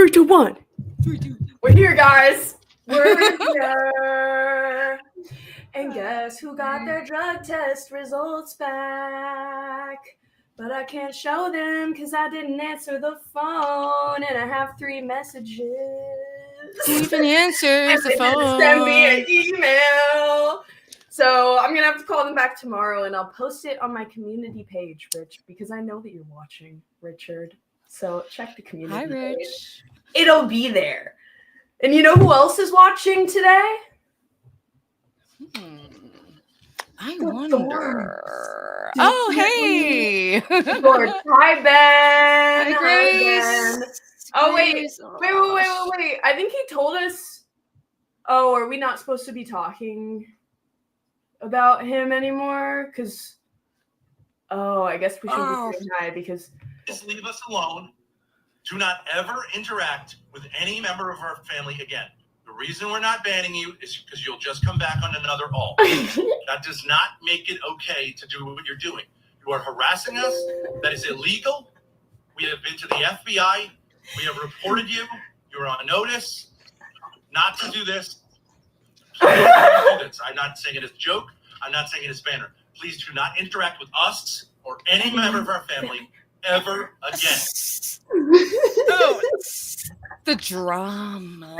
3, 2, 1. 3, 2. We're here, guys. We're here. And guess who got their drug test results back? But I can't show them because I didn't answer the phone, and I have 3 messages. Who even answers the phone? Send me an email. So I'm going to have to call them back tomorrow, and I'll post it on my community page, Rich, because I know that you're watching, Richard. So check the community Hi, Rich. page. It'll be there. And you know who else is watching today? I wonder. Oh, hey. Lord. Hi, Ben. Hi, Grace. Ben. Oh, wait. I think he told us. Oh, are we not supposed to be talking about him anymore? Because, I guess we should be saying hi because. Just leave us alone. Do not ever interact with any member of our family again. The reason we're not banning you is because you'll just come back on another alt. That does not make it okay to do what you're doing. You are harassing us. That is illegal. We have been to the FBI. We have reported you. You're on notice not to do this. Please don't do this. I'm not saying it as a joke. I'm not saying it as banner. Please do not interact with us or any member of our family ever again. Oh, the drama.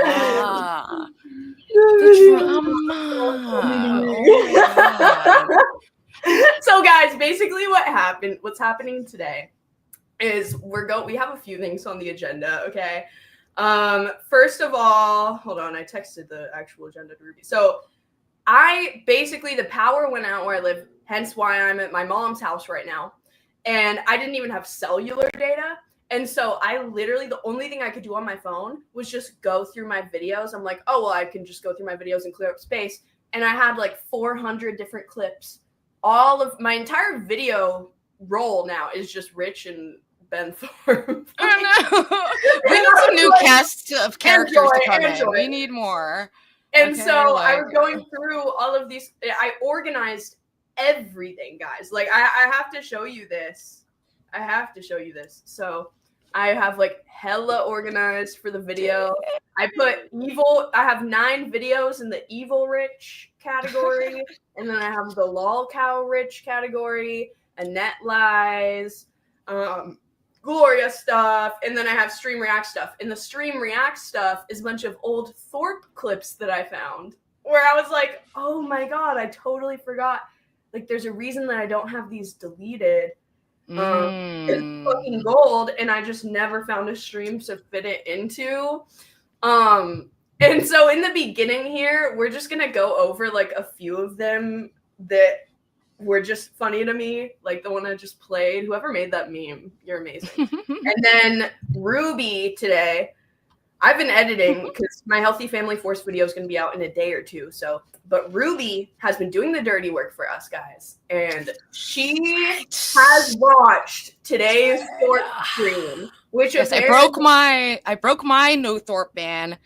The drama. Oh, So guys, basically what's happening today is we have a few things on the agenda, okay? First of all, hold on, I texted the actual agenda to Ruby. So the power went out where I live, hence why I'm at my mom's house right now. And I didn't even have cellular data. And so the only thing I could do on my phone was just go through my videos. I'm like, I can just go through my videos and clear up space. And I had like 400 different clips. All of my entire video roll now is just Rich and Ben Thorp. Oh no. We need some new cast of characters to come in. We need more. And so I was going through all of these. I organized everything, guys. Like I have to show you this. So I have like hella organized for the video. I put evil. I have 9 videos in the evil Rich category, and then I have the lol cow Rich category, Annette lies, Gloria stuff, and then I have stream react stuff. And the stream react stuff is a bunch of old Thorp clips that I found where I was like, oh my god, I totally forgot. Like, there's a reason that I don't have these deleted. It's fucking gold, and I just never found a stream to fit it into. And so in the beginning here, we're just gonna go over like a few of them that were just funny to me, like the one I just played. Whoever made that meme, you're amazing. And then Ruby today, I've been editing because my Healthy Family Force video is going to be out in a day or two. But Ruby has been doing the dirty work for us guys, and she has watched today's Thorp stream, which is I broke my no Thorp ban,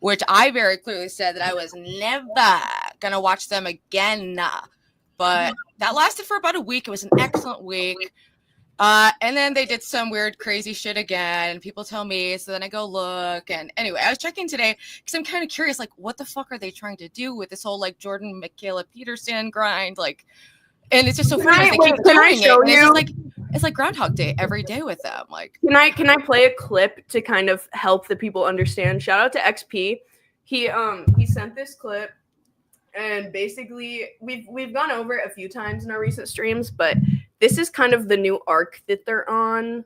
which I very clearly said that I was never gonna watch them again. But that lasted for about a week. It was an excellent week. And then they did some weird, crazy shit again. People tell me, so then I go look. And anyway, I was checking today because I'm kind of curious, like, what the fuck are they trying to do with this whole, like, Jordan Michaela Peterson grind? Like, and it's just so funny. They keep doing it. It's like Groundhog Day every day with them. Like, can I play a clip to kind of help the people understand? Shout out to XP. He sent this clip, and basically we've gone over it a few times in our recent streams, but this is kind of the new arc that they're on.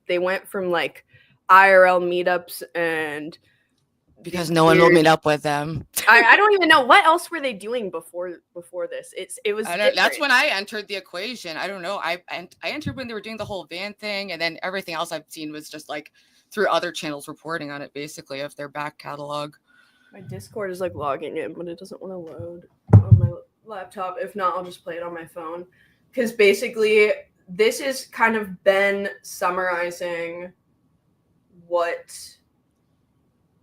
They went from like IRL meetups and because no one will meet up with them. I don't even know what else were they doing before this. It was that's when I entered the equation. I don't know. I entered when they were doing the whole van thing, and then everything else I've seen was just like through other channels reporting on it, basically, of their back catalog. My Discord is like logging in, but it doesn't want to load on my laptop. If not, I'll just play it on my phone. Because basically, this is kind of Ben summarizing what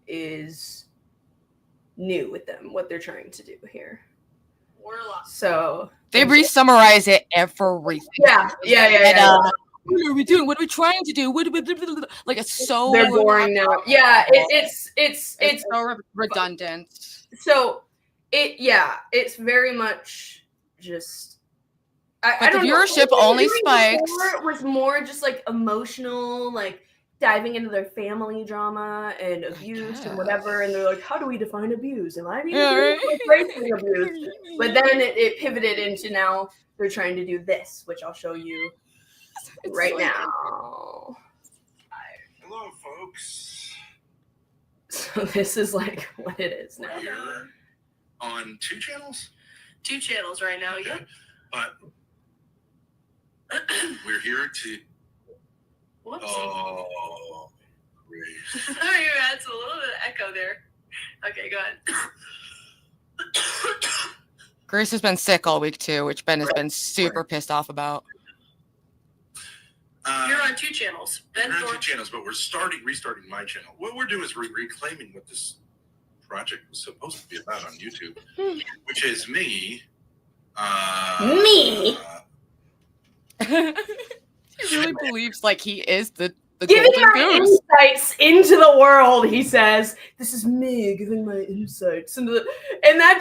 is new with them, what they're trying to do here. So they re-summarize it everything. Yeah. What are we doing? What are we trying to do? Like it's so They're boring now. Yeah, it's so redundant. So it's very much just I the don't viewership know. only spikes. It was more just like emotional, like diving into their family drama and abuse and whatever. And they're like, how do we define abuse? Am I being racially abused? But then it pivoted into now they're trying to do this, which I'll show you right now. Hello, folks. So this is like what it is now. We're on 2 channels? 2 channels right now, Okay. yeah. But we're here to... Whoops. Oh, great. That's a little bit of echo there. Okay, go ahead. Grace has been sick all week too, which Ben has been super pissed off about. You're on 2 channels. Ben We're on 2 Thorpe. channels, but we're restarting my channel. What we're doing is reclaiming what this project was supposed to be about on YouTube, which is me. Me? He really believes like he is the Giving golden my goose. insights into the world, he says. This is me giving my insights into the, and that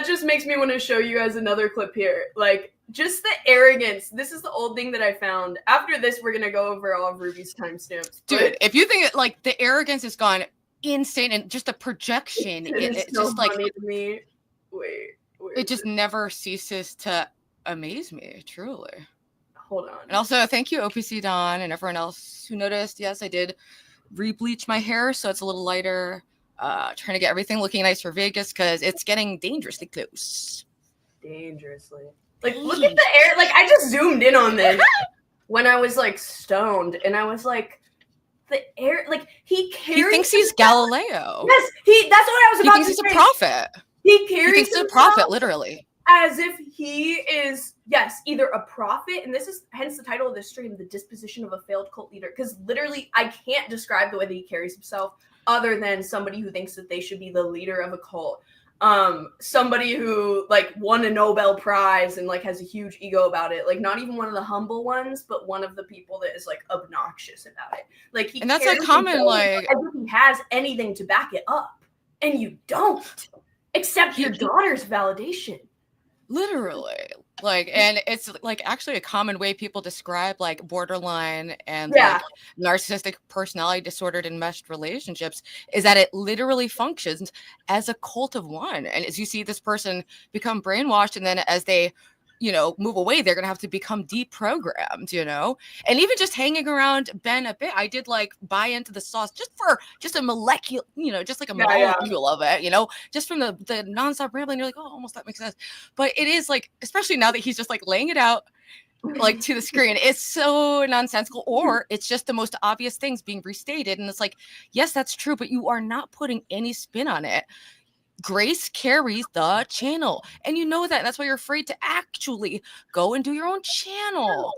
just makes me want to show you guys another clip here. Like just the arrogance. This is the old thing that I found. After this, we're gonna go over all of Ruby's timestamps. Dude, if you think like the arrogance has gone insane and just the projection, it's so just like funny to me. Wait, it just never ceases to amaze me, truly. Hold on. And also, thank you, OPC Don, and everyone else who noticed. Yes, I did re-bleach my hair, so it's a little lighter. Trying to get everything looking nice for Vegas because it's getting dangerously close. Dangerously. Like, look at the air. Like, I just zoomed in on this when I was like stoned, and I was like, the air. Like, he thinks he's Galileo. Yes, that's what I was about to say. He thinks he's a prophet. He carries. He thinks he's a prophet, literally. As if he is, yes, either a prophet, and this is hence the title of this stream, The Disposition of a Failed Cult Leader, because literally I can't describe the way that he carries himself other than somebody who thinks that they should be the leader of a cult. Somebody who like won a Nobel Prize and like has a huge ego about it. Like not even one of the humble ones, but one of the people that is like obnoxious about it. Like he, and that's a common like as if he has anything to back it up, and you don't, except your daughter's validation. Literally, like, and it's like actually a common way people describe like borderline and Yeah. like narcissistic personality disordered enmeshed relationships is that it literally functions as a cult of one. And as you see this person become brainwashed, and then as they, you know, move away, they're gonna have to become deprogrammed, you know. And even just hanging around Ben a bit, I did like buy into the sauce just a molecule, you know, just like a molecule of it, you know, just from the nonstop rambling. You're like, oh, almost that makes sense. But it is like, especially now that he's just like laying it out like to the screen, it's so nonsensical, or it's just the most obvious things being restated, and it's like, yes, that's true, but you are not putting any spin on it. Grace carries the channel, and you know that. That's why you're afraid to actually go and do your own channel.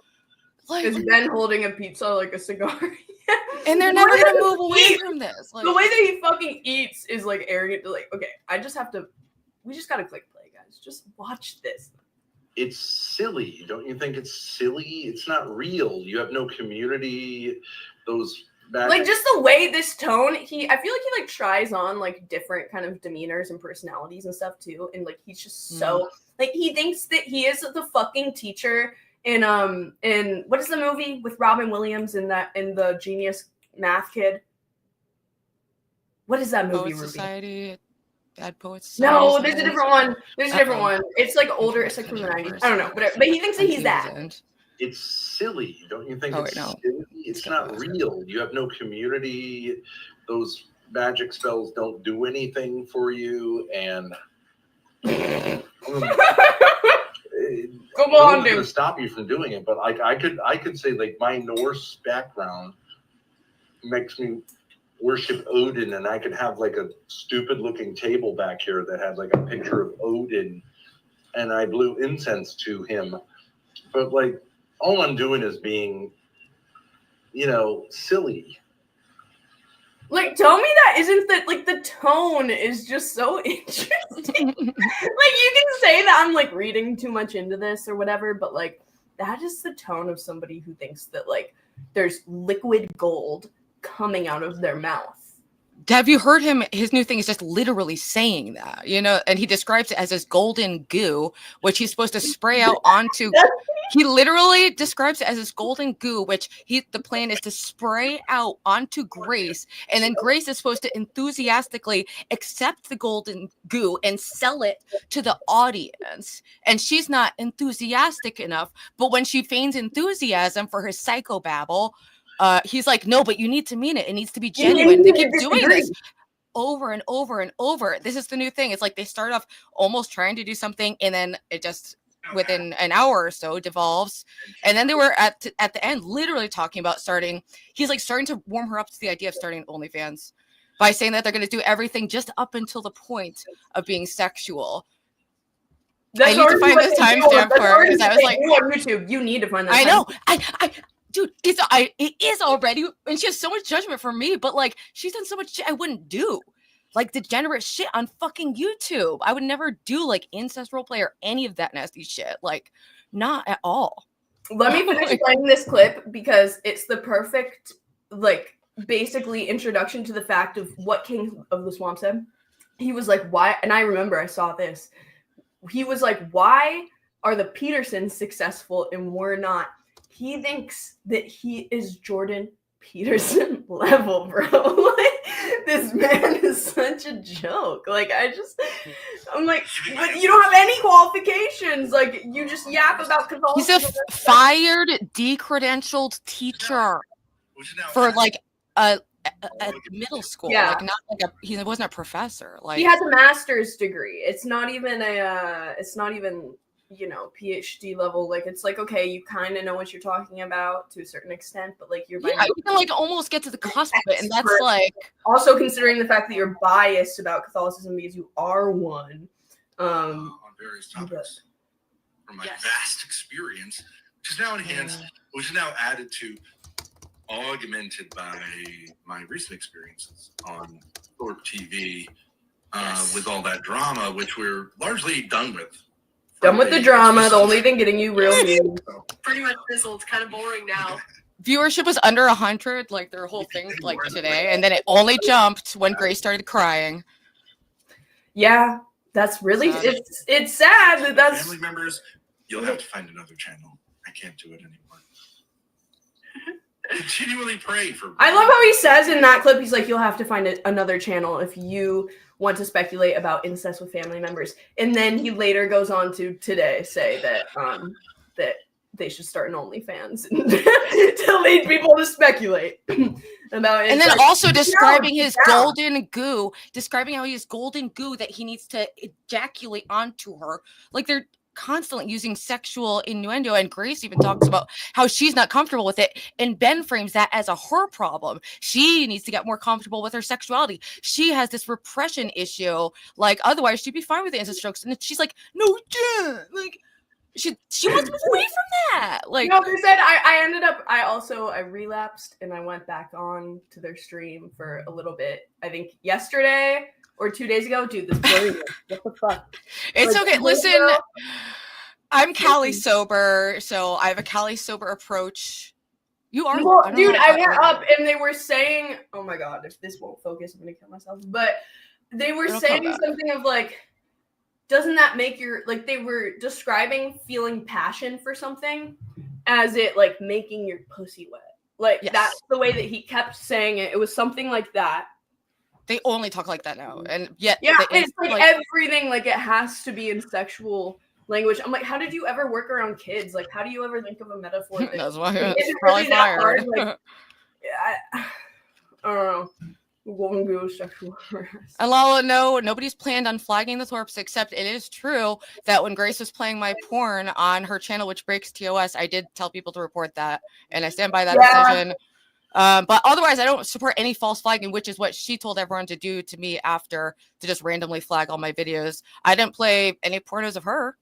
Like, Is Ben holding a pizza like a cigar? and they're never gonna move away from this. Like, the way that he fucking eats is like arrogant. Like, okay, we just gotta click play, guys. Just watch this. It's silly. Don't you think it's silly? It's not real. You have no community. Those like just the way this tone, I feel like he like tries on like different kind of demeanors and personalities and stuff too, and like he's just so like he thinks that he is the fucking teacher in what is the movie with Robin Williams in the genius math kid? What is that movie? Poet Society, Bad Poets. No, there's a different one. There's a different one. It's like older. It's like from the 90s. I don't know, but he thinks that he's that. It's silly. Don't you think Oh, it's wait, no. silly? It's not real. You have no community. Those magic spells don't do anything for you. And Come I'm on, going to dude. stop you from doing it. But like I could say like my Norse background makes me worship Odin, and I could have like a stupid looking table back here that had like a picture of Odin, and I blew incense to him. But like, all I'm doing is being, you know, silly. Like, tell me that isn't that like the tone is just so interesting. Like, you can say that I'm like reading too much into this or whatever, but like that is the tone of somebody who thinks that like there's liquid gold coming out of their mouth. Have you heard him? His new thing is just literally saying that, you know, and he describes it as this golden goo, which he's supposed to spray out onto. He literally describes it as this golden goo, which the plan is to spray out onto Grace, and then Grace is supposed to enthusiastically accept the golden goo and sell it to the audience. And she's not enthusiastic enough, but when she feigns enthusiasm for her psychobabble, he's like, no, but you need to mean it. It needs to be genuine. They keep doing this over and over and over. This is the new thing. It's like they start off almost trying to do something, and then it just within an hour or so devolves. And then they were at the end literally talking about starting. He's like starting to warm her up to the idea of starting OnlyFans by saying that they're going to do everything just up until the point of being sexual. I need to find this timestamp for it because I was like, on YouTube, you need to find that. I know. Dude, it is already, and she has so much judgment for me, but like she's done so much shit I wouldn't do, like degenerate shit on fucking YouTube. I would never do like incest roleplay or any of that nasty shit, like not at all. Let me finish playing this clip because it's the perfect, like, basically introduction to the fact of what King of the Swamp said. He was like, why? And I remember I saw this. He was like, why are the Petersons successful and we're not? He thinks that he is Jordan Peterson level, bro. Like, this man is such a joke. Like, I'm like, but you don't have any qualifications. Like, you just yap about Catholicism. He's a fired, decredentialed teacher for like a middle school. Yeah. Like not like he wasn't a professor. Like he has a master's degree. It's not even you know, PhD level. Like, it's like, okay, you kind of know what you're talking about to a certain extent, but like you can like almost get to the cusp of it, and that's like also considering the fact that you're biased about Catholicism because you are one on various topics from my vast experience, which is now enhanced, which is now added to, augmented by my recent experiences on thorp TV with all that drama, which we're largely done with. Done with the drama. The only thing getting you real news. Pretty much fizzled. It's kind of boring now. Viewership was under 100, like their whole thing, like today, and then it only jumped when Grace started crying. Yeah, that's really it's sad that that's family members. You'll have to find another channel. I can't do it anymore. Continually pray for. I love how he says in that clip, he's like, you'll have to find another channel if you want to speculate about incest with family members. And then he later goes on to today say that that they should start an OnlyFans to lead people to speculate about it. And then also describing his golden goo, describing how he has golden goo that he needs to ejaculate onto her. Like they're constantly using sexual innuendo, and Grace even talks about how she's not comfortable with it, and Ben frames that as a her problem. She needs to get more comfortable with her sexuality. She has this repression issue, like otherwise she'd be fine with the incest jokes, and she's like, no, like she wants to move away from that. Like no, they said I relapsed and I went back on to their stream for a little bit. I think yesterday or 2 days ago, dude, this brilliant. What the fuck? It's like, okay. Listen, I'm Cali sober, so I have a Cali sober approach. You are, well, dude. I went up and they were saying, "Oh my god, if this won't focus, I'm gonna kill myself." But they were saying something of like, "Doesn't that make your like?" They were describing feeling passion for something as it like making your pussy wet. Like that's the way that he kept saying it. It was something like that. They only talk like that now, and yet it's like everything like it has to be in sexual language. I'm like, how did you ever work around kids? Like, how do you ever think of a metaphor? That's why it's probably really that hard. Like, I don't know. Golden goo sexual harassment. And Lala, no, nobody's planned on flagging the Thorps, except it is true that when Grace was playing my porn on her channel, which breaks TOS, I did tell people to report that, and I stand by that decision. But otherwise, I don't support any false flagging, which is what she told everyone to do to me after, to just randomly flag all my videos. I didn't play any pornos of her.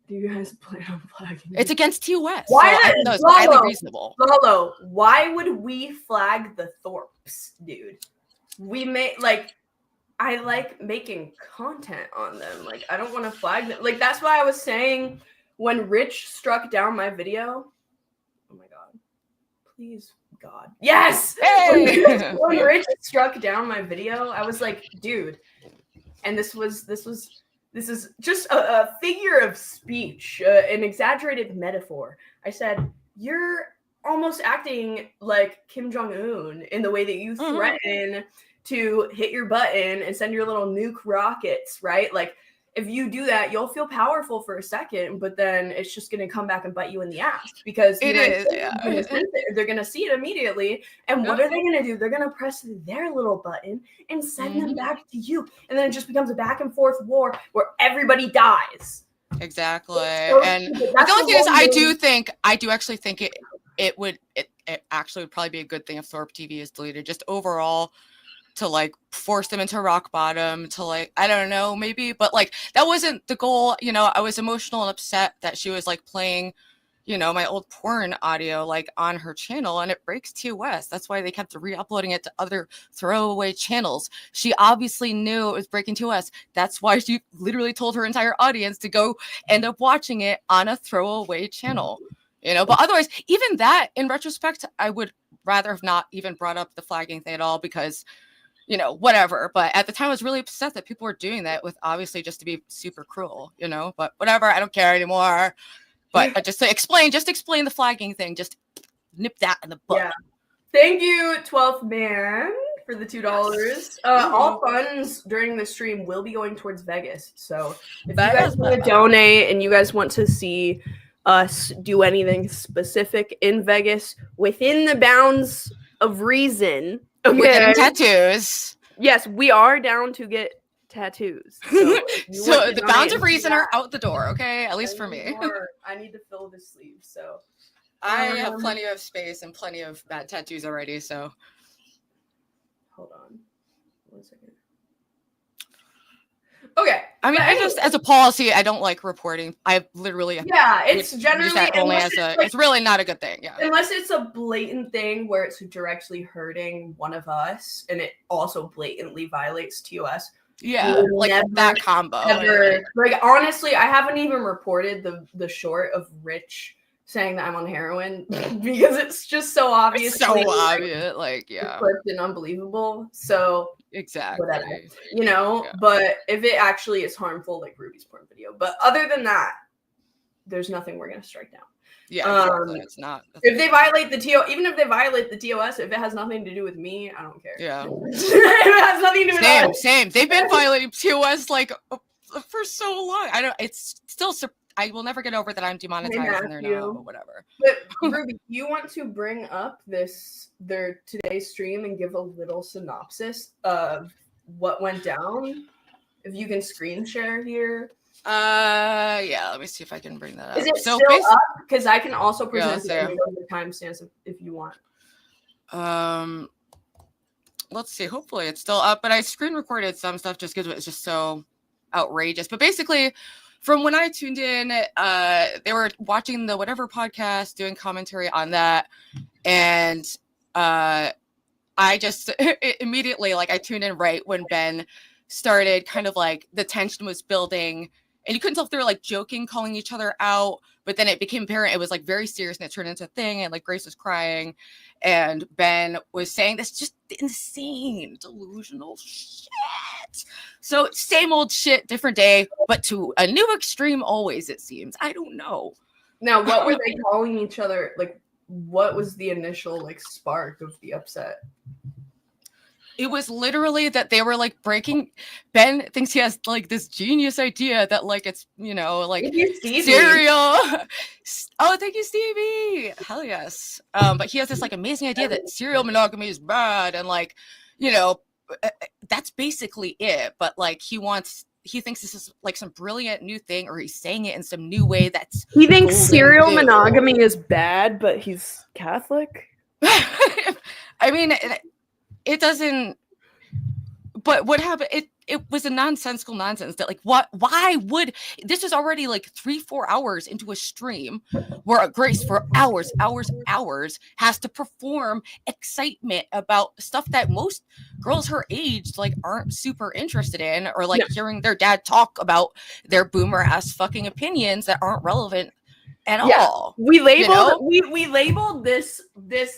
Do you guys plan on flagging? It's against TOS. Why so it's highly reasonable. Lolo, why would we flag the Thorps, dude? We I like making content on them. Like, I don't want to flag them. Like, that's why I was saying when Rich struck down my video, oh my god, please God, yes. Hey! When Rich struck down my video, I was like, dude, and this is just a figure of speech, an exaggerated metaphor. I said, you're almost acting like Kim Jong-un in the way that you threaten to hit your button and send your little nuke rockets, right? Like, if you do that, you'll feel powerful for a second, but then it's just going to come back and bite you in the ass because they're going to see it immediately. And what are they going to do? They're going to press their little button and send them back to you. And then it just becomes a back and forth war where everybody dies. Exactly. So and the only thing is, I do actually think it actually would probably be a good thing if Thorp TV is deleted, just overall, to like force them into rock bottom, to like, I don't know, maybe, but like that wasn't the goal. You know, I was emotional and upset that she was like playing, you know, my old porn audio like on her channel, and it breaks TOS. That's why they kept re-uploading it to other throwaway channels. She obviously knew it was breaking TOS. That's why she literally told her entire audience to go end up watching it on a throwaway channel. You know, but otherwise, even that, in retrospect, I would rather have not even brought up the flagging thing at all, because, you know, whatever. But at the time, I was really upset that people were doing that with obviously just to be super cruel, you know, but whatever. I don't care anymore. But just to explain the flagging thing, just nip that in the butt. Yeah. Thank you, 12th man, for the $2. Yes. All funds during the stream will be going towards Vegas. So if you guys want to donate and you guys want to see us do anything specific in Vegas within the bounds of reason, okay. We're getting tattoos. Yes, we are down to get tattoos. So the bounds of reason are out the door, okay? At least for me. I need to fill the sleeve, so I have plenty of space and plenty of bad tattoos already, so hold on 1 second. Okay. I mean, I just, as a policy, I don't like reporting. I literally it's generally only as it's really not a good thing. Yeah. Unless it's a blatant thing where it's directly hurting one of us and it also blatantly violates TOS. Yeah, like that combo. Like honestly, I haven't even reported the short of Rich saying that I'm on heroin because it's just so obvious. It's so obvious, like and unbelievable. So exactly, whatever, you know. Yeah. But if it actually is harmful, like Ruby's porn video. But other than that, there's nothing we're gonna strike down. Yeah, exactly. It's not. If they violate the even if they violate the TOS, if it has nothing to do with me, I don't care. Yeah, if it has nothing to do with us. Same. They've been violating TOS like for so long. I don't. It's still. I will never get over that I'm demonetized and they're not, but whatever. But Ruby, you want to bring up their today's stream and give a little synopsis of what went down? If you can screen share here. Yeah, let me see if I can bring that up. Is it still up? Because I can also present the timestamps if you want. Let's see. Hopefully it's still up, but I screen recorded some stuff just because it's just so outrageous. But basically, from when I tuned in, they were watching the whatever podcast, doing commentary on that, and I just immediately, like, I tuned in right when Ben started, kind of like the tension was building, and you couldn't tell if they were like joking, calling each other out, but then it became apparent it was like very serious, and it turned into a thing, and like Grace was crying, and Ben was saying this just insane, delusional shit. So same old shit, different day, but to a new extreme always, it seems. I don't know. Now, what were they calling each other? Like, what was the initial like spark of the upset? It was literally that they were like breaking. Ben thinks he has like this genius idea that like it's, you know, like cereal. Oh, thank you, Stevie. Hell yes. But he has this like amazing idea that serial monogamy is bad, and like, you know, that's basically it. But like he thinks this is like some brilliant new thing, or he's saying it in some new way that's he thinks serial monogamy is bad, but he's Catholic. I mean, it doesn't. But what happened? it was a nonsensical nonsense that like why would this is already like 3-4 hours into a stream where Grace for hours has to perform excitement about stuff that most girls her age like aren't super interested in, or like hearing their dad talk about their boomer ass fucking opinions that aren't relevant at all. We labeled we labeled this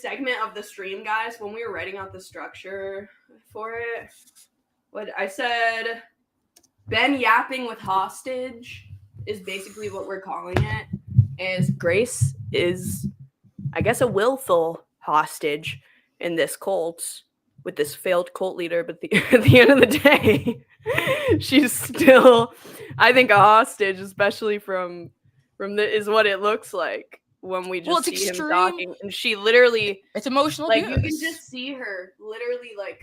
segment of the stream, guys, when we were writing out the structure for it. What I said, Ben yapping with hostage is basically what we're calling it. Is Grace is, I guess, a willful hostage in this cult with this failed cult leader, but at the end of the day, she's still, I think, a hostage, especially from is what it looks like when we just see him talking. And she literally, it's emotional like abuse. You can just see her literally like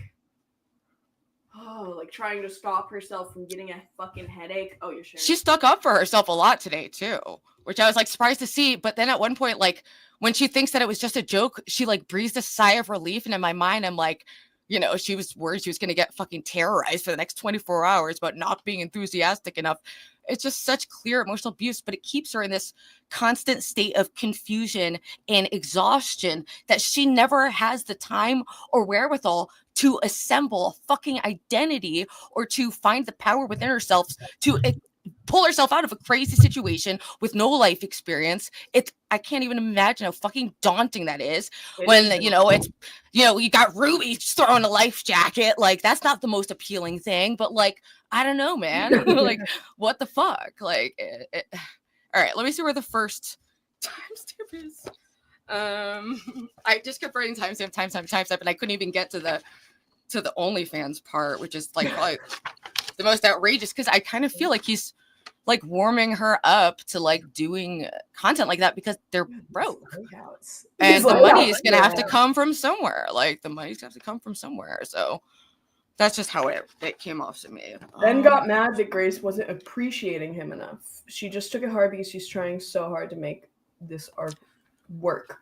trying to stop herself from getting a fucking headache. Oh, you're sharing. She stuck up for herself a lot today too, which I was like surprised to see. But then at one point, like when she thinks that it was just a joke, she like breathes a sigh of relief. And in my mind, I'm like, you know, she was worried she was going to get fucking terrorized for the next 24 hours about not being enthusiastic enough. It's just such clear emotional abuse, but it keeps her in this constant state of confusion and exhaustion that she never has the time or wherewithal to assemble a fucking identity or to find the power within herself to pull herself out of a crazy situation with no life experience. I can't even imagine how fucking daunting that is when, you know, it's, you know, you got Ruby throwing a life jacket. Like, that's not the most appealing thing, but like, I don't know, man. Like, what the fuck? Like, all right, let me see where the first timestamp is. I just kept writing timestamp, and I couldn't even get to the OnlyFans part, which is like probably the most outrageous, because I kind of feel like he's like warming her up to like doing content like that because they're broke, and the money is gonna have to come from somewhere. Like, the money's gonna have to come from somewhere. So that's just how it came off to me. Ben got mad that Grace wasn't appreciating him enough. She just took it hard because she's trying so hard to make this art work.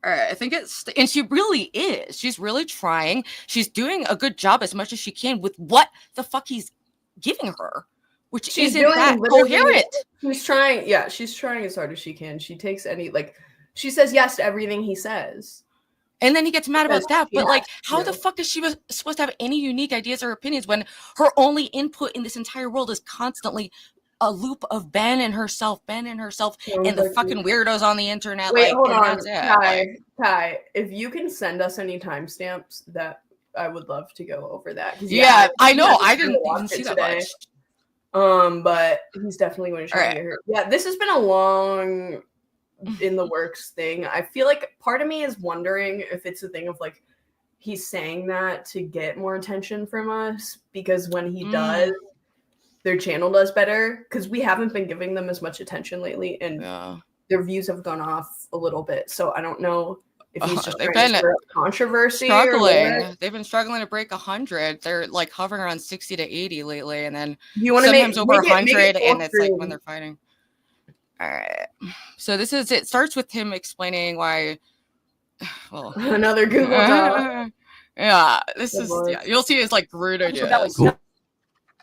All right, I think and she really is. She's really trying. She's doing a good job as much as she can with what the fuck he's giving her, which isn't that coherent. She's trying as hard as she can. She takes she says yes to everything he says. And then he gets mad about that. But like, how the fuck is she supposed to have any unique ideas or opinions when her only input in this entire world is constantly a loop of Ben and herself, and the fucking weirdos on the internet? Wait, hold on. Ty, if you can send us any timestamps, that I would love to go over that. Yeah, I know. I didn't even see that much. But he's definitely going to try to get her. Yeah, this has been a long in the works thing. I feel like part of me is wondering if it's a thing of like he's saying that to get more attention from us, because when he does, their channel does better, because we haven't been giving them as much attention lately, and their views have gone off a little bit. So I don't know if he's just trying to stir up controversy. They've been struggling to break 100. They're like hovering around 60 to 80 lately, and then sometimes over 100, and it's like when they're fighting. All right. So it starts with him explaining why. Well, another Google Doc. Yeah, you'll see it's like grutages.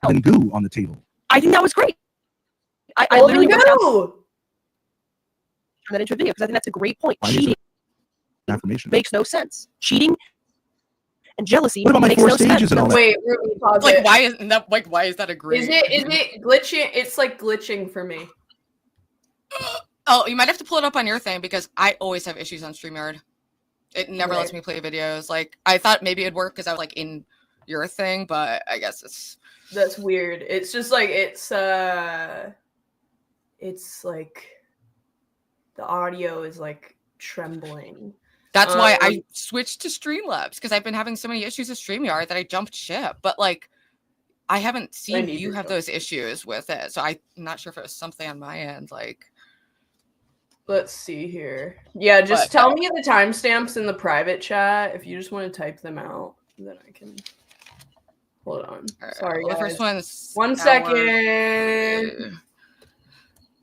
And goo on the table. I think that was great. I literally go that into a video because I think that's a great point. Cheating makes no sense. Cheating and jealousy what about makes my 4 no stages sense. and all that? Wait, Ruby, pause like it. why is that a great? Is it glitching? It's like glitching for me. Oh, you might have to pull it up on your thing, because I always have issues on StreamYard. It never lets me play videos. Like, I thought maybe it'd work because I was like in your thing, but I guess that's weird. It's just like it's like the audio is like trembling. That's why I switched to Streamlabs, because I've been having so many issues with StreamYard that I jumped ship. But like, I haven't seen you have those issues with it, so I'm not sure if it was something on my end. Like, let's see here. Yeah, just tell me the timestamps in the private chat if you just want to type them out. Then I can. Hold on. Right, sorry, well, guys. The first one's 1 second.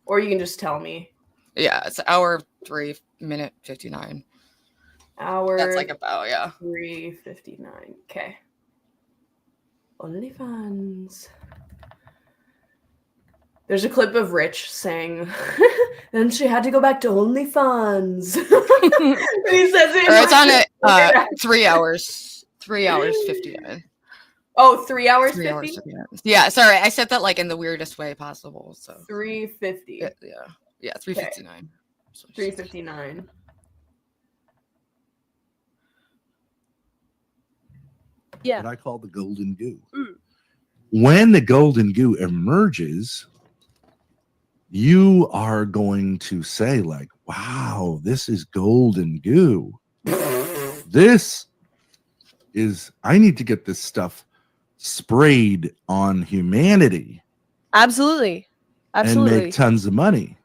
Or you can just tell me. Yeah, it's hour 3 minute 59. Hour. That's like about 3:59. Okay. OnlyFans. There's a clip of Rich saying, then she had to go back to OnlyFans. And he says it. Or it's on it 3 hours. 3 hours 59. Oh, 3 hours 3 hours 50? 59. Yeah, sorry, I said that like in the weirdest way possible. So 350. yeah, 359. 359. Yeah. What I call the golden goo. Mm. When the golden goo emerges, you are going to say like, wow, this is golden goo. This is, I need to get this stuff sprayed on humanity Absolutely. and make tons of money.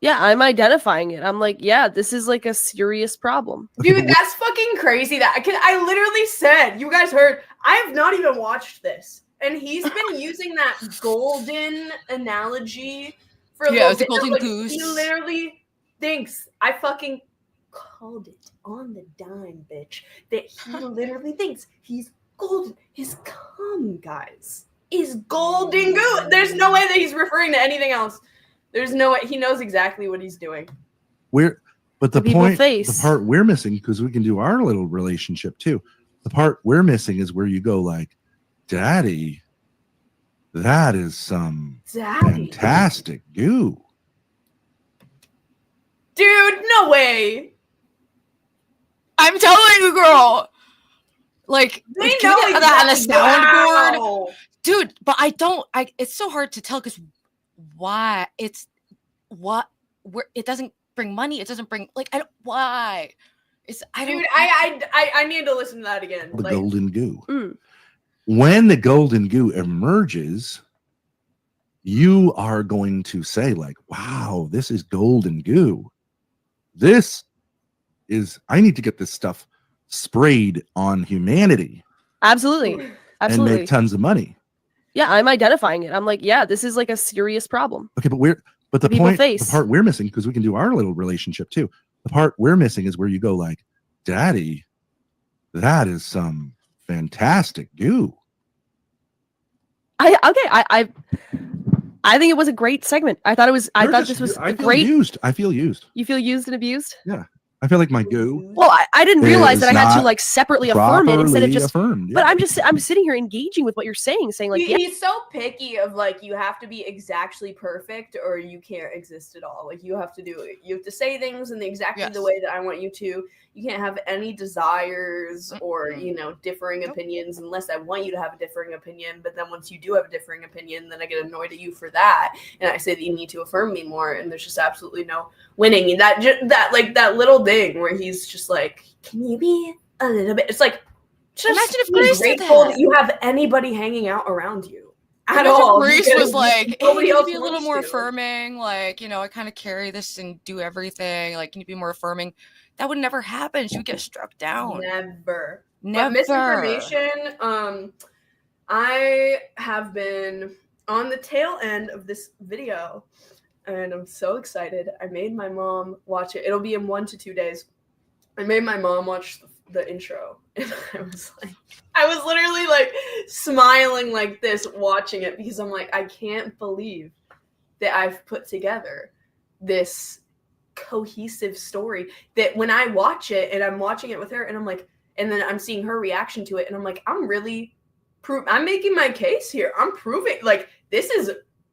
Yeah, I'm identifying it. I'm like, yeah, this is like a serious problem. Okay, Dude, that's fucking crazy. I literally said, you guys heard, I have not even watched this. And he's been using that golden analogy for a Yeah, it little was a bit. golden Like, goose. he literally thinks, I fucking called it on the dime, bitch, that he literally thinks he's golden. His cum, guys, is golden goo. There's no way that he's referring to anything else. There's no way. He knows exactly what he's doing. But the people point, face. the part we're missing, because we can do our little relationship too. The part we're missing is where you go like, Daddy, that is some fantastic goo. Dude, no way. I'm telling you, girl. Like, They can we know get that on a exactly. soundboard? Wow. Dude, but it's so hard to tell because why? It doesn't bring money. It doesn't bring, like, why? Dude, I need to listen to that again. The Like, golden goo. Mm. When the golden goo emerges, you are going to say like, wow, this is golden goo. This is, I need to get this stuff sprayed on humanity Absolutely. and Absolutely. make tons of money. Yeah, I'm identifying it. I'm like, yeah, this is like a serious problem. Okay, but the People point, face. the part we're missing, because we can do our little relationship too. The part we're missing is where you go like, Daddy, that is some fantastic goo. I think it was a great segment. I thought this was I a feel great. used. I feel used. You feel used and abused? I feel like my goo Well, I didn't realize that I is had to not like separately affirm it instead of properly just. affirmed. But I'm sitting here engaging with what you're saying like, yeah, he's so picky of like, you have to be exactly perfect or you can't exist at all. Like, you have to say things in exactly the way that I want you to. You can't have any desires or, differing opinions unless I want you to have a differing opinion. But then once you do have a differing opinion, then I get annoyed at you for that. And I say that you need to affirm me more. And there's just absolutely no winning. And that little thing where he's just like, can you be a little bit? It's like, just Imagine if be Grace did grateful that. that you have anybody hanging out around you at Imagine all. Grace because was like, hey, nobody can you else be a little wants more to. affirming? Like, I kind of carry this and do everything. Like, can you be more affirming? That would never happen. She would get struck down. Never. Never. But misinformation, I have been on the tail end of this video, and I'm so excited. I made my mom watch it. It'll be in 1 to 2 days. I made my mom watch the intro, and I was literally like smiling like this watching it because I'm like, I can't believe that I've put together this cohesive story that when I watch it and I'm watching it with her and I'm like, and then I'm seeing her reaction to it and I'm like, I'm making my case here. I'm proving like this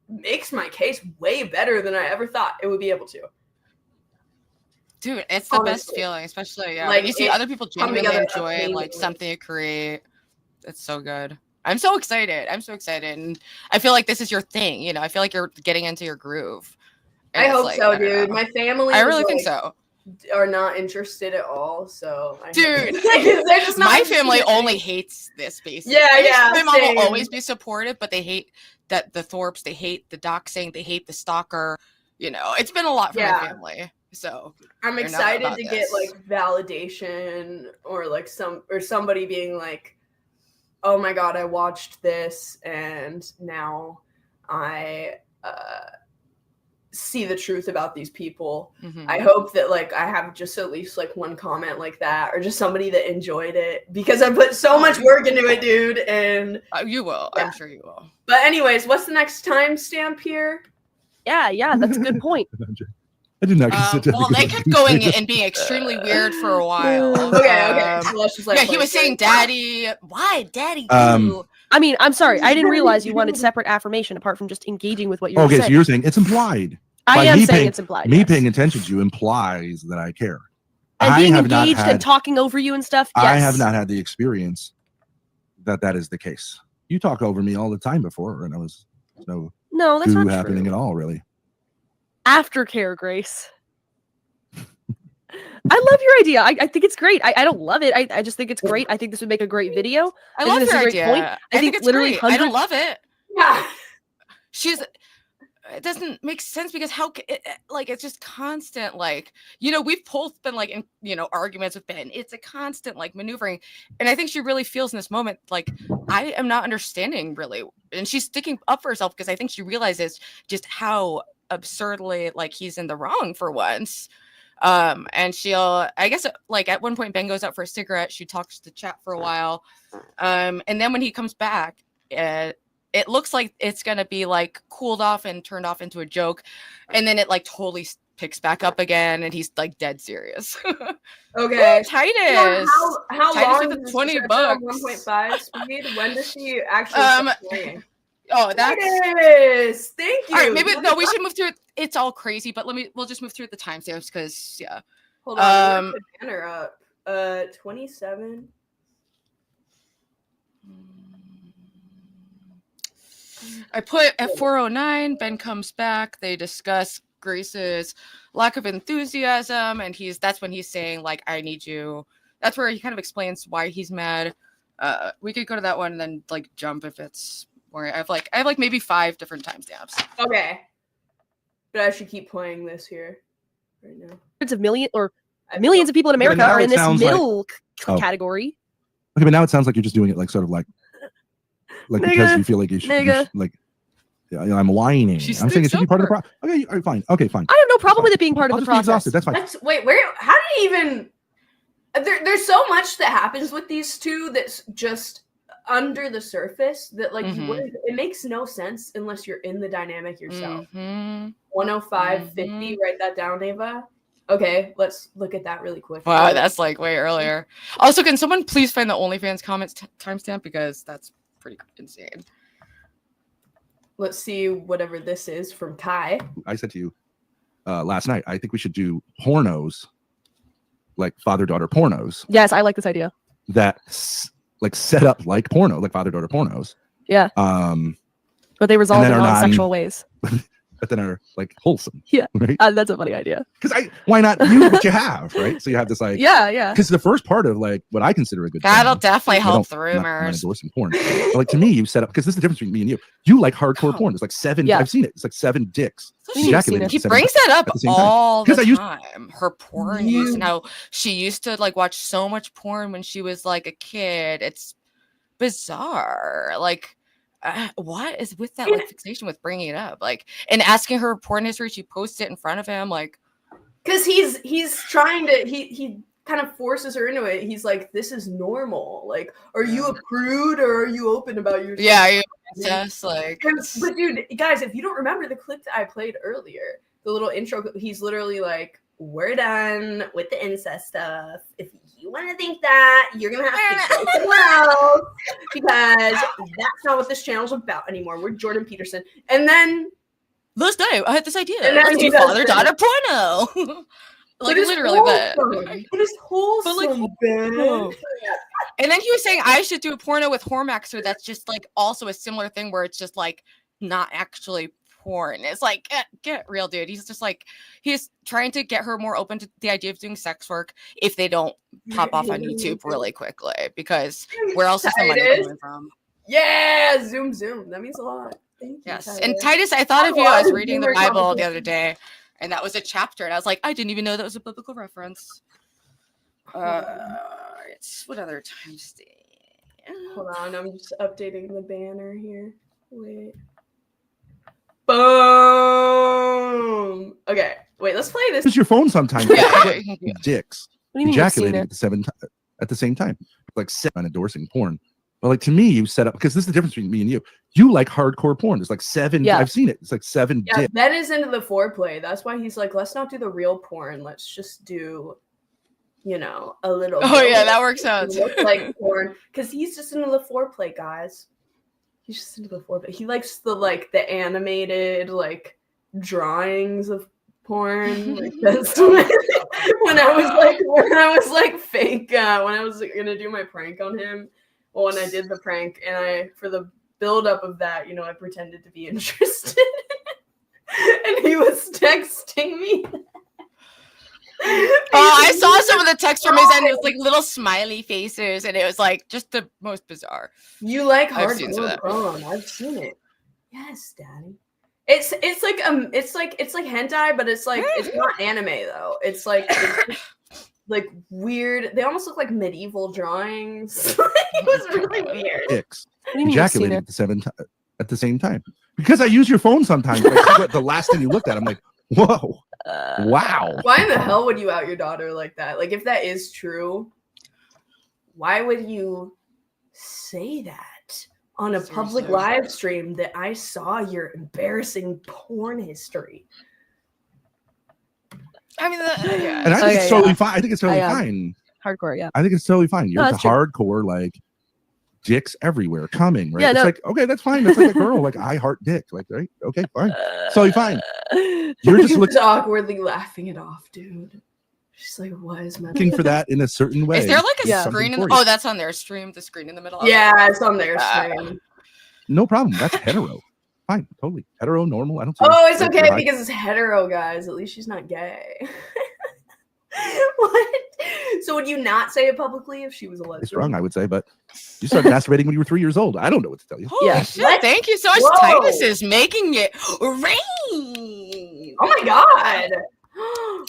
makes my case way better than I ever thought it would be able to. Dude, it's the best feeling, especially when you see other people genuinely enjoy like something you create. It's so good. I'm so excited. And I feel like this is your thing. I feel like you're getting into your groove. I hope so, dude. My family, I really think so, are not interested at all. So, dude, they're just not my family only hates this basically. Yeah. My mom will always be supportive, but they hate that the Thorps. They hate the doxing. They hate the stalker. It's been a lot for my family. So I'm excited to get like validation or like somebody being like, oh my God, I watched this and now I see the truth about these people. Mhm. I hope that like I have just at least like one comment like that, or just somebody that enjoyed it, because I put so much work into it, dude. And You will. Yeah. I'm sure you will. but anyways, what's the next timestamp here? Yeah, that's a good point. I did not consider. Well, they kept going and being extremely weird for a while. Okay. So let's just Yeah, he was saying daddy. Why daddy? Too? I mean, I'm sorry, I didn't realize you wanted separate affirmation apart from just engaging with what you're Okay, saying. so you're saying it's implied. I by am me saying paying- it's implied. Me yes. paying attention to you implies that I care. And I being have not engaged had- and talking over you and stuff. Yes. I have not had the experience that is the case. You talk over me all the time before, and I was no No, that's not happening true. at all, really. Aftercare, Grace. I love your idea. I think it's great. I don't love it. I just think it's great. I think this would make a great video. I think love this is your a great idea. point. I think think it's literally great. I don't hundreds- love it. Yeah. It doesn't make sense because it's just constant, like, you know, we've both been like in, you know, arguments with Ben. It's a constant like maneuvering, and I think she really feels in this moment like I am not understanding really, and she's sticking up for herself because I think she realizes just how absurdly like he's in the wrong for once. And she'll, I guess, like at one point Ben goes out for a cigarette, she talks to chat for a while, and then when he comes back, it looks like it's gonna be like cooled off and turned off into a joke, and then it like totally picks back up again, and he's like dead serious. Okay. Titus. Yeah, how Titus long with is the this $20. 1.5 speed? When does she actually start playing? Oh, that's Titus! Thank you. all right. Maybe no, we should move through it. It's all crazy, but we'll just move through the timestamps because yeah. Hold on. Put the banner up. 27. I put at 4:09. Ben comes back. They discuss Grace's lack of enthusiasm, and that's when he's saying like, "I need you." That's where he kind of explains why he's mad. We could go to that one and then like jump if it's more. I have like maybe 5 different timestamps. Okay. But I should keep playing this here right now. Hundreds of millions of people in America now are it in this sounds like- middle Oh. category. Okay, but now it sounds like you're just doing it like sort of like because Nigga. you feel like you should Nigga. like. Yeah, I'm whining. She I'm saying it should be part of the stinks process. Okay, all right, fine. Okay, fine. I have no problem with it being part I'll of the just be process. exhausted. That's fine. Wait, where? How did he even? There's so much that happens with these two that's just under the surface that like you wouldn't. It makes no sense unless you're in the dynamic yourself. 105.50. Write that down, Ava. Okay, let's look at that really quick. Wow, that's like way earlier. Also, can someone please find the OnlyFans comments timestamp because that's pretty insane. Let's see whatever this is from Kai. I said to you last night, I think we should do pornos, like father-daughter pornos, Yes, I like this idea. that like set up like porno, like father-daughter pornos. Yeah. But they resolve then in are non-sexual ways. But then are like wholesome. Yeah. Right? That's a funny idea. Because why not use what you have, right? So you have this like Yeah. because the first part of like what I consider a good That'll porn, definitely I help don't- the I'm not rumors. endorsing porn. But like to me, you set up because this is the difference between me and you. You like hardcore Oh. porn. There's like 7. Yeah. I've seen it. It's like 7 dicks. You've ejaculating seen it. He 7 brings that up at the same time. all the 'Cause I used- time. Her porn use and how she used to like watch so much porn when she was like a kid. It's bizarre. Like, what is with that like fixation with bringing it up? Like, and asking her porn history, she posts it in front of him. Like, Because he's trying to he kind of forces her into it. He's like, this is normal. Like, are you a prude or are you open about your yeah, just like, But dude, guys, if you don't remember the clip that I played earlier, the little intro, he's literally like, we're done with the incest stuff. If you want to think that, you're going to have to go somewhere else because that's not what this channel's about anymore. We're Jordan Peterson. And then last night I had this idea. And then Let's he do does father-daughter porno. Like literally that. But it's wholesome, Ben. And then he was saying I should do a porno with Hormaxer that's just like also a similar thing where it's just like not actually porn. It's like get real, dude. He's just like he's trying to get her more open to the idea of doing sex work if they don't pop off on YouTube really quickly. Because where else is the money coming from? Yeah, zoom. That means a lot. Thank you. Yes. Titus. And Titus, I thought of you. I was reading the Bible the other day, and that was a chapter, and I was like, I didn't even know that was a biblical reference. It's what other times? Hold on, I'm just updating the banner here. Wait. Boom! Okay, wait, let's play this. Use your phone sometimes. Yeah. Dicks What do you mean you've seen ejaculating it? at the same time. Like on endorsing porn. But like to me, you set up because this is the difference between me and you. You like hardcore porn. There's like 7. Yeah. I've seen it. It's like 7 Yeah, dicks. Ben is into the foreplay. That's why he's like, let's not do the real porn. Let's just do, you know, a little. Oh yeah, that works out. Look like porn, because he's just into the foreplay, guys. He's just into the foreplay. He likes the animated drawings of porn. Like that's when I was fake. When I was gonna do my prank on him. Well, when I did the prank, and for the buildup of that, I pretended to be interested, and he was texting me. Oh, I saw some of the text from his end. It was like little smiley faces, and it was like just the most bizarre. You like I've seen some of hardcore that. porn? I've seen it. Yes, Daddy. It's like hentai, but it's not anime though. It's like weird. They almost look like medieval drawings. It was really weird. Dicks What do you mean you've seen ejaculating it? at the same time. Because I use your phone sometimes. Like, I see what the last thing you looked at, I'm like, whoa, wow. Why in the hell would you out your daughter like that? Like, if that is true, why would you say that on a public Seriously. live stream that I saw your embarrassing porn history? I mean, yeah. And I think Okay, it's totally yeah. fine. I think it's totally I, fine. Hardcore, yeah. I think it's totally fine. You're No, into that's true. hardcore, like dicks everywhere coming, right? Yeah, it's no. like, okay, that's fine. That's like a girl. Like, I heart dick. Like, right? Okay, fine. Totally fine. You're just Just awkwardly laughing it off, dude. She's like, what is my looking for that in a certain way. Is there like a Yeah. screen in Something the, for you. oh, that's on their stream, the screen in the middle? Yeah, it's on their stream. No problem. That's hetero. Fine, totally. Hetero, normal. I don't see Oh, it's like, okay high- because it's hetero, guys. At least she's not gay. What? So would you not say it publicly if she was a It's lesbian? wrong, I would say, but you started masturbating when you were 3 years old. I don't know what to tell you. Holy Yeah. shit, What? thank you so much. Whoa. Titus is making it rain. Oh my god!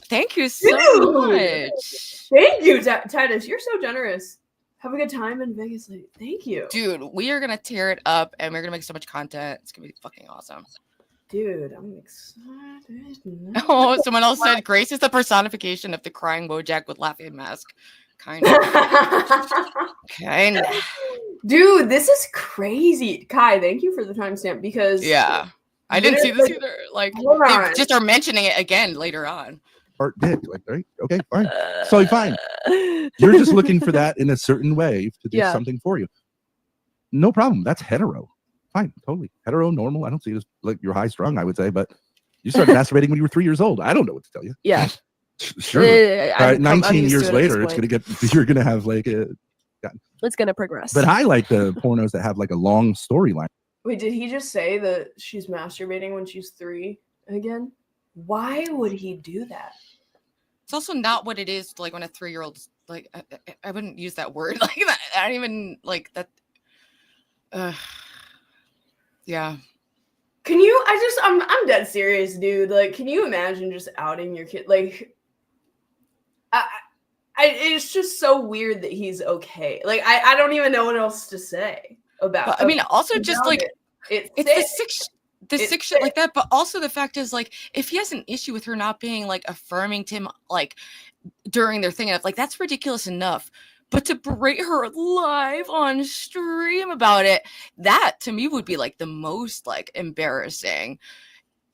Thank you so Dude. much. Thank you, Titus. You're so generous. Have a good time in Vegas. Thank you, Dude, we are gonna tear it up and we're gonna make so much content. It's gonna be fucking awesome. dude. I'm excited. Oh, someone else said Grace is the personification of the crying Bojack with laughing mask. Kind of. Kind of. Dude, this is crazy. Kai, thank you for the timestamp because Yeah. I didn't see this either. Like, Hold they on. just are mentioning it again later on. Heart dick. Like, right? Okay, fine. Totally fine. You're just looking for that in a certain way to do Yeah. something for you. No problem. That's hetero. Fine, totally. Hetero, normal. I don't see it as like you're high strung, I would say, but you started masturbating when you were 3 years old. I don't know what to tell you. Yeah. Sure. I'm 19 used years to it at later, this it's point. you're gonna have like a. It's gonna progress. But I like the pornos that have like a long storyline. Wait, did he just say that she's masturbating when she's 3 again? Why would he do that? It's also not what it is like when a 3-year-old's like, I wouldn't use that word like that. I don't even like that. Yeah. Can you? I'm dead serious, dude. Like, can you imagine just outing your kid? Like, it's just so weird that he's okay. Like, I don't even know what else to say about. But, I mean, also just about like it. it's the It's sick shit sick. like that. But also the fact is like, if he has an issue with her not being like affirming to him like during their thing, like that's ridiculous enough. But to berate her live on stream about it, that to me would be like the most like embarrassing.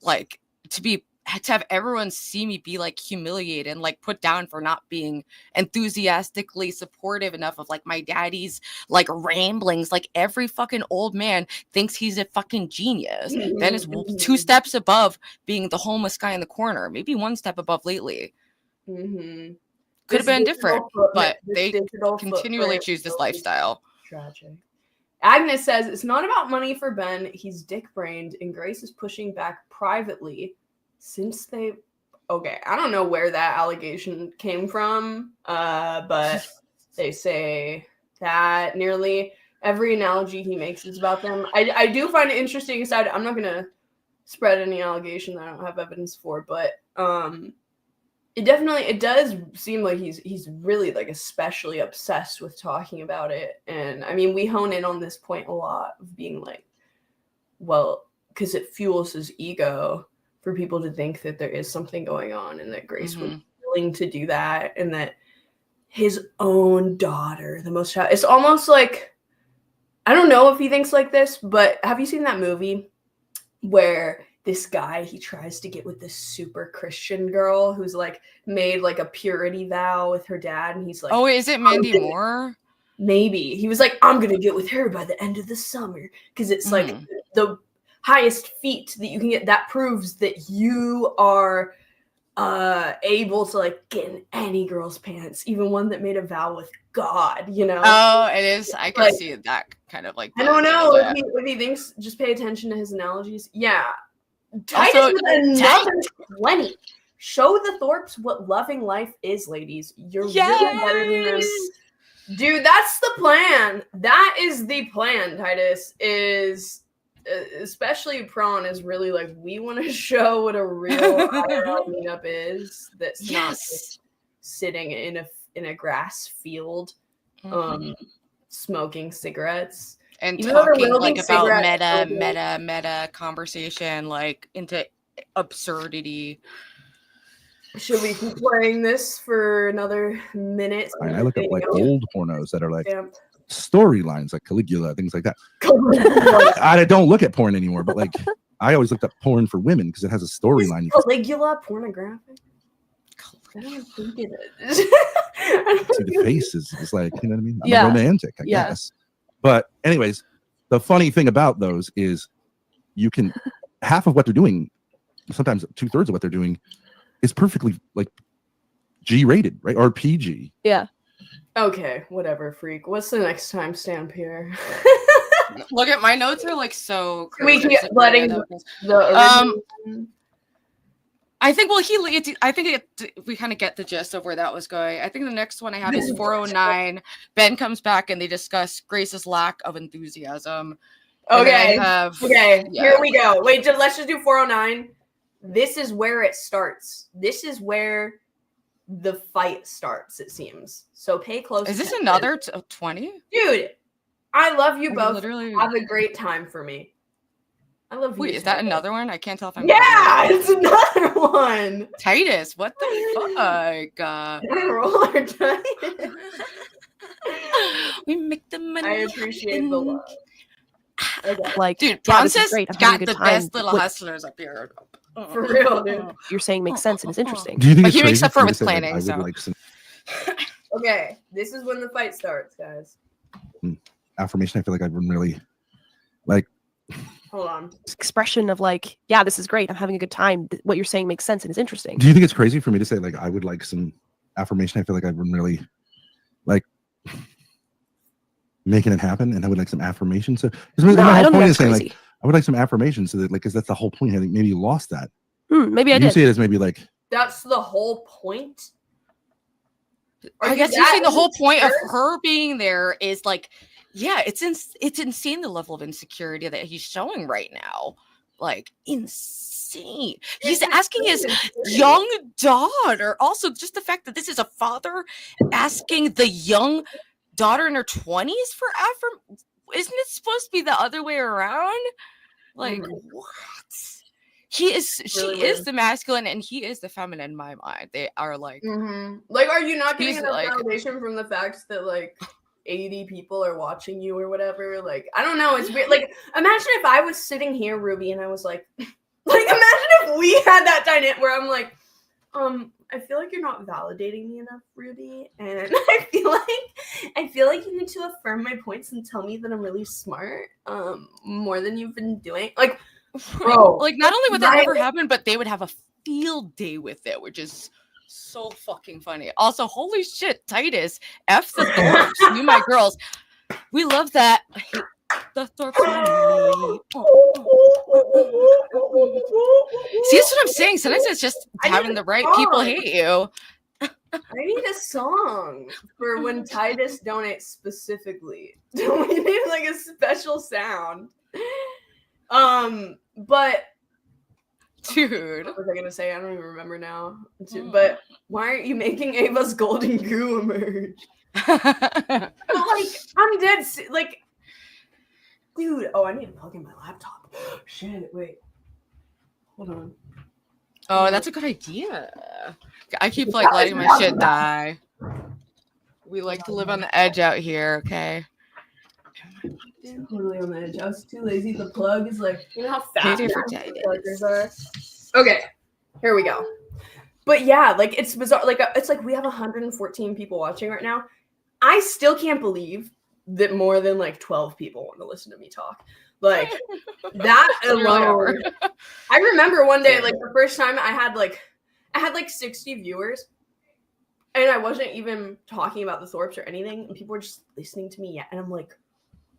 Like to have everyone see me be like humiliated and like put down for not being enthusiastically supportive enough of like my daddy's like ramblings. Like every fucking old man thinks he's a fucking genius. Ben is 2 steps above being the homeless guy in the corner, maybe 1 step above lately. Mm-hmm. Could have been different, but they continually choose this lifestyle. Tragic. Agnes says it's not about money for Ben. He's dick-brained, and Grace is pushing back privately since they. Okay, I don't know where that allegation came from, but they say that nearly every analogy he makes is about them. I do find it interesting. Aside, I'm not gonna spread any allegation that I don't have evidence for, but it does seem like he's really like especially obsessed with talking about it. And I mean, we hone in on this point a lot of being like, well, because it fuels his ego for people to think that there is something going on and that Grace would Mhm. be willing to do that, and that his own daughter, the most child, it's almost like, I don't know if he thinks like this, but have you seen that movie where this guy, he tries to get with this super Christian girl who's like made like a purity vow with her dad, and he's like, Oh, is it Mandy Moore? maybe he was like, I'm gonna get with her by the end of the summer because it's like the highest feat that you can get that proves that you are able to like get in any girl's pants, even one that made a vow with God, you know. Oh, it is. I can Like, see that kind of like. I don't know Yeah. if he thinks, just pay attention to his analogies. Yeah. Also, Titus with another 20. Show the Thorps what loving life is, ladies. You're really better than them. Dude, that's the plan. That is the plan, Titus, is especially Prawn is really like, we want to show what a real IRL meetup is. That's not just sitting in a grass field, smoking cigarettes. And Even though they're talking like wielding about cigarettes, meta conversation, like into absurdity. Should we keep playing this for another minute? I look up like old pornos that are like Stamp. storylines, like Caligula, things like that. Caligula. I don't look at porn anymore, but like I always looked up porn for women because it has a storyline. Caligula pornographic? I don't think it is. See the faces. It's like, you know what I mean? I'm Yeah. romantic, I guess. But anyways, the funny thing about those is you can half of what they're doing, sometimes 2/3 of what they're doing is perfectly like G-rated, right? Or PG. Yeah. Okay, whatever, freak. What's the next timestamp here? Look at my notes are like so We crazy. keep letting the original I think we kind of get the gist of where that was going. I think the next one I have is 409. Ben comes back and they discuss Grace's lack of enthusiasm. And then Okay. I have, Okay, yeah. here we go. Wait, let's just do 409. This is where it starts. This is where the fight starts, it seems. So pay close Is this attention. another 20? Dude, I love you I both. literally- Have a great time for me. I love you. Wait, is that Titus. another one? I can't tell if I'm. Yeah, it's another one. Titus, what the fuck? Roll our Titus. We make the money. I appreciate the love. Okay. Like, Dude, yeah, Bron this is says great. I'm having got a good the time. best little What hustlers up here. For real, dude. you're saying makes sense and is interesting. Do you think But it's he makes crazy up for it me to with say, like, planning, I would so. like some Okay, this is when the fight starts, guys. affirmation. I feel like I've been really like Hold on. Expression of like, yeah, this is great. I'm having a good time. What you're saying makes sense and is interesting. do you think it's crazy for me to say like I would like some affirmation? I feel like I've been really like making it happen and I would like some affirmation. So No, my I whole don't think point that's is saying crazy. like I would like some affirmation so that like because that's the whole point. I think maybe you lost that. Maybe I You did. see it as maybe like That's the whole point. I guess you're saying the whole point of her being there is like, yeah, it's insane the level of insecurity that he's showing right now. Like insane. He's asking his young daughter. Also, just the fact that this is a father asking the young daughter in her 20s for affirmation. Isn't it supposed to be the other way around? Like what? She Really is weird. the masculine and he is the feminine in my mind. They are like Like, are you not getting He's enough like- validation from the fact that like 80 people are watching you or whatever? Like, I don't know. It's weird. Like, imagine if I was sitting here, Ruby, and I was like, imagine if we had that dynamic where I'm like, I feel like you're not validating me enough, Ruby, and I feel like you need to affirm my points and tell me that I'm really smart, more than you've been doing. Like, bro, like not only would that my- never happen, but they would have a field day with it, which is so fucking funny. Also, holy shit, Titus, F the Thorps, you my girls. We love that. I hate the Thorps. See, that's what I'm saying. Sometimes it's just I need having a the right people song. hate you. I need a song for when Titus donates specifically. We need like a special sound. But Dude. what was I gonna say? I don't even remember now. But why aren't you making Ava's golden goo emerge? But like, I'm dead. Like, dude. Oh, I need to plug in my laptop. Shit. Wait. Hold on. Oh, that's a good idea. I keep like letting my shit die. We like to live on the edge out here, okay? Totally on the edge. I was too lazy. The plug is like, you know how fast Payday for pluggers are? Okay, here we go. But yeah, like it's bizarre. Like it's like we have 114 people watching right now. I still can't believe that more than like 12 people want to listen to me talk. Like that alone. I remember one day, like the first time I had like 60 viewers, and I wasn't even talking about the Thorps or anything, and people were just listening to me. And I'm like,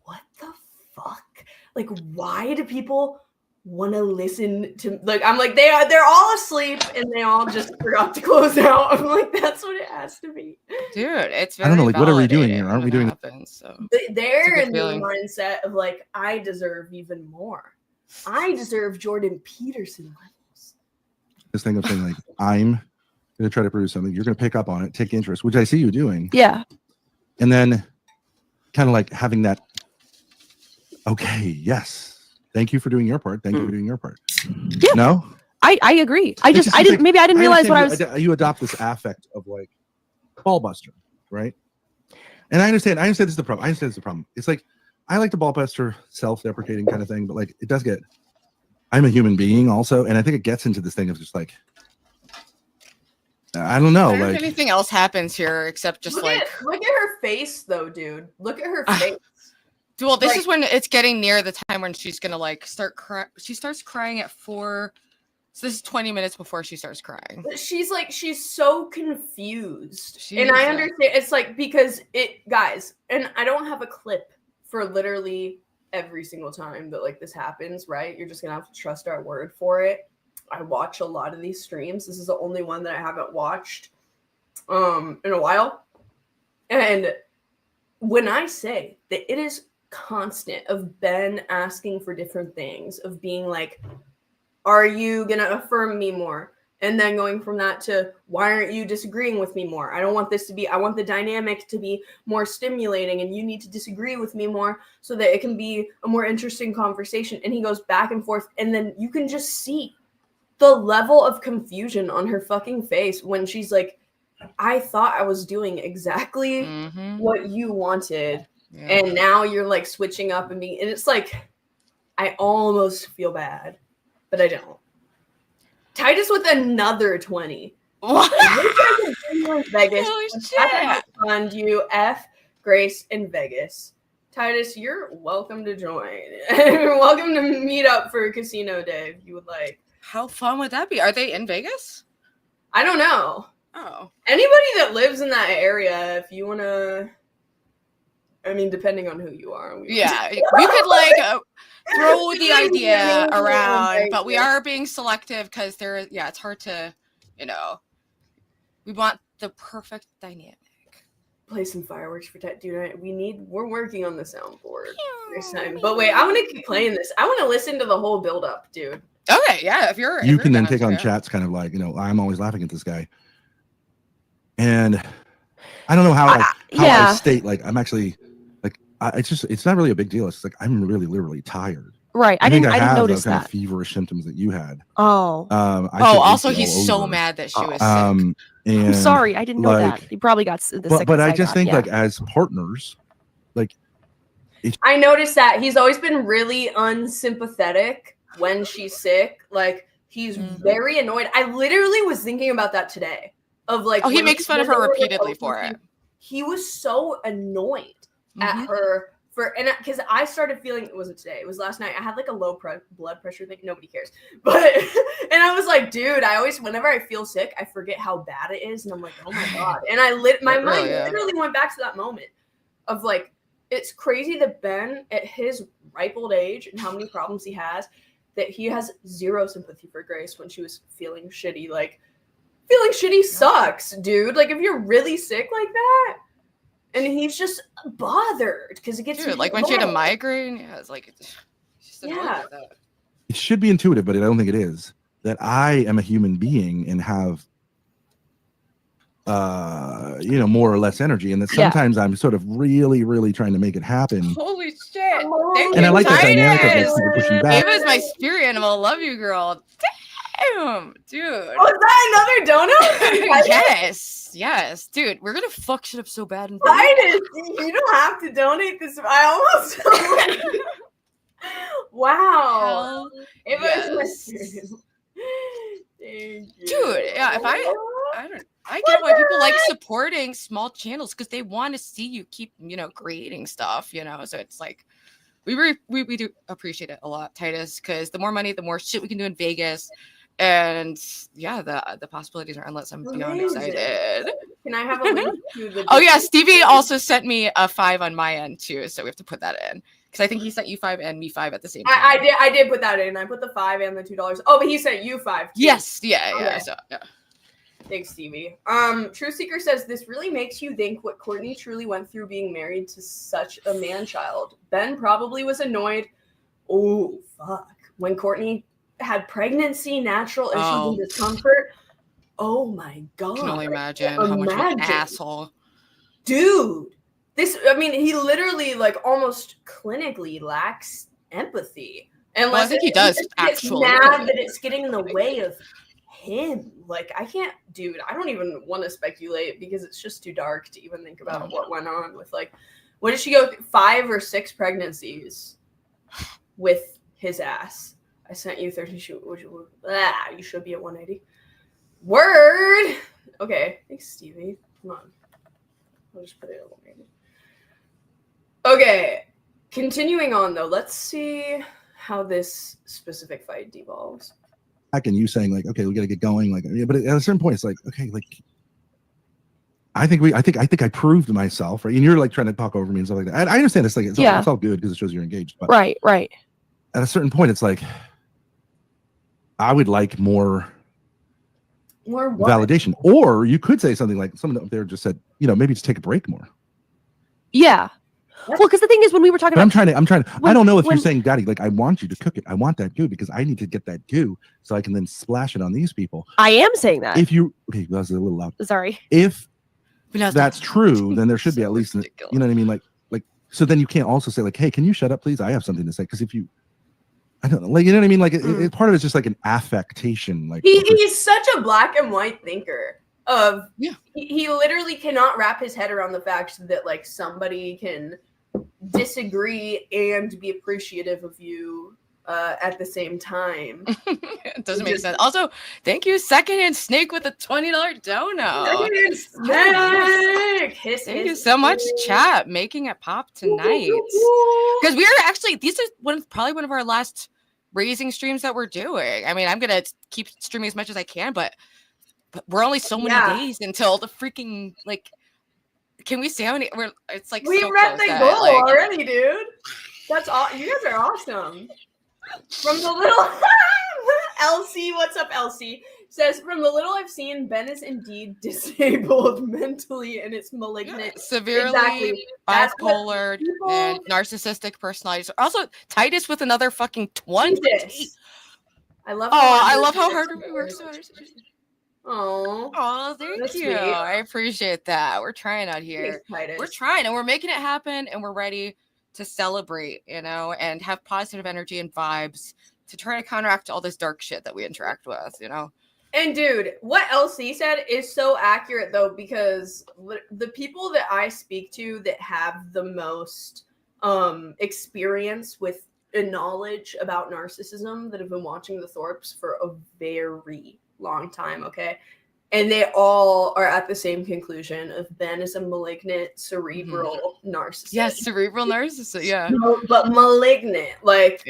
what the fuck? Like, why do people want to listen to? Like, I'm like, they're all asleep, and they all just forgot to close out. I'm like, that's what it has to be, dude. It's very I don't know. Like, what are we doing validating here? Aren't we when doing? it happens, so. They're It's a in good the feeling. mindset of like, I deserve even more. I deserve Jordan Peterson levels. This thing of saying like, I'm going to try to produce something. You're going to pick up on it, take interest, which I see you doing. Yeah. And then kind of like having that, okay, yes, thank you for doing your part. Thank you for doing your part. Yeah. No? I agree. I It's just, just I didn't, like- maybe I didn't realize what I was. You adopt this affect of like ball buster, right? And I understand this is the problem. It's like, I like the ball buster self-deprecating kind of thing, but like it does get, I'm a human being also. And I think it gets into this thing of just like, I don't know. I don't know if Like anything else happens here except just Look like. at her face though, dude. Look at her face. Well, this Like- is when it's getting near the time when she's gonna like start crying. She starts crying at 4. So this is 20 minutes before she starts crying. She's so confused. She And is, I yeah. understand it's like because guys, and I don't have a clip for literally every single time that like this happens, right? You're just gonna have to trust our word for it. I watch a lot of these streams. This is the only one that I haven't watched in a while. And when I say that it is constant of Ben asking for different things, of being like, are you gonna affirm me more? And then going from that to, why aren't you disagreeing with me more? I want the dynamic to be more stimulating, and you need to disagree with me more so that it can be a more interesting conversation. And he goes back and forth, and then you can just see the level of confusion on her fucking face when she's like, I thought I was doing exactly Mhm. what you wanted, Yeah. and now you're like switching up and being, and it's like, I almost feel bad, but I don't. Titus with another 20. What? Vegas. Holy I shit. fund you, F, Grace, and Vegas. Titus, you're welcome to join. You're welcome to meet up for Casino Day if you would like. How fun would that be? Are they in Vegas? I don't know. Oh. Anybody that lives in that area, if you want to, I mean, depending on who you are. Yeah, we could like throw the idea around, but we are being selective because it's hard to, we want the perfect dynamic. Play some fireworks for that, dude. We're working on the soundboard this time. But wait, I want to keep playing this. I want to listen to the whole build up, dude. Okay, yeah, if you're you can then down take to, on yeah. chats kind of like, I'm always laughing at this guy. And I don't know how I state, like, I'm actually like, it's not really a big deal. It's like, I'm really literally tired. Right. I didn't have notice the kind that. of feverish symptoms that you had. Oh. Also he's so mad that she was sick. And I'm sorry. I didn't know like, that. He probably got the sickness. But I just think like as partners, like I noticed that he's always been really unsympathetic when she's sick. Like he's very annoyed. I literally was thinking about that today. Of like, he makes fun of her repeatedly for it. He was so annoyed at her because I started feeling, it wasn't today, it was last night. I had like a low blood pressure thing. Nobody cares, but and I was like, dude, whenever I feel sick, I forget how bad it is, and I'm like, oh my god. And my mind literally went back to that moment of like, it's crazy that Ben, at his ripe old age and how many problems he has, that he has zero sympathy for Grace when she was feeling shitty. Like, feeling shitty sucks, dude. Like, if you're really sick like that, and he's just bothered because it gets like when she had a migraine. Yeah, it's like, she's annoyed with that. It should be intuitive, but I don't think it is. That I am a human being and have, more or less energy, and that sometimes I'm sort of really, really trying to make it happen. Holy shit! Thank And you, I like that dynamic of like, Titus. people pushing back. Ava is my spirit animal. Love you, girl. Damn, dude. Oh, is that another donut? Yes, dude. We're gonna fuck shit up so bad. Titus, you don't have to donate this. I almost. Wow. Hell yes. Thank you. Dude, yeah, if I get why people like supporting small channels because they want to see you keep, creating stuff, so it's like we do appreciate it a lot, Titus, because the more money, the more shit we can do in Vegas. And yeah, the possibilities are endless. I'm beyond excited. Can I have a link to the Oh yeah, Stevie also sent me a 5 on my end too, so we have to put that in. Because I think he sent you 5 and me 5 at the same time. I did put that in. I put the 5 and the $2. Oh, but he sent you 5 too. Yes, yeah. Okay. So, yeah. Thanks, Stevie. True Seeker says this really makes you think what Courtney truly went through being married to such a man-child. Ben probably was annoyed. Oh fuck! When Courtney had pregnancy, natural issues, and discomfort. Oh my god! I can only imagine how much of an asshole, dude. He literally almost clinically lacks empathy. And I think he does actually. Mad that it's getting in the way of him. I can't, dude. I don't even want to speculate because it's just too dark to even think about what went on with what did she go through? 5 or 6 pregnancies with his ass. I sent you 30. You should be at 180. Word. Okay, thanks, Stevie. Come on. I'll just put it at 180. Okay, continuing on though, let's see how this specific fight devolves. And you saying okay, we got to get going. But at a certain point, it's okay, I think I proved myself, right? And you're trying to talk over me and stuff like that. And I understand it's it's all good because it shows you're engaged. But right. At a certain point, it's I would like more what? Validation, or you could say something like someone up there just said, maybe just take a break more. Yeah. Well, because the thing is, when we were talking about, I'm trying to. I don't know if you're saying, Daddy, I want you to cook it. I want that goo because I need to get that goo so I can then splash it on these people. I am saying that. If you, okay, that was a little loud. Sorry. If that's true, then there should be at least, you know what I mean? So then you can't also say hey, can you shut up, please? I have something to say. Because if you, I don't know, you know what I mean? Part of it's just an affectation. He's such a black and white thinker. He literally cannot wrap his head around the fact that somebody can disagree and be appreciative of you at the same time. It doesn't make sense. Also, thank you, Secondhand Snake, with a $20 donut. Secondhand Snake. Thank you so much, chat, making it pop tonight. Because we are actually, these are probably one of our last raising streams that we're doing. I'm gonna keep streaming as much as I can, but we're only so many days until the freaking can we say how many? It's we so met close the goal already, dude. That's all. You guys are awesome. From the little Elsie, what's up, Elsie? Says from the little I've seen, Ben is indeed disabled mentally, and it's malignant, severely bipolar and narcissistic personalities. Also, Titus with another fucking 20. I love. I love how hard we work so hard. Oh, thank you. I appreciate that. We're trying out here. We're trying, and we're making it happen, and we're ready to celebrate, and have positive energy and vibes to try to counteract all this dark shit that we interact with, And dude, what LC said is so accurate though, because the people that I speak to that have the most experience with and knowledge about narcissism that have been watching the Thorps for a very long time, okay? And they all are at the same conclusion of Ben is a malignant, cerebral narcissist. Yes, cerebral narcissist, yeah. No, but malignant, that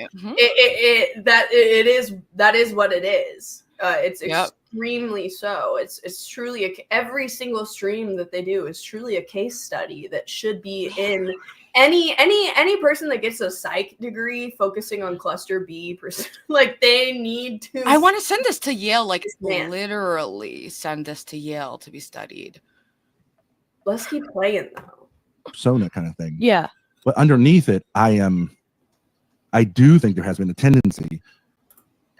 is what it is. It's extremely so. It's truly every single stream that they do is truly a case study that should be in any person that gets a psych degree focusing on cluster B. They need to. I want to send this to Yale. Literally send this to Yale to be studied. Let's keep playing though. Persona kind of thing. Yeah. But underneath it, I do think there has been a tendency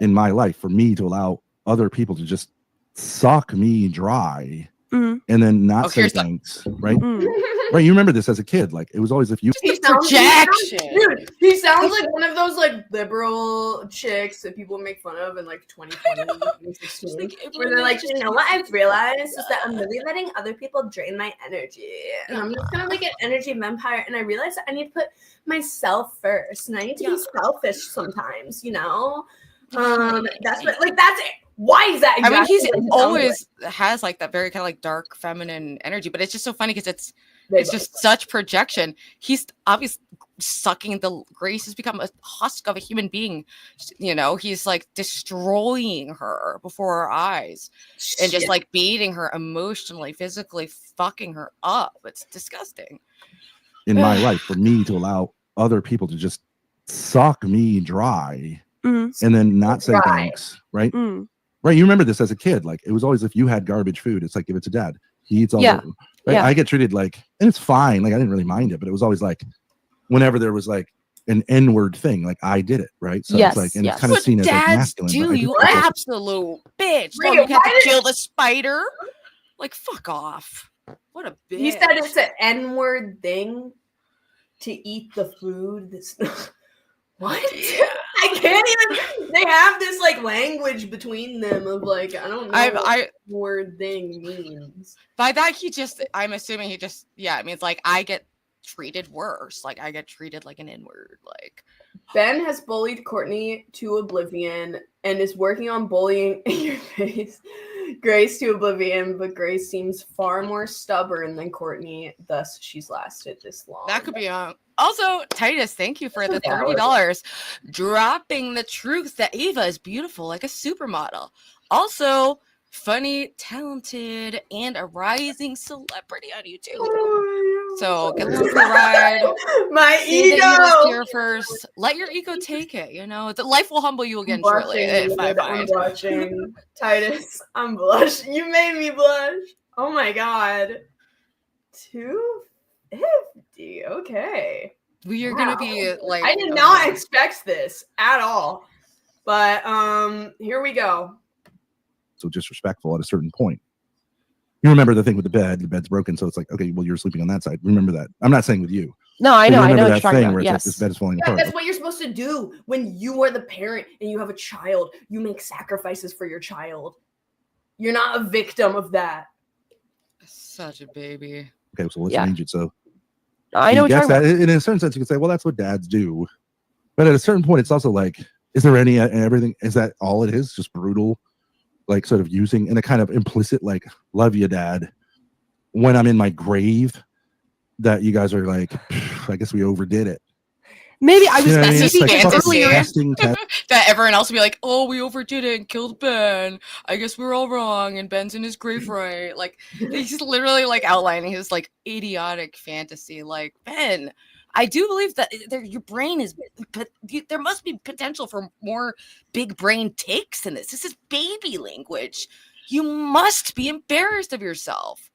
in my life for me to allow other people to just suck me dry Mhm. and then not Oh, say here's the- thanks, right? Mm. Right, you remember this as a kid. Like, it was always if you He projection. Dude, he sounds like one of those like liberal chicks that people make fun of in like 2020, 2016, where they're like, you know what I've realized is that I'm really letting other people drain my energy, and I'm just kind of like an energy vampire, and I realized that I need to put myself first, and I need to be selfish sometimes, you know. That's what, like, that's it. Why is that? Exactly I mean, he's what he sounds always has like that very kind of like dark feminine energy, but it's just so funny because it's like. just such projection. He's obviously sucking the Grace has become a husk of a human being. You know, he's like destroying her before our eyes and just like beating her emotionally, physically, fucking her up. It's disgusting. in my life, for me to allow other people to just suck me dry Mhm. and then not say Dry. thanks, right? Mm. Right. You remember this as a kid. Like, it was always if you had garbage food, it's like, give it to dad. He eats all Yeah. of it. Right? Yeah. I get treated like, and it's fine. Like, I didn't really mind it, but it was always like, whenever there was like an N-word thing, like I did it. Right. So Yes, it's like, and yes. it's kind of What seen as like dads masculine. do, but I you just felt like- absolute bitch. Wait, No, you have why to did- kill the spider. Like, fuck off. What a bitch. He said it's an N-word thing to eat the food. That's what? I can't even. They have this like language between them of like I don't know what I the word thing means. by that I'm assuming he just it means like I get treated worse. Like I get treated like an N-word. Like Ben has bullied Courtney to oblivion and is working on bullying your face Grace to oblivion, but Grace seems far more stubborn than Courtney, thus she's lasted this long. that could be also, Titus, thank you for the $30. Dropping the truth that Eva is beautiful like a supermodel. Also, funny, talented, and a rising celebrity on YouTube. So get along for the ride. My See ego. that you were here first. Let your ego take it. You know, the life will humble you again shortly. If I I'm find. blushing. Titus, I'm blushing. You made me blush. Oh my god. 250. Okay. We are Wow. gonna be like. I did not expect this at all. But here we go. so disrespectful at a certain point. You remember the thing with the bed, the bed's broken, so it's like, okay, well, you're sleeping on that side. Remember that. I'm not saying with you. No, I But you know what remember you're that talking thing about. where it's like, Yes. this bed is falling Yeah, apart. that's what you're supposed to do when you are the parent and you have a child. You make sacrifices for your child. You're not a victim of that. Such a baby. Okay, so let's Yeah. change it. So I know what he you're gets talking that. about. In a certain sense, you could say, well, that's what dads do. But at a certain point, it's also like, is there any and everything? Is that all it is? Just brutal, like sort of using in a kind of implicit, like, love you, dad. When I'm in my grave, that you guys are like, I guess we overdid it. Maybe I was You know what I mean? That's It's his like fantasy. fucking testing, That everyone else will be like, oh, we overdid it and killed Ben. I guess we were all wrong and Ben's in his grave, right? Like, he's literally like outlining his like idiotic fantasy. Like, Ben, I do believe that your brain is, but there must be potential for more big brain takes in this. This is baby language. You must be embarrassed of yourself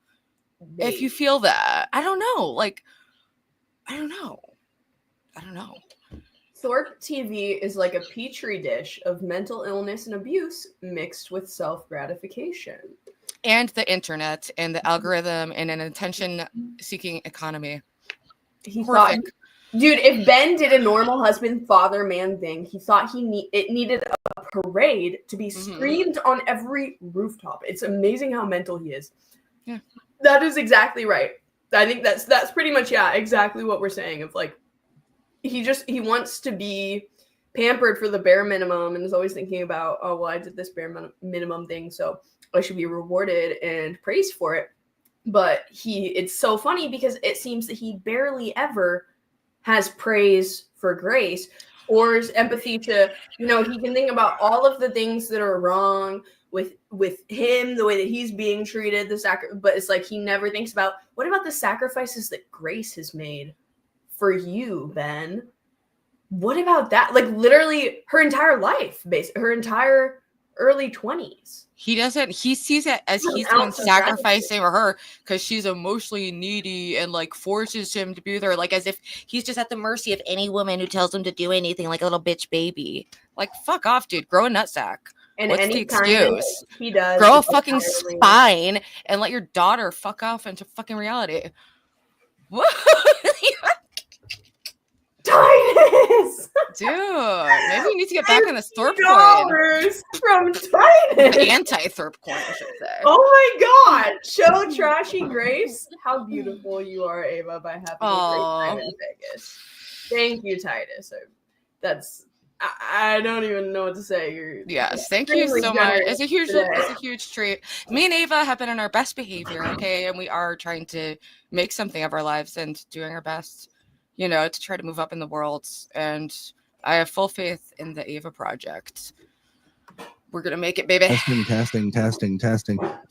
if you feel that. I don't know. Like, I don't know. Thorp TV is like a petri dish of mental illness and abuse mixed with self-gratification. And the internet and the algorithm and an attention-seeking economy. He thought, dude, if Ben did a normal husband, father, man thing, he thought it needed a parade to be screamed on every rooftop. It's amazing how mental he is. Yeah, that is exactly right. I think that's pretty much exactly what we're saying. Of like, he wants to be pampered for the bare minimum and is always thinking about, oh well, I did this bare minimum thing, so I should be rewarded and praised for it. But it's so funny because it seems that he barely ever has praise for Grace or is empathy to, he can think about all of the things that are wrong with him, the way that he's being treated, but it's like he never thinks about, what about the sacrifices that Grace has made for you, Ben? What about that? Like literally her entire life, her entire early 20s. he sees it as he's the one sacrificing for her because she's emotionally needy and like forces him to be there, like as if he's just at the mercy of any woman who tells him to do anything, like a little bitch baby. Like, fuck off, dude. Grow a nutsack. And What's the any kindness excuse? he does. Grow a is fucking entirely- spine and let your daughter fuck off into fucking reality. What? Titus! Dude, maybe we need to get back on this Thorp coin. $50 from Titus! The anti-Thorp coin, I should say. Oh my god! Show Trashy Grace how beautiful you are, Ava, by having a Aw. great time in Vegas. Thank you, Titus. I don't even know what to say. You're Yes, thank you extremely so much. generous It's a huge treat. Me and Ava have been on our best behavior, okay, and we are trying to make something of our lives and doing our best, you know, to try to move up in the world. And I have full faith in the Ava project. We're gonna make it, baby. Testing.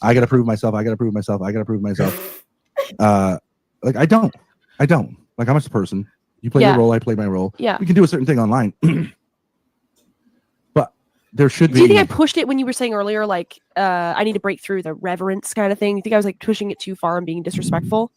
I gotta prove myself. Like I don't. Like I'm just a person. You play Yeah. your role, I play my role. Yeah. We can do a certain thing online. But there should Do you be. think I pushed it when you were saying earlier, like, I need to break through the reverence kind of thing? You think I was like pushing it too far and being disrespectful?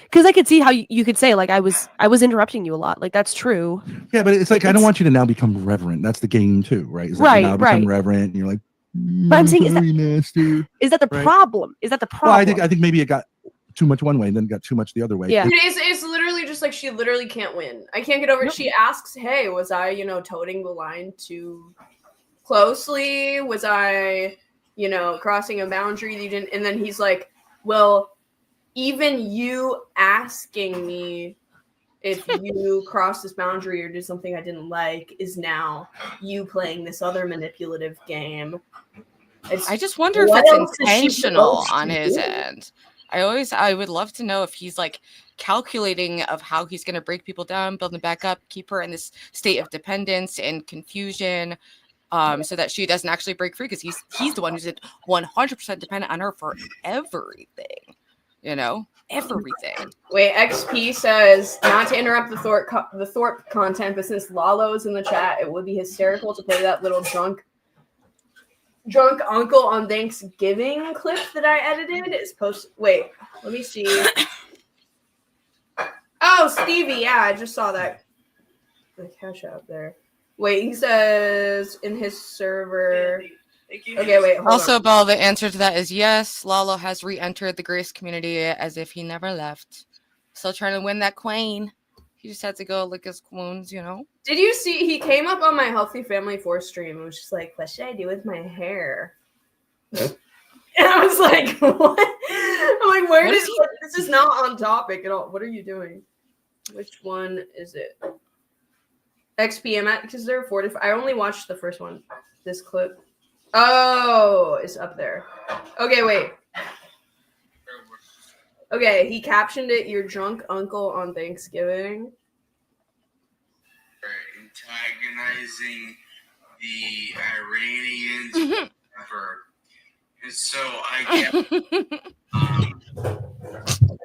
Because I could see how you could say like I was interrupting you a lot. Like that's true. Yeah, but it's like I don't want you to now become reverent. That's the game too, right? It's like Right, you now become right. reverent, and you're like, But I'm saying, is that- sorry, master. Is that the Right. problem? Is that the Well, problem? I think maybe it got too much one way, and then got too much the other way. Yeah. Dude, it's literally just like she literally can't win. I can't get over it. She asks, hey, was I, toting the line too closely? Was I, crossing a boundary that you didn't? And then he's like, well, even you asking me if you cross this boundary or do something I didn't like is now you playing this other manipulative game. I just wonder if What else it's is she intentional supposed on to his do? end. I would love to know if he's like calculating of how he's going to break people down, build them back up, keep her in this state of dependence and confusion, so that she doesn't actually break free, because he's the one who's 100% dependent on her for everything, everything. Wait, XP says, not to interrupt the Thorp content, but since Lalo's in the chat, it would be hysterical to play that little drunk uncle on Thanksgiving clip that I edited. It's posted. Wait, let me see. Oh, Stevie, yeah, I just saw that. The cash out there. Wait, he says in his server. Thank you. Okay, wait, hold Also, on. Belle, the answer to that is yes. Lalo has re-entered the Grace community as if he never left. Still trying to win that queen. He just had to go lick his wounds, Did you see he came up on my Healthy Family 4 stream and was just like, what should I do with my hair? And I was like, what? I'm like, What is he- this is not on topic at all. What are you doing? Which one is it? XPM, because there are 4 different. I only watched the first one. This clip. Oh, it's up there. Okay, wait. Okay, he captioned it, your drunk uncle on Thanksgiving. Antagonizing the Iranians ever. And so I get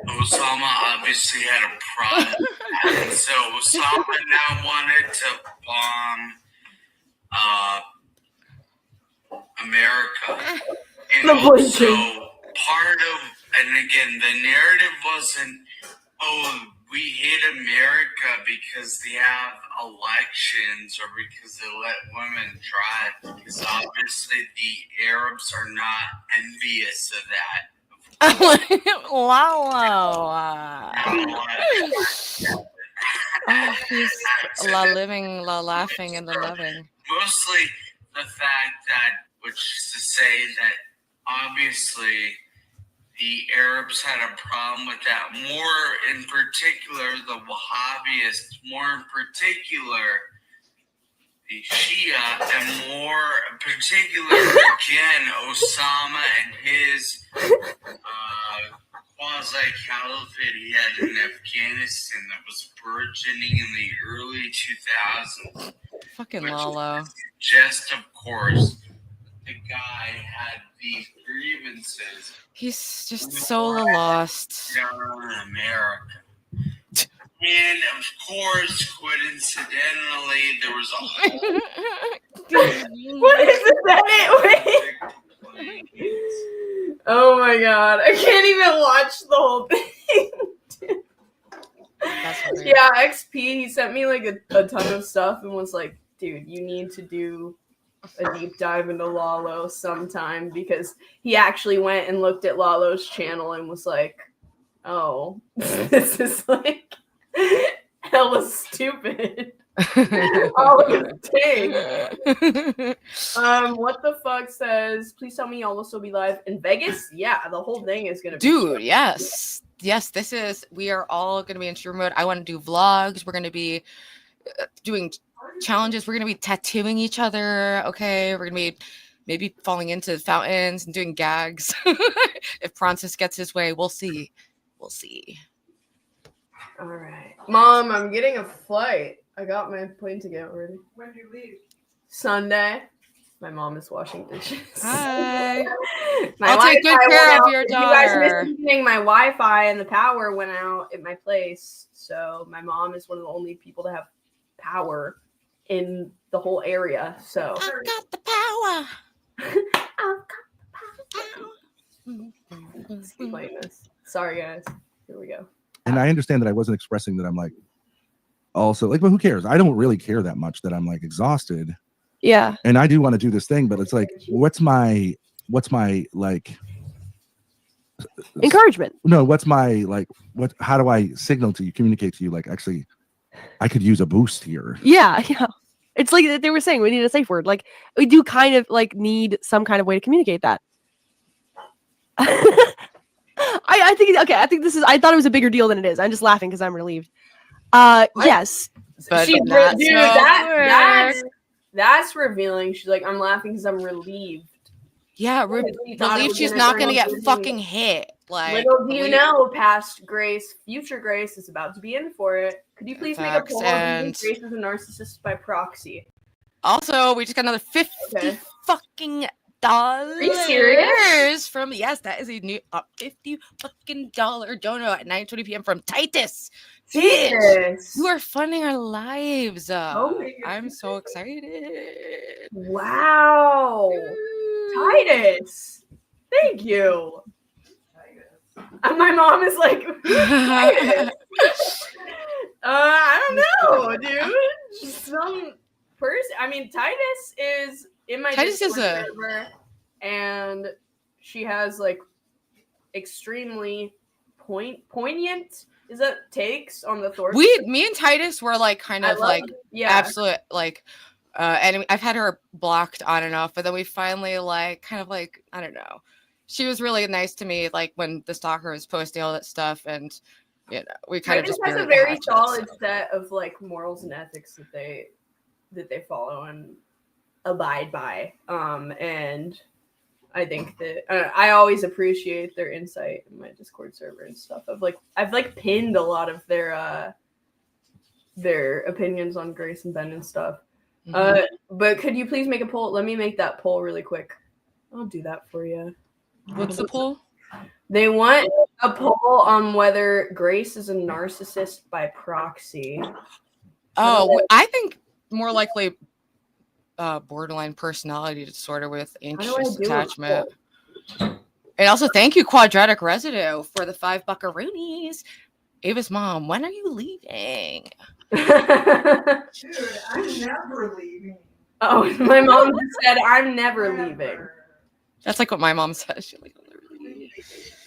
Osama obviously had a problem. And so Osama now wanted to bomb America. And The also boyfriend. part of, and again, the narrative wasn't, oh, we hate America because they have elections or because they let women drive. Because obviously the Arabs are not envious of that. Lalo. Oh, he's la living, la laughing, and the loving. Mostly the fact that, which is to say that obviously the Arabs had a problem with that. More in particular, the Wahhabists, more in particular, the Shia, and more in particular, again, Osama and his quasi-caliphate he had in Afghanistan that was burgeoning in the early 2000s. Fucking Which Lalo. just, of course, the guy had these grievances He's just so lost. down in America. And of course, coincidentally, there was a whole What is it? Wait. Oh my god. I can't even watch the whole thing. That's weird. Yeah, XP, he sent me like a ton of stuff and was like, dude, you need to do a deep dive into Lalo sometime, because he actually went and looked at Lalo's channel and was like, oh, this is like hella stupid. All of his takes. What the fuck says, please tell me y'all will still be live in Vegas? Yeah, the whole thing is gonna be Dude, yes. Yes, we are all gonna be in stream mode. I want to do vlogs. We're gonna be doing challenges. We're gonna be tattooing each other. Okay, we're gonna be maybe falling into fountains and doing gags. If Francis gets his way, we'll see. We'll see. All right, Mom, I'm getting a flight. I got my plane ticket already. When do you leave? Sunday. My mom is washing dishes. Hi. My I'll take good Wi-Fi care went of out. your If you guys daughter. missed anything, my Wi-Fi and the power went out at my place. So my mom is one of the only people to have power in the whole area. So I got the power. I've Let's keep playing this. Sorry, guys. Here we go. And I understand that I wasn't expressing that I'm like also like, but who cares? I don't really care that much that I'm like exhausted. Yeah. And I do want to do this thing, but it's like, what's my like Encouragement. no, what's my like how do I signal to you, communicate to you, like actually I could use a boost here. Yeah. It's like they were saying, we need a safe word. Like we do kind of like need some kind of way to communicate that. I think this is, I thought it was a bigger deal than it is. I'm just laughing because I'm relieved. Yes. But She's that's dude, so that's revealing. She's like, I'm laughing because I'm relieved. Yeah, She thought it relief was she's gonna not turn gonna get into a fucking hit. Like, Little do you believe- know, past Grace, future Grace is about to be in for it. Could you please make a Facts, poll of and- Grace is a narcissist by proxy? Also, we just got another 50 Okay. fucking dollars. Are you serious? From yes, that is a new $50 fucking donor at 9:20 p.m. from Titus. Bitch, Jesus. you are funding our lives. Oh my I'm so excited. Wow. Titus. Thank you. And my mom is like, Titus. I don't know, dude. Some person. I mean, Titus is in my Titus is Discord a- server, and she has like extremely poignant. Is that takes on the thorp? Me and Titus were like kind of like absolute like and I've had her blocked on and off, but then we finally like kind of like I don't know. She was really nice to me like when the stalker was posting all that stuff, and you know we kind Titus of just has a buried the very hatchet, solid so. set of like morals and ethics that they follow and abide by. And I think that I always appreciate their insight in my Discord server and stuff. I've pinned a lot of their opinions on Grace and Ben and stuff. Mhm. But could you please make a poll? Let me make that poll really quick. I'll do that for you. What's the poll? They want a poll on whether Grace is a narcissist by proxy. Oh, I think more likely borderline personality disorder with anxious do a attachment. And also, thank you, Quadratic Residue, for the $5 buckaroonies. Ava's mom, when are you leaving? Dude, I'm never leaving. Oh, my mom just said, I'm never leaving. That's like what my mom says. She's like, "I'll never leave."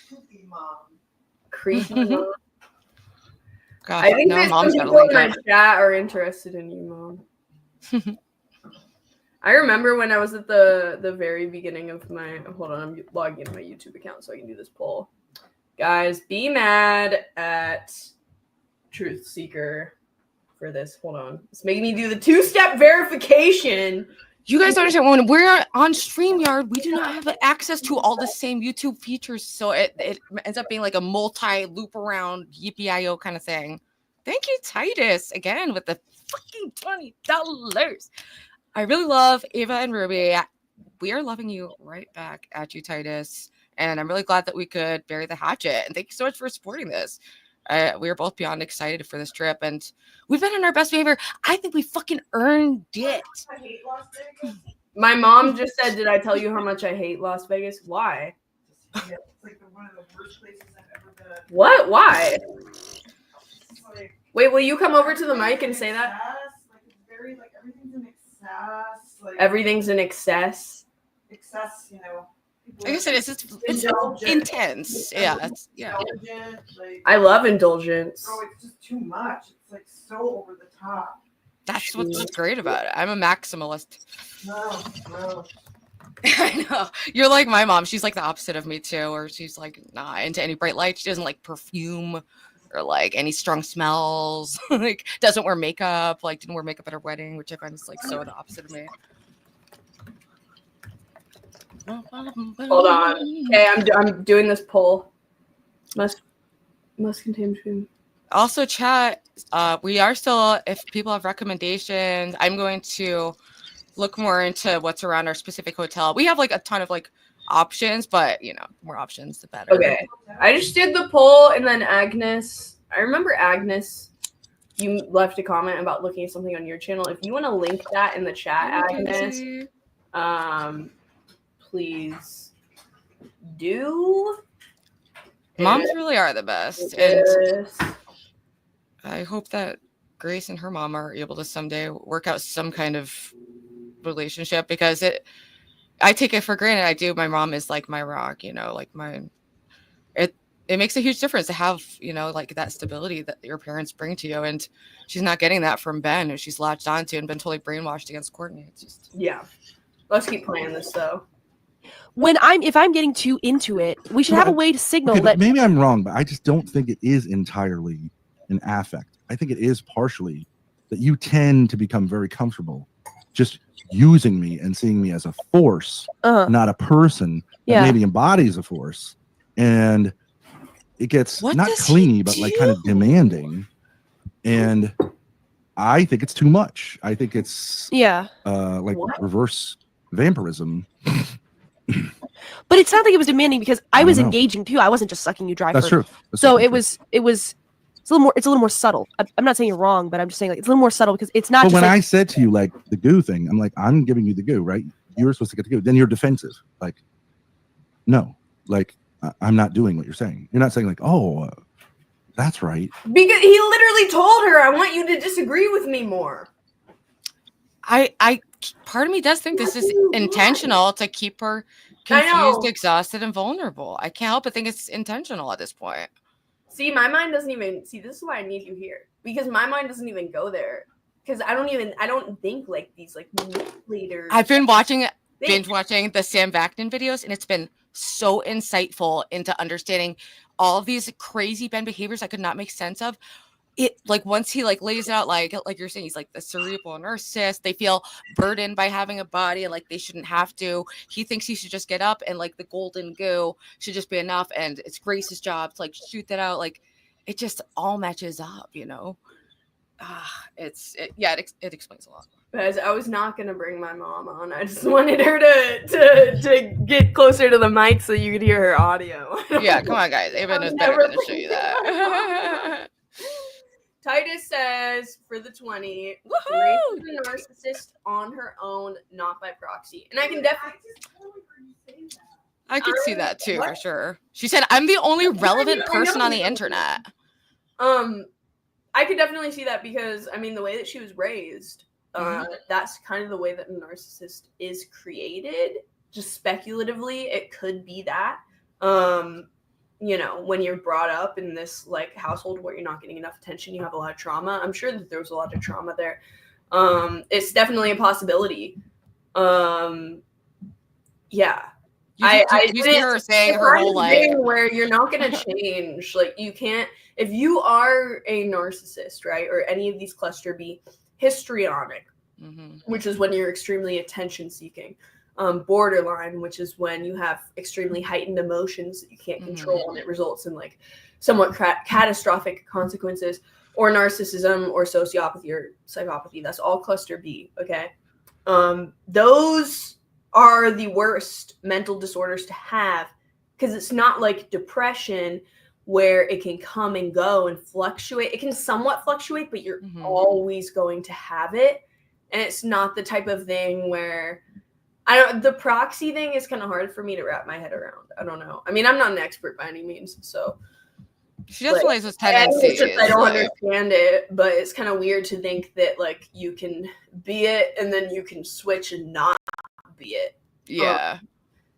Creepy mom. Creepy mom. Gosh, I think no, that some mom's got to people in link my up. chat are interested in you, Mom. I remember when I was at the very beginning of my... Hold on, I'm logging into my YouTube account so I can do this poll. Guys, be mad at Truth Seeker for this. Hold on. It's making me do the 2-step verification. You guys don't understand, when we're on StreamYard, we do not have access to all the same YouTube features, so it ends up being like a multi-loop around yippee-i-o kind of thing. Thank you, Titus, again, with the fucking $20. I really love Ava and Ruby. We are loving you right back at you, Titus, and I'm really glad that we could bury the hatchet, and thank you so much for supporting this. We are both beyond excited for this trip, and we've been on our best behavior. I think we fucking earned it. I hate Las Vegas. My mom just said, did I tell you how much I hate Las Vegas? Why? It's like one of the worst places I've ever been. What? Why? It's like, Wait, will you come over to the mic and say that? Like it's very like everything's in excess. excess. Like Everything's in excess. excess, you know. I guess it is. It's Indulgent. intense. Yeah. Yeah. Indulgent, like, I love indulgence. oh, it's just too much. It's like so over the top. That's what's great about it. I'm a maximalist. No. I know. You're like my mom. She's like the opposite of me too, or she's like not into any bright lights. She doesn't like perfume or like any strong smells. Like doesn't wear makeup. Like didn't wear makeup at her wedding, which I find is like so the opposite of me. Hold on. Okay, I'm doing this poll. Must contain between. Also, chat. We are still. If people have recommendations, I'm going to look more into what's around our specific hotel. We have like a ton of like options, but you know, more options the better. Okay, I just did the poll, and then Agnes. I remember Agnes. You left a comment about looking at something on your channel. If you want to link that in the chat, Agnes, please do. Moms really are the best, and I hope that Grace and her mom are able to someday work out some kind of relationship, because I take it for granted. I do. My mom is like my rock, you know, like it makes a huge difference to have, you know, like that stability that your parents bring to you. And she's not getting that from Ben, who she's latched onto and been totally brainwashed against Courtney. It's just, yeah. Let's keep playing this though. If I'm getting too into it, we should have a way to signal Okay, that. maybe I'm wrong, but I just don't think it is entirely an affect. I think it is partially that you tend to become very comfortable just using me and seeing me as a force, not a person that maybe embodies a force. And it gets not clingy, but like kind of demanding. And I think it's too much. I think it's like reverse vampirism. But it sounded like it was demanding because I was engaging too. I wasn't just sucking you dry. That's true. So it was it's a little more subtle. I'm not saying you're wrong, but I'm just saying like it's a little more subtle because it's not. But just when like, I said to you like the goo thing, I'm like, I'm giving you the goo, right? You're supposed to get the goo. Then you're defensive. Like, no, like I'm not doing what you're saying. You're not saying like, oh, that's right. Because he literally told her, I want you to disagree with me more. I part of me does think this is intentional to keep her confused, exhausted, and vulnerable. I can't help but think it's intentional at this point. See, my mind doesn't even see. This is why I need you here, because my mind doesn't even go there. Because I don't think like these like manipulators. I've been binge watching the Sam Vaknin videos, and it's been so insightful into understanding all of these crazy Ben behaviors I could not make sense of. It like once he like lays it out like you're saying, he's like the cerebral narcissist. They feel burdened by having a body and like they shouldn't have to. He thinks he should just get up and like the golden goo should just be enough, and it's Grace's job to like shoot that out. Like it just all matches up, you know. It explains a lot. Guys, I was not gonna bring my mom on. I just wanted her to get closer to the mic so you could hear her audio. Yeah, come on, guys. Ava knows better than to show you that. Titus says for the 20, woohoo! Grace is a narcissist on her own, not by proxy. And I can definitely I could see that too for sure. She said, I'm the only relevant person on the internet. I could definitely see that because I mean the way that she was raised, that's kind of the way that a narcissist is created. Just speculatively, it could be that. You know, when you're brought up in this like household where you're not getting enough attention, you have a lot of trauma. I'm sure that there was a lot of trauma there. It's definitely a possibility. Yeah. I see her saying her whole life where you're not going to change. Like you can't, if you are a narcissist, right? Or any of these cluster B, histrionic, which is when you're extremely attention seeking. Borderline, which is when you have extremely heightened emotions that you can't control and it results in like somewhat catastrophic consequences, or narcissism or sociopathy or psychopathy. That's all cluster B. Okay. Those are the worst mental disorders to have because it's not like depression where it can come and go and fluctuate. It can somewhat fluctuate, but you're always going to have it. And it's not the type of thing where the proxy thing is kind of hard for me to wrap my head around. I don't know. I mean, I'm not an expert by any means, so She definitely has those I tendencies. don't like- understand it, but it's kind of weird to think that like you can be it and then you can switch and not be it. yeah.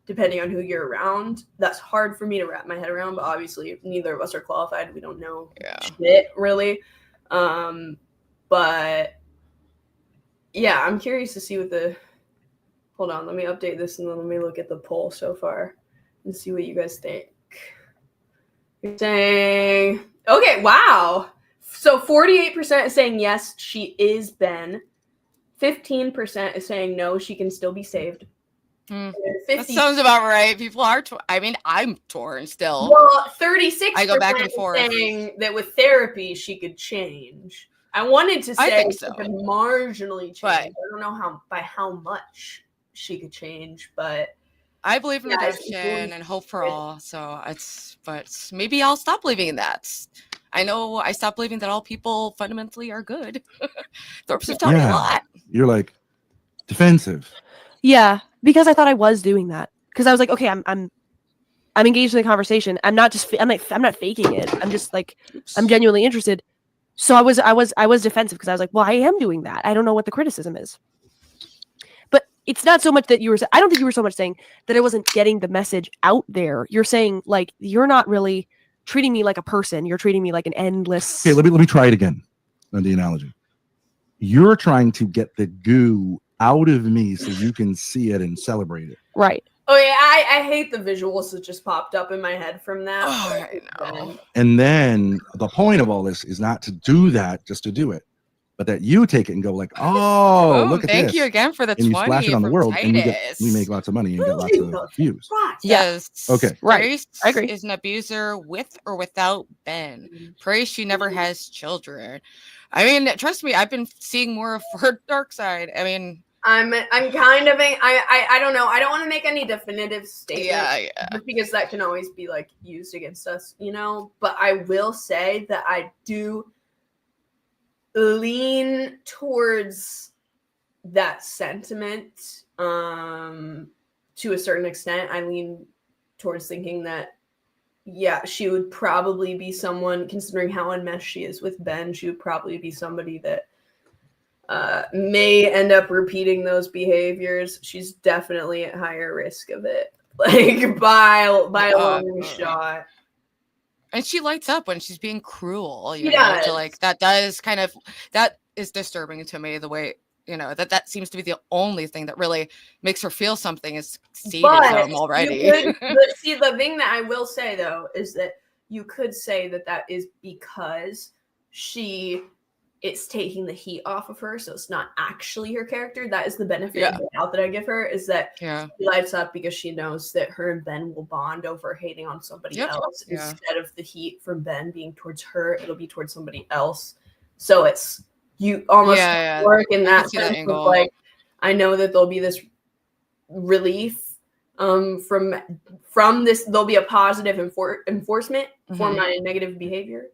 Depending on who you're around. That's hard for me to wrap my head around, but obviously neither of us are qualified. We don't know shit really. But yeah, I'm curious to see what the hold on, let me update this and then let me look at the poll so far and see what you guys think. You're saying okay, wow. So 48% is saying yes, she is Ben. 15% is saying no, she can still be saved. That sounds about right. People are. I mean, I'm torn still. Well, 36% I go back and forth. saying that with therapy she could change. I wanted to say think so. she could marginally change. But- I don't know by how much she could change, but I believe in Yeah, redemption and hope for all. So but maybe I'll stop believing in that. I know I stopped believing that all people fundamentally are good. Thorp's have taught me a lot. You're like defensive. Yeah, because I thought I was doing that. Because I was like, okay, I'm engaged in the conversation. I'm not faking it. I'm just like, I'm genuinely interested. So I was defensive because I was like, well, I am doing that. I don't know what the criticism is. But it's not so much that I don't think you were so much saying that I wasn't getting the message out there. You're saying like, you're not really treating me like a person. You're treating me like an endless. Okay, let me try it again on the analogy. You're trying to get the goo out of me so you can see it and celebrate it. Right. oh yeah, I hate the visuals that just popped up in my head from that. Oh, I know. And then the point of all this is not to do that just to do it, but that you take it and go like, oh, look at thank this. you again for the And 20 you splash it on the from world and Titus. we make lots of money and get lots of views. Right. Yes. Okay. Right. Grace I agree. is an abuser with or without Ben. Pray she never has children. I mean, trust me, I've been seeing more of her dark side. I mean, I'm kind of I don't know. I don't want to make any definitive statement. yeah. Just because that can always be like used against us, you know. But I will say that I do lean towards that sentiment to a certain extent. I lean towards thinking that yeah, she would probably be someone, considering how enmeshed she is with Ben, she would probably be somebody that may end up repeating those behaviors. She's definitely at higher risk of it, like by a long shot. And she lights up when she's being cruel. You She know, does. so like that is disturbing to me. The way that seems to be the only thing that really makes her feel something is sadism already. But see, the thing that I will say though is that you could say that is because it's taking the heat off of her, so it's not actually her character. That is the benefit of the doubt that I give her, is that she lights up because she knows that her and Ben will bond over hating on somebody else. Instead of the heat from Ben being towards her, it'll be towards somebody else. So it's you almost work in that sense of like, I know that there'll be this relief from this. There'll be a positive enforcement for my negative behavior.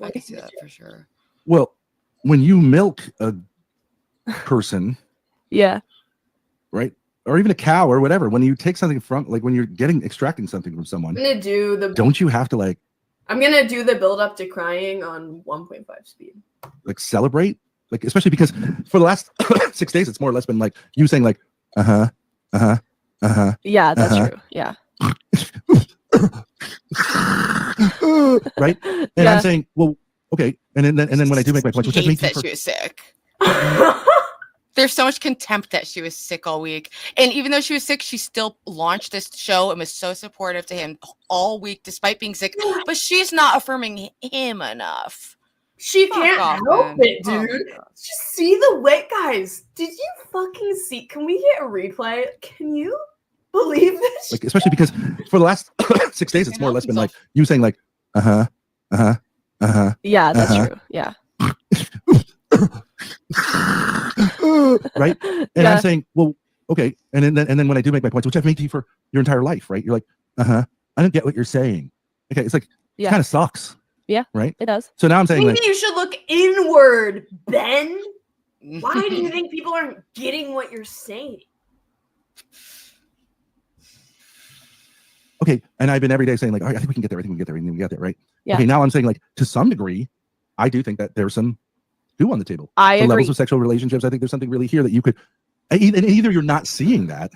I can see that for sure. Well, when you milk a person, right, or even a cow or whatever, when you take something from, like when you're extracting something from someone, don't you have to like? I'm gonna do the build up to crying on 1.5 speed. Like celebrate, like especially because for the last 6 days, it's more or less been like you saying like, Yeah, that's true. Yeah. Right, and I'm saying, well. Okay, and then when I do make my point, which I hates that she was sick. There's so much contempt that she was sick all week, and even though she was sick, she still launched this show and was so supportive to him all week, despite being sick. But she's not affirming him enough. She can't help it, dude. Just see the way, guys. Did you fucking see? Can we get a replay? Can you believe this? Like especially because for the last 6 days, it's more or less been like you saying like, Yeah, that's true. Yeah. Right, and I'm saying, well, okay, and then when I do make my points, which I've made to you for your entire life, right? You're like, I don't get what you're saying. Okay, it's like it kind of sucks. Yeah, right. It does. So now I'm saying, maybe you should look inward, Ben. Why do you think people aren't getting what you're saying? Okay, and I've been every day saying like, all right, I think we can get there. I think we can get there. I think we got there, right? Yeah. Okay, now I'm saying like to some degree, I do think that there's some goo on the table. I The agree. levels of sexual relationships, I think there's something really here that you could, and either you're not seeing that,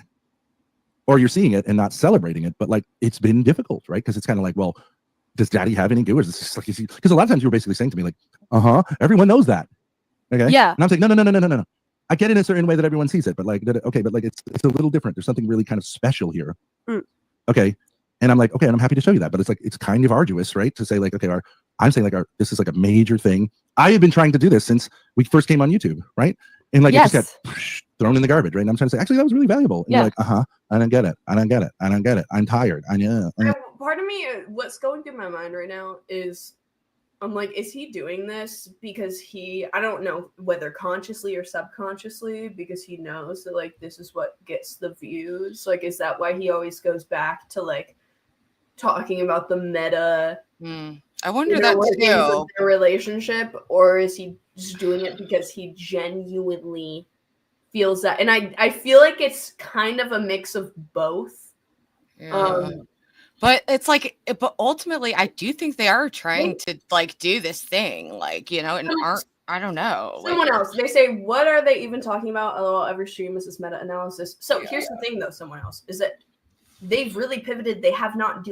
or you're seeing it and not celebrating it, but like it's been difficult, right? Because it's kind of like, well, does daddy have any goo? Or is this just like, because a lot of times you were basically saying to me like, everyone knows that. Okay. Yeah. And I'm saying, no. I get it in a certain way that everyone sees it, but like, okay, but like it's a little different. There's something really kind of special here. Okay. And I'm like, okay, and I'm happy to show you that, but it's like, it's kind of arduous, right? To say like, okay, I'm saying like this is like a major thing. I have been trying to do this since we first came on YouTube, right? And like, it just got thrown in the garbage, right? And I'm trying to say, actually, that was really valuable. And you're like, I don't get it. I'm tired. I know. Part of me, what's going through my mind right now is, I'm like, is he doing this because I don't know whether consciously or subconsciously, because he knows that like this is what gets the views? Like, is that why he always goes back to like talking about the meta? I wonder that too. Their relationship, or is he just doing it because he genuinely feels that? And I feel like it's kind of a mix of both. Yeah. But it's like, but ultimately, I do think they are trying to like do this thing, like, you know, and I don't know. Someone else, they say, what are they even talking about? LOL, every stream is this meta analysis. So here's the thing, though, someone else, is that they've really pivoted. They have not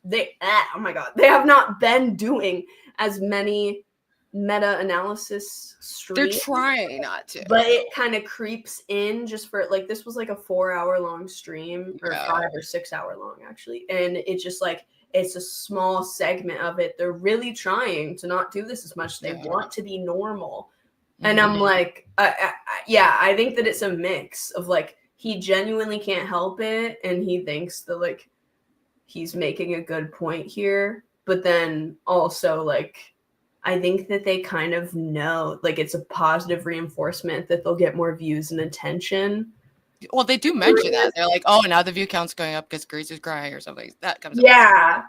they have not been doing as many meta analysis streams. They're trying not to, but it kind of creeps in just for like, this was like a 4-hour long stream, or 5 or 6 hour long actually, and it's just like, it's a small segment of it. They're really trying to not do this as much. They want to be normal. And I'm like, I think that it's a mix of like, he genuinely can't help it, and he thinks that like he's making a good point here, but then also like, I think that they kind of know, like, it's a positive reinforcement that they'll get more views and attention. Well, they do mention that. They're like, oh, now the view count's going up because Grace is crying or something. That comes up. Yeah.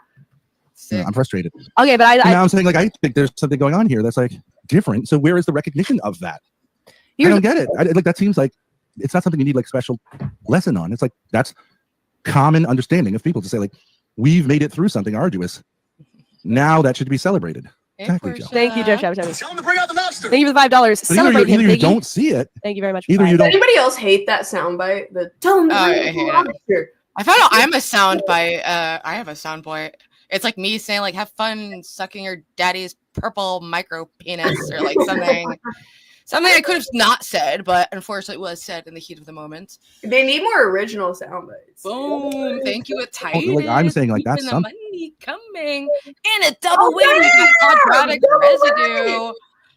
I'm frustrated. Okay, but now I'm saying like, I think there's something going on here that's like different. So where is the recognition of that? I don't get it. Like, that seems like it's not something you need like special lesson on. It's like, that's common understanding of people to say like, we've made it through something arduous. Now that should be celebrated. Exactly, Joe. Thank you, Joe. Tell him to bring out the monster. Thank you for the $5. Celebrate him. Either you don't see it. Thank you very much. Either you don't. Anybody else hate that soundbite? Tell him to bring out the monster. I found out I'm a soundbite. I have a soundbite. It's like me saying like, have fun sucking your daddy's purple micro penis or like something. Something I could have not said, but unfortunately was said in the heat of the moment. They need more original sound bites. Boom. Thank you, Titus. Like, I'm saying like, that's the something. money coming. And a double win. We got quadratic residue.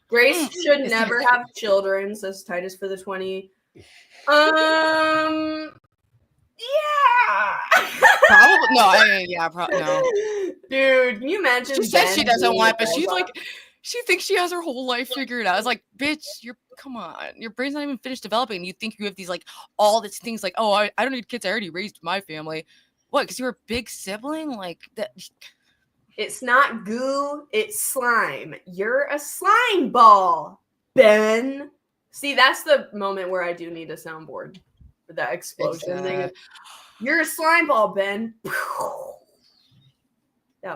Grace should never have children, says Titus for the 20. Yeah. Probably no. Probably no. Dude, can you imagine? She says she doesn't want, but she's like, she thinks she has her whole life figured out. It's like, bitch, come on. Your brain's not even finished developing. You think you have these like all these things like, oh, I don't need kids. I already raised my family. What? Because you're a big sibling, like that. It's not goo. It's slime. You're a slime ball, Ben. See, that's the moment where I do need a soundboard for that explosion thing. You're a slime ball, Ben.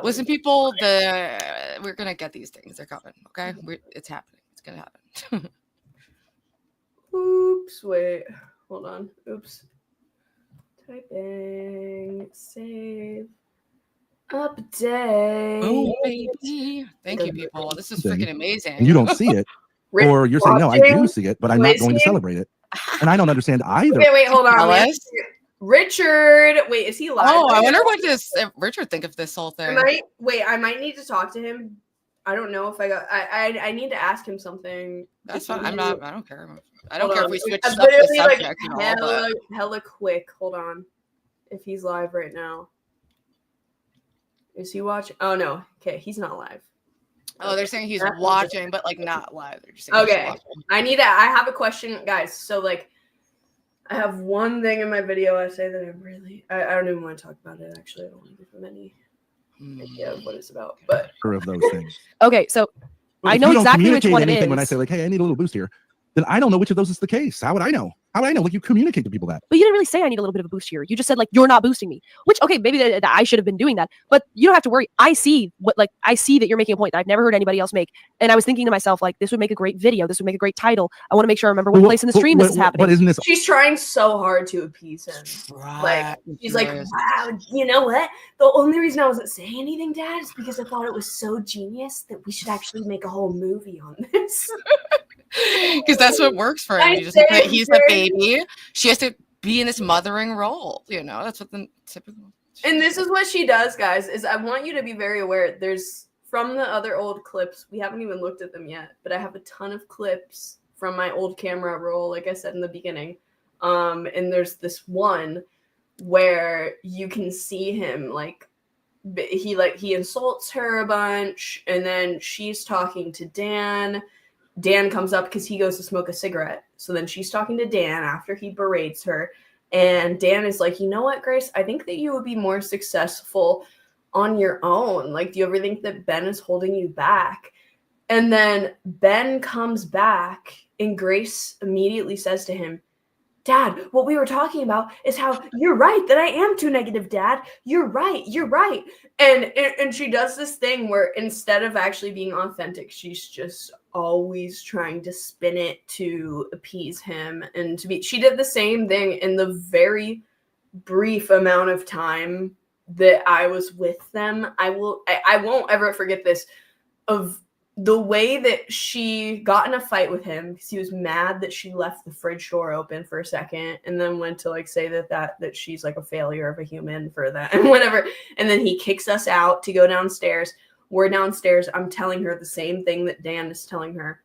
Listen, people, we're gonna get these things. They're coming. Okay, it's happening. It's gonna happen. Oops! Wait, hold on. Oops. Typing. Save. Update. Oh, baby! Thank you, people. This is freaking amazing. And you don't see it, or you're saying no, I do see it, but I'm not going to celebrate it, and I don't understand either. Okay, wait, hold on. Richard, wait, is he live? Oh, I wonder what does Richard think of this whole thing. I might need to talk to him. I don't know if I need to ask him something. That's fine. I don't care. I don't care if we switch up the subject. Like, hella quick. Hold on. If he's live right now. Is he watching? Oh no. Okay, he's not live. Oh, they're saying he's watching, but like not live. They're just saying okay. I have a question, guys. So like, I have one thing in my video essay that I don't even want to talk about it. Actually, I don't want to give him any idea of what it's about. But of those things. Okay, so I know exactly which one it is. When I say like, hey, I need a little boost here, then I don't know which of those is the case. How would I know? How would I know? Like, you communicate to people that. But you didn't really say I need a little bit of a boost here. You just said like you're not boosting me. Which okay, maybe that I should have been doing that. But you don't have to worry. I see that you're making a point that I've never heard anybody else make. And I was thinking to myself like this would make a great video. This would make a great title. I want to make sure I remember what place in the stream this is happening. But isn't this? She's trying so hard to appease him. Like she's like, wow, you know what? The only reason I wasn't saying anything, Dad, is because I thought it was so genius that we should actually make a whole movie on this. Because that's what works for him. He's a baby. She has to be in this mothering role. You know, that's what the typical. And this is what she does, guys. Is I want you to be very aware. There's from the other old clips. We haven't even looked at them yet, but I have a ton of clips from my old camera roll, like I said in the beginning. And there's this one where you can see him he insults her a bunch, and then she's talking to Dan. Dan comes up because he goes to smoke a cigarette. So then she's talking to Dan after he berates her. And Dan is like, you know what, Grace? I think that you would be more successful on your own. Like, do you ever think that Ben is holding you back? And then Ben comes back and Grace immediately says to him, Dad, what we were talking about is how you're right that I am too negative, Dad. You're right. You're right. And she does this thing where instead of actually being authentic, she's just always trying to spin it to appease him and to be. She did the same thing in the very brief amount of time that I was with them. I won't ever forget this, of the way that she got in a fight with him because he was mad that she left the fridge door open for a second and then went to like say that she's like a failure of a human for that and whatever. And then he kicks us out to go downstairs. We're downstairs. I'm telling her the same thing that Dan is telling her.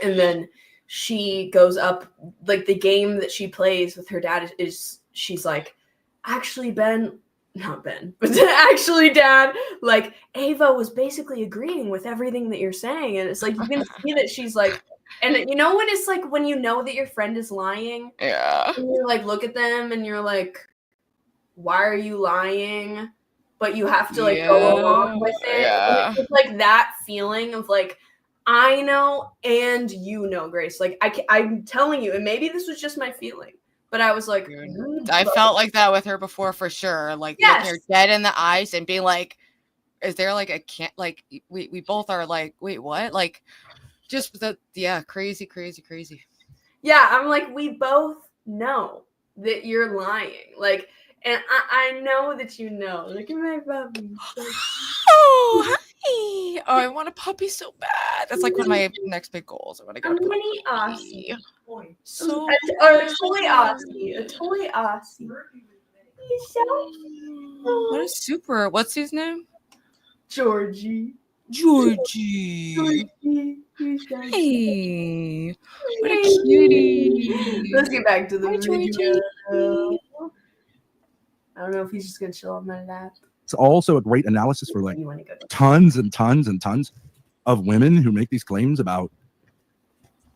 And then she goes up, like the game that she plays with her dad is she's like, actually, not Ben, but actually, Dad, like Ava was basically agreeing with everything that you're saying. And it's like, you can see that she's like, and you know when it's like, when you know that your friend is lying, yeah, and you like look at them and you're like, why are you lying? But you have to like go along with it. Yeah. It's like that feeling of like, I know and you know, Grace. Like I'm telling you, and maybe this was just my feeling. But I was like, I felt like that with her before for sure. Like looking her dead in the eyes and being like, is there like a can't like we both are like, wait, what? Like just crazy. Yeah, I'm like, we both know that you're lying. Like, and I know that you know. Look at my puppy. Oh, hi. Oh, I want a puppy so bad. That's like one of my next big goals. I want to go to mini Aussie. So a toy Aussie. He's so what is super? What's his name? Georgie. Hey, what a cutie. Let's get back to the video. I don't know if he's just gonna chill on my lap. It's also a great analysis for like tons and tons and tons of women who make these claims about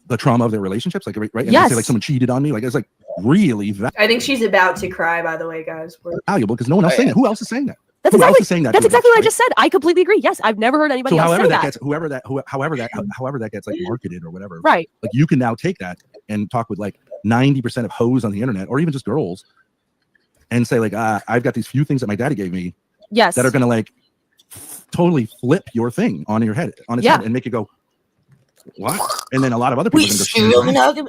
the trauma of their relationships. Like, right? And they say like someone cheated on me. Like, it's like really I think she's about to cry, by the way, guys. valuable because no one else saying it. Who else is saying that? That's exactly what I just said. I completely agree. Yes, I've never heard anybody else say that. However that gets like marketed or whatever. Right. Like you can now take that and talk with like 90% of hoes on the internet or even just girls and say like, I've got these few things that my daddy gave me. Yes. That are going to like totally flip your thing on your head, on its head and make you go, what? And then a lot of other people. I think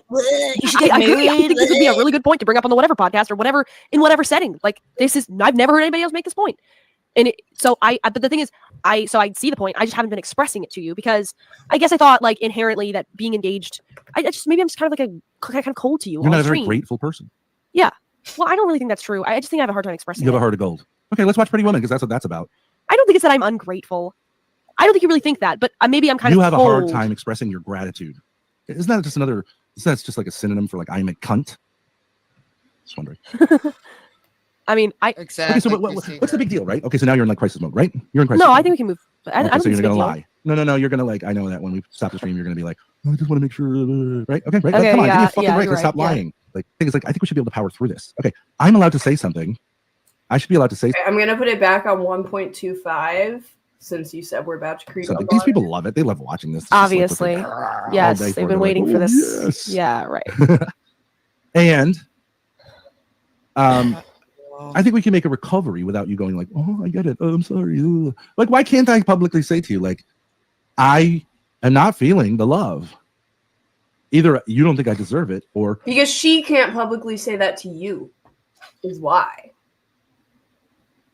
this would be a really good point to bring up on the whatever podcast or whatever, in whatever setting. Like this is, I've never heard anybody else make this point. And but the thing is, I see the point. I just haven't been expressing it to you because I guess I thought like inherently that being engaged, maybe I'm just kind of like kind of cold to you. You're not a very grateful person. Yeah. Well, I don't really think that's true. I just think I have a hard time expressing it. You have a heart of gold. Okay, let's watch Pretty Woman because that's what that's about. I don't think it's that I'm ungrateful. I don't think you really think that, but maybe I'm kind of. You have a hard time expressing your gratitude. Isn't that just another? That's just like a synonym for like I'm a cunt. Just wondering. I mean, exactly. Okay, so what's the big deal, right? Okay, so now you're in like crisis mode, right? You're in crisis. No, mode. I think we can move. I don't so think you're gonna lie. No. You're gonna like. I know that when we stop the stream, you're gonna be like, I just want to make sure, right? Okay, right. Okay, like, come on, give me a fucking break. Right, Stop lying. Like, thing is, like, I think we should be able to power through this. Okay, I'm allowed to say something. I should be allowed to say. I'm gonna put it back on 1.25. since you said we're about to creep So up like, these on people love it. They love watching this. It's just Obviously. like, all Yes, day they've for it. been waiting Like, for "Oh, this. yes." Yeah, right. And I think we can make a recovery without you going like, oh, I get it. Oh, I'm sorry. Ugh. Like, why can't I publicly say to you, like, I am not feeling the love. Either you don't think I deserve it, or because she can't publicly say that to you, is why.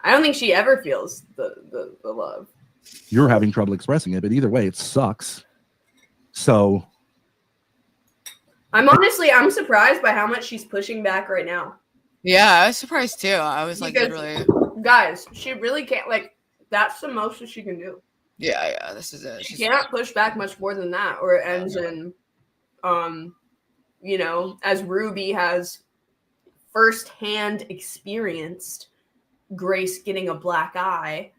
I don't think she ever feels the love. you're having trouble expressing it. But either way, it sucks. So I'm surprised by how much she's pushing back right now. Yeah, I was surprised too. I was like, Because- literally. Guys, she really can't, like, that's the most that she can do. Yeah, this is it. She can't push back much more than that, or it ends in, you know, as Ruby has firsthand experienced Grace getting a black eye.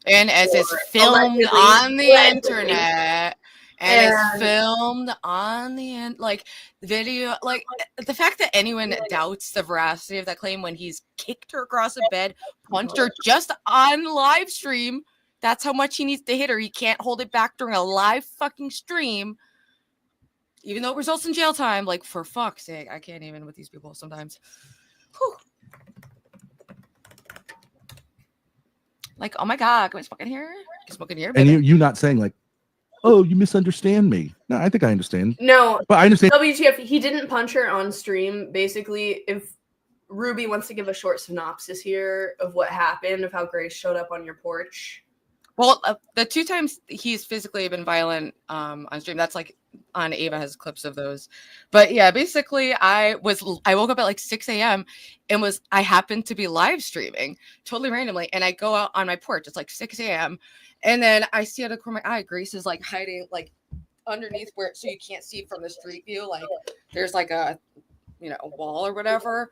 And as it's Or filmed allegedly- on the allegedly. internet, and it's And- filmed on the like video, like the fact that anyone doubts the veracity of that claim when he's kicked her across the bed, punched her just on live stream. That's how much he needs to hit her. He can't hold it back during a live fucking stream, even though it results in jail time. Like, for fuck's sake, I can't even with these people sometimes. Whew. Like, oh my god, can we smoke in here? Can we smoke in here? and baby? you not saying like, oh, you misunderstand me. No, I think I understand. No, But I understand. WTF, he didn't punch her on stream. Basically, if Ruby wants to give a short synopsis here of what happened, of how Grace showed up on your porch. Well, the 2 times he's physically been violent on stream, that's like on Ava has clips of those. But yeah, basically I woke up at like 6 a.m. and I happened to be live streaming totally randomly. And I go out on my porch. It's like 6 a.m. And then I see out of the corner of my eye, Grace is like hiding like underneath so you can't see from the street view. Like there's like a wall or whatever.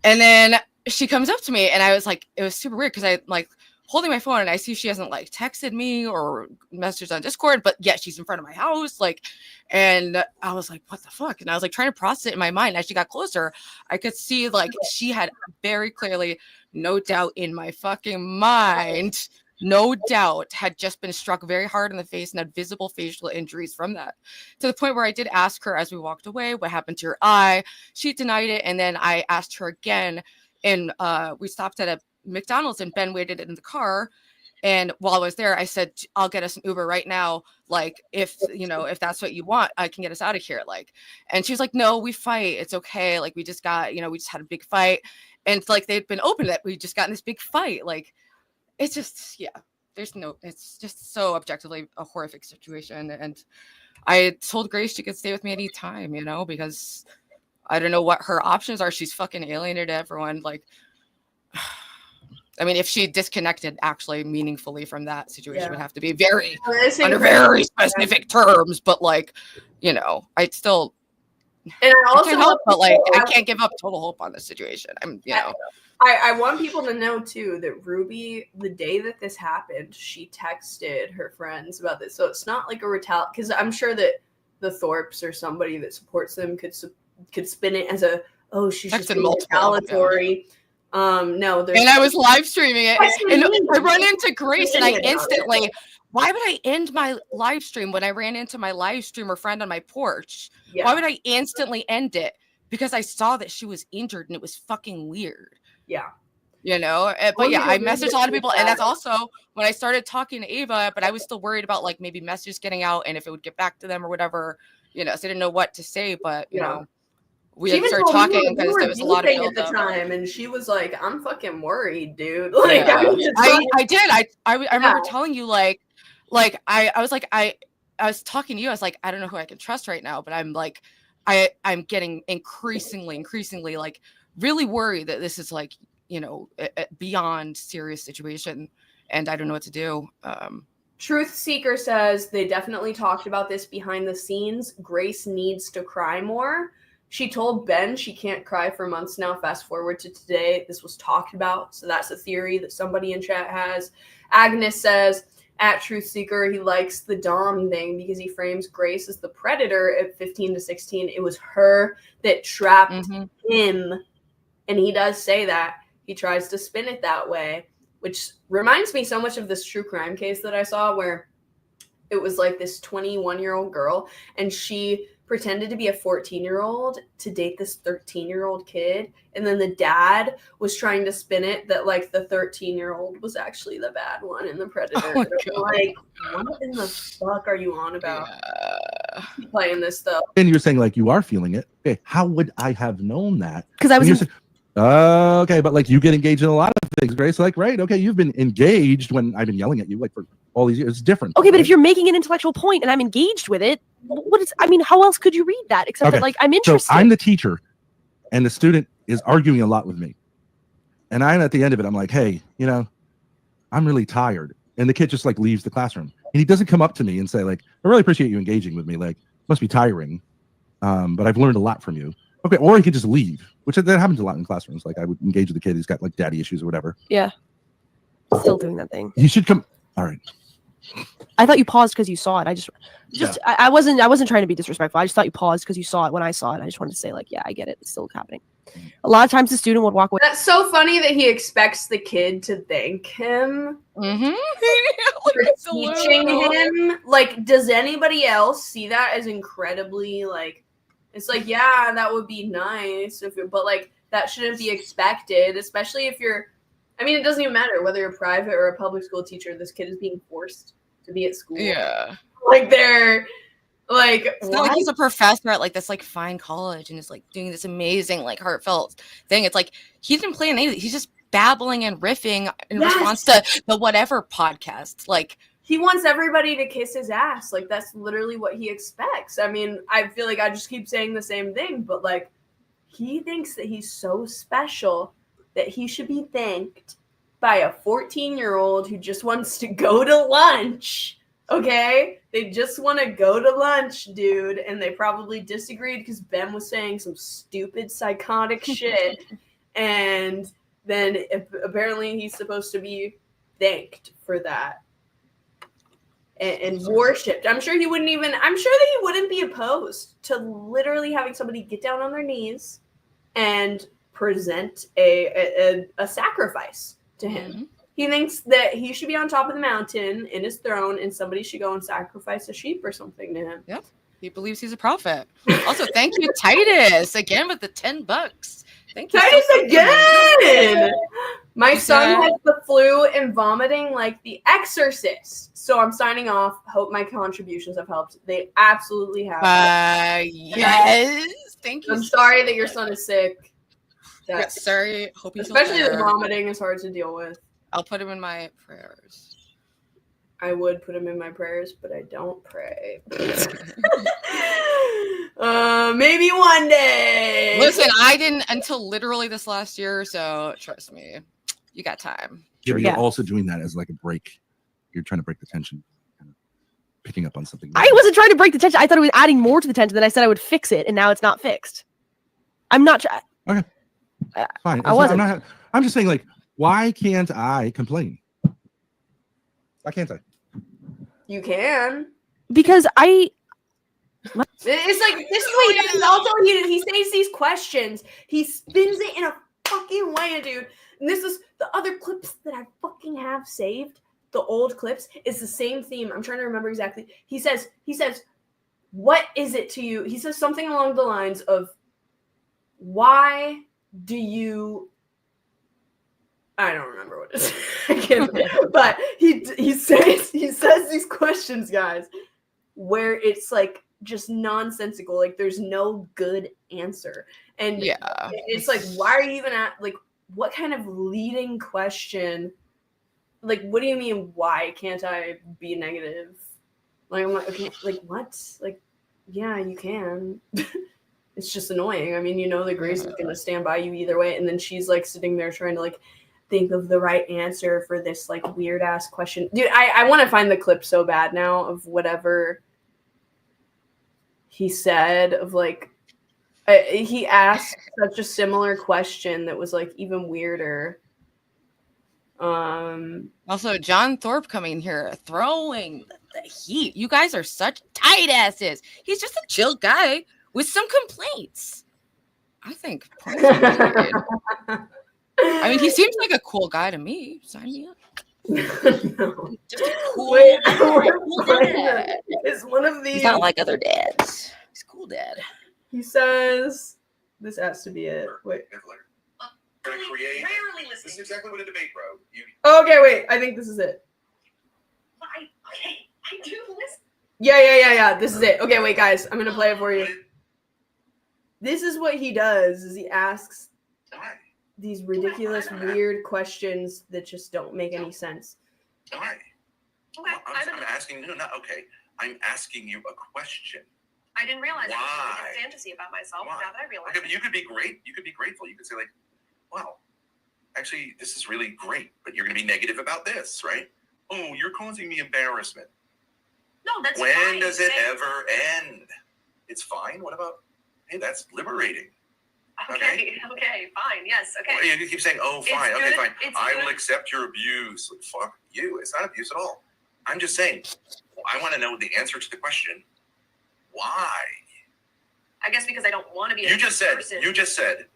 And then she comes up to me and I was like, it was super weird because I like holding my phone and I see she hasn't like texted me or messaged on Discord, but yet she's in front of my house. Like, and I was like, what the fuck? And I was like trying to process it in my mind. As she got closer, I could see like she had very clearly, no doubt in my fucking mind, no doubt had just been struck very hard in the face and had visible facial injuries from that, to the point where I did ask her as we walked away, what happened to your eye? She denied it. And then I asked her again, and we stopped at a McDonald's and Ben waited in the car. And while I was there, I said, I'll get us an Uber right now. Like, if that's what you want, I can get us out of here. Like, and she was like, no, we fight. It's okay. Like, we just got, we just had a big fight. And it's like, they'd been open that we just got in this big fight. Like, it's just, yeah, it's just so objectively a horrific situation. And I told Grace she could stay with me anytime, because I don't know what her options are. She's fucking alienated everyone. Like, I mean, if she disconnected actually meaningfully from that situation, would have to be under very specific terms. But like, I still, and I also can't help, but like, I can't give up total hope on this situation. I want people to know too that Ruby, the day that this happened, she texted her friends about this. So it's not like a retaliation, because I'm sure that the Thorps or somebody that supports them could spin it as she's just being retaliatory. No, and I was live streaming it, and I run into Grace, and I instantly, why would I end my live stream when I ran into my live streamer friend on my porch? Yeah. Why would I instantly end it? Because I saw that she was injured, and it was fucking weird. Yeah. But yeah, I messaged a lot of people, and that's also when I started talking to Ava, but I was still worried about like maybe messages getting out and if it would get back to them or whatever, so I didn't know what to say, but we had started talking because there was a lot of build at the up. time, and she was like, "I'm fucking worried, dude." Like, I did. I remember telling you I was talking to you. I was like, I don't know who I can trust right now, but I'm like, I'm getting increasingly like really worried that this is like beyond serious situation, and I don't know what to do. Truth Seeker says they definitely talked about this behind the scenes. Grace needs to cry more. She told Ben she can't cry for months now. Fast forward to today. This was talked about. So that's a theory that somebody in chat has. Agnes says, at Truth Seeker, he likes the Dom thing because he frames Grace as the predator at 15 to 16. It was her that trapped him. And he does say that. He tries to spin it that way. which reminds me so much of this true crime case that I saw where it was like this 21-year-old girl, and she pretended to be a 14-year-old to date this 13-year-old kid, and then the dad was trying to spin it that like the 13-year-old was actually the bad one and the predator. Like, what in the fuck are you on about? Playing this stuff. And you're saying like you are feeling it. Okay, how would I have known that? Because I was okay, but like you get engaged in a lot of things, right? So like, right, okay, you've been engaged when I've been yelling at you like for all these years. It's different. okay, but right? if you're making an intellectual point and I'm engaged with it, what is? I mean, how else could you read that except Okay, that like I'm so interested? I'm the teacher, and the student is arguing a lot with me, and I'm at the end of it. I'm like, hey, you know, I'm really tired, and the kid just like leaves the classroom, and he doesn't come up to me and say like, I really appreciate you engaging with me. Like, must be tiring, but I've learned a lot from you. Okay, or he could just leave, which that happens a lot in classrooms. Like I would engage with the kid who's got like daddy issues or whatever. Yeah, still doing that thing. You should come. All right. I thought you paused because you saw it. I wasn't trying to be disrespectful. I just thought you paused because you saw it when I saw it. I just wanted to say like, yeah, I get it. It's still happening. A lot of times the student would walk away. That's so funny that he expects the kid to thank him for teaching him. Like, does anybody else see that as incredibly like? It's like, yeah, that would be nice, but like that shouldn't be expected, especially if you're. I mean, it doesn't even matter whether you're a private or a public school teacher. This kid is being forced to be at school. Yeah. Like they're like, it's not like he's a professor at like this like fine college and is like doing this amazing like heartfelt thing. It's like he didn't plan anything. He's just babbling and riffing in response to the whatever podcast. Like he wants everybody to kiss his ass. Like that's literally what he expects. I mean, I feel like I just keep saying the same thing, but like he thinks that he's so special that he should be thanked by a 14-year-old who just wants to go to lunch. Okay? They just want to go to lunch, dude. And they probably disagreed because Ben was saying some stupid psychotic shit. And then apparently he's supposed to be thanked for that. And worshipped. I'm sure that he wouldn't be opposed to literally having somebody get down on their knees and present a sacrifice to him. Mm-hmm. He thinks that he should be on top of the mountain in his throne and somebody should go and sacrifice a sheep or something to him. Yep. He believes he's a prophet. Also, thank you, Titus, again with the $10. Thank you. Titus again! My son has the flu and vomiting like the Exorcist. So I'm signing off. Hope my contributions have helped. They absolutely have. Yes. Thank you. I'm sorry that your son is sick. Sorry. Hope you especially the vomiting is hard to deal with. I'll put him in my prayers. I would put him in my prayers, but I don't pray. Maybe one day. Listen, I didn't until literally this last year, so trust me, you got time. Yeah, you're also doing that as like a break. You're trying to break the tension, kind of picking up on something. I wasn't trying to break the tension. I thought it was adding more to the tension. Then I said I would fix it, and now it's not fixed. I'm not. Okay. Fine. I wasn't. I'm just saying, like, why can't I complain? Why can't I? You can. Because it's like this is what he does. Also, he says these questions. He spins it in a fucking way, dude. And this is the other clips that I fucking have saved. The old clips is the same theme. I'm trying to remember exactly. He says, what is it to you? He says something along the lines of, why do you? I don't remember what it is. I can't. But he says these questions, guys, where it's like just nonsensical. Like there's no good answer, and it's like, why are you even at? Like, what kind of leading question? Like, what do you mean? Why can't I be negative? Like, I'm like, okay, like what? Like, yeah, you can. It's just annoying. I mean, you know that Grace is gonna stand by you either way, and then she's like sitting there trying to like think of the right answer for this like weird ass question. Dude, I want to find the clip so bad now of whatever he said of like he asked such a similar question that was like even weirder. Also, John Thorpe coming in here throwing the heat. You guys are such tight asses. He's just a chill guy with some complaints. I think. I mean, he seems like a cool guy to me. Sign me up. No. Just a cool, Wait, cool dad. is one of these. He's not like other dads. He's a cool dad. He says, this has to be it. Wait. Create. Rarely This is listen. exactly what a debate, bro. You Okay, wait. I think this is it. Okay, I do listen. Yeah. This is it. Okay, wait, guys. I'm gonna play it for you. This is what he does. Is he asks die. these ridiculous, weird questions that just don't make any sense. Die. Okay, I'm asking. No, not okay. I'm asking you a question. I didn't realize I was Why? having a fantasy about myself. Why? Now that I realize Okay, but you could be great. You could be grateful. You could say like, "Wow, actually, this is really great." But you're going to be negative about this, right? Oh, you're causing me embarrassment. No, that's When fine. does it Say- ever end? It's fine. What about? Hey, that's liberating. Okay, fine. Yes, okay. Well, you keep saying, "Oh, It's fine. Okay, good. fine. It's I good. will accept your abuse." Like, fuck you. It's not abuse at all. I'm just saying. I want to know the answer to the question. Why? I guess because I don't want to be a You just said. person. You just said.